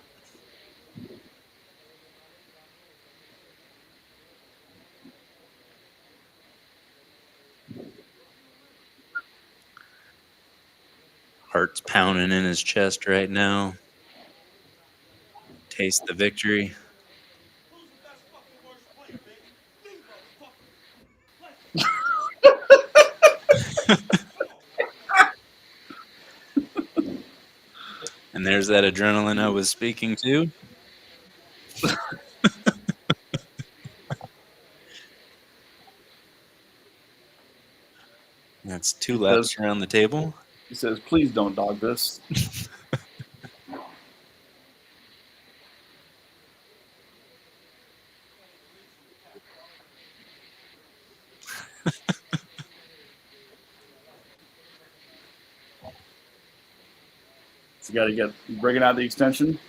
Heart's pounding in his chest right now. Taste the victory. And there's that adrenaline I was speaking to. That's 2 laps around the table. He says, please don't dog this. So you got to get bringing out the extension.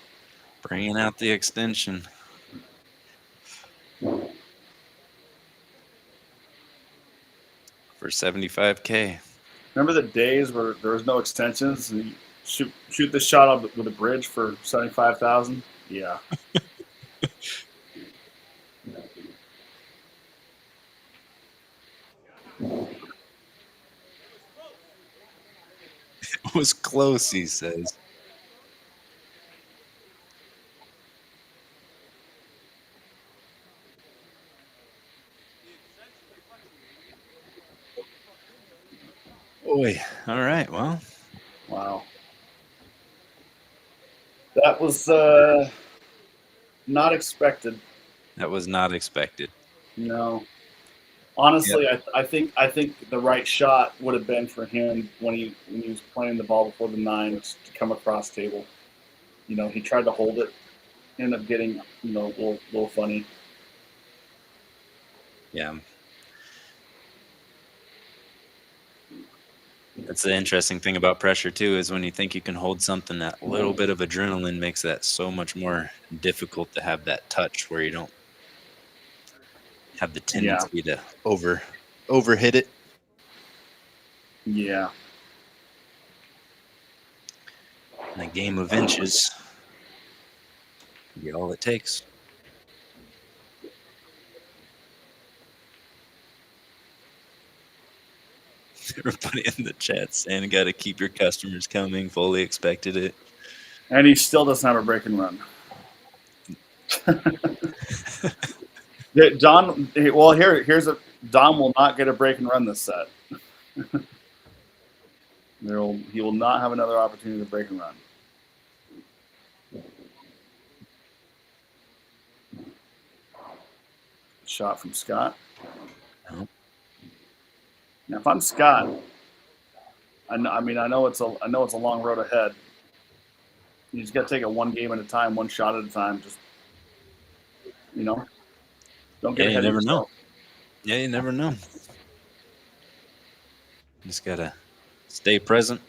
Bringing out the extension. For 75K. Remember the days where there was no extensions and you shoot the shot up with a bridge for 75,000? Yeah. It was close, he says. Boy, all right, well. Wow. That was not expected. That was not expected. No. Honestly, yep. I think the right shot would have been for him when he was playing the ball before the 9 to come across table. He tried to hold it, ended up getting a little funny. Yeah. That's the interesting thing about pressure too, is when you think you can hold something, that little bit of adrenaline makes that so much more difficult to have that touch where you don't have the tendency to overhit it. Yeah. And a game of inches can be all it takes. Everybody in the chat saying, got to keep your customers coming. Fully expected it. And he still doesn't have a break and run. Don, well, here's a Don will not get a break and run this set. He will not have another opportunity to break and run. Shot from Scott. No. Now, if I'm Scott, I know it's a long road ahead. You just got to take it one game at a time, one shot at a time. Just don't get ahead of yourself. Know. Yeah, you never know. Just gotta stay present.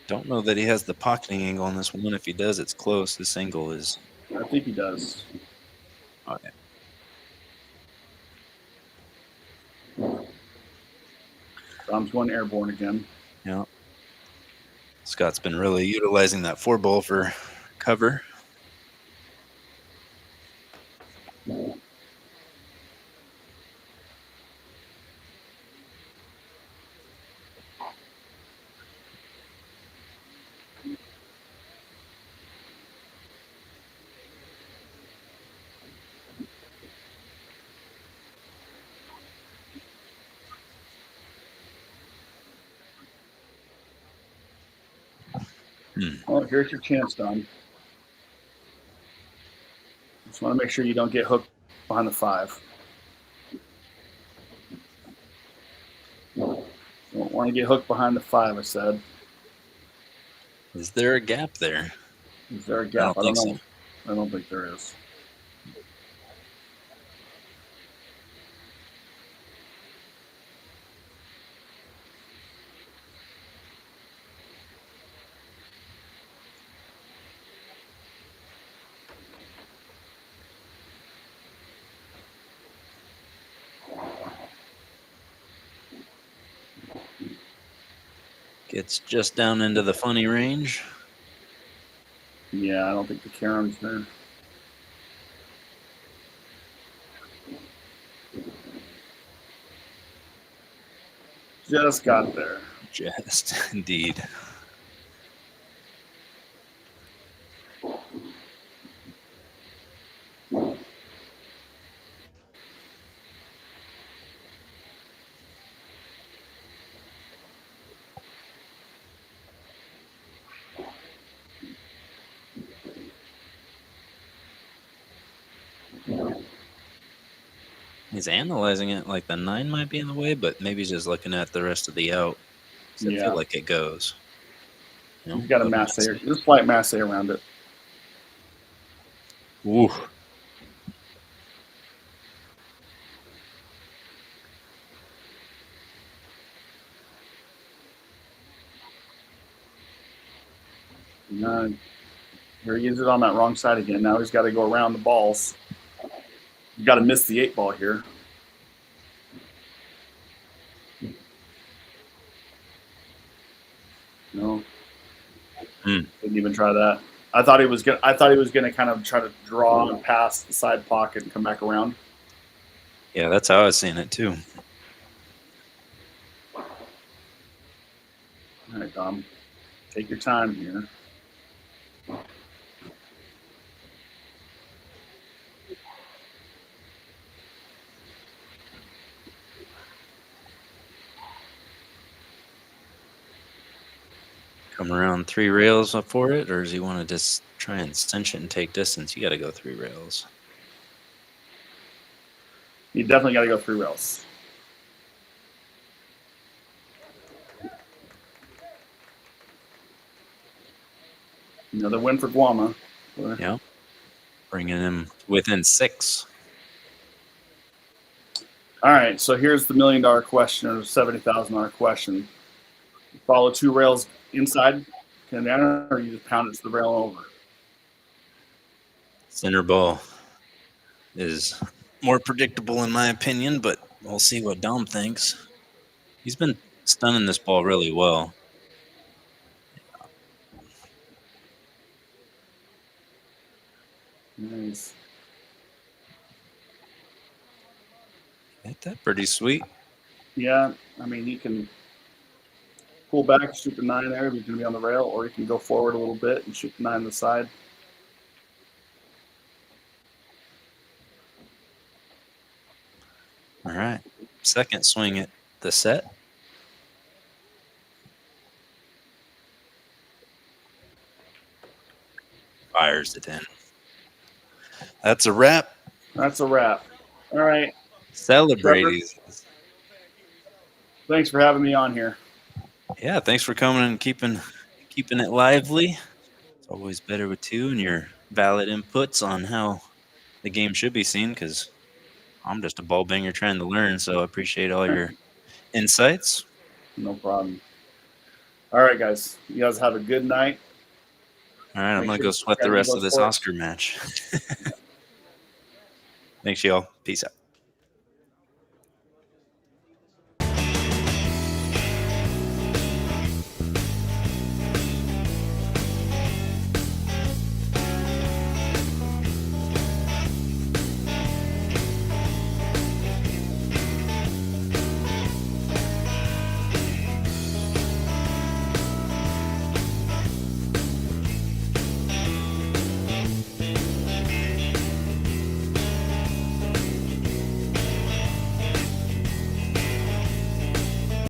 Don't know that he has the pocketing angle on this one. If he does, it's close. This angle is. I think he does. Okay. Dom's going airborne again. Yeah. Scott's been really utilizing that 4-ball for cover. Well, here's your chance, Don. Just want to make sure you don't get hooked behind the 5. Don't want to get hooked behind the 5, I said. Is there a gap there? Is there a gap? I don't know. So. I don't think there is. Gets just down into the funny range. Yeah, I don't think the Karen's there. Just got there. Just indeed. He's analyzing it like the 9 might be in the way, but maybe he's just looking at the rest of the out. So I feel like it goes. You've got a masse. There's slight masse around it. Ooh. Here he is it on that wrong side again. Now he's got to go around the balls. You've got to miss the 8-ball here. No. Didn't even try that. I thought he was gonna kind of try to draw and pass the side pocket and come back around. Yeah, that's how I was seeing it too. All right, Dom. Take your time here. Come around 3 rails up for it, or does he want to just try and cinch it and take distance? You got to go 3 rails. You definitely got to go 3 rails. Another win for Guama. Yeah. Bringing him within 6. All right, so here's the $1 million question or $70,000 question. You follow 2 rails inside, or you just pound it to the rail over? Center ball is more predictable in my opinion, but we'll see what Dom thinks. He's been stunning this ball really well. Nice. Hit that pretty sweet. Yeah, I mean, he can pull back and shoot the 9 there if you're going to be on the rail, or you can go forward a little bit and shoot the 9 on the side. All right. Second swing at the set. Fires it in. That's a wrap. That's a wrap. All right. Celebrating. Thanks for having me on here. Yeah, thanks for coming and keeping it lively. It's always better with two and your valid inputs on how the game should be seen, because I'm just a ball banger trying to learn, so I appreciate all your insights. No problem. All right, guys. You guys have a good night. All right, I'm going to go sweat Make the sure rest you of this EvoSports. Oscar match. Thanks, y'all. Peace out.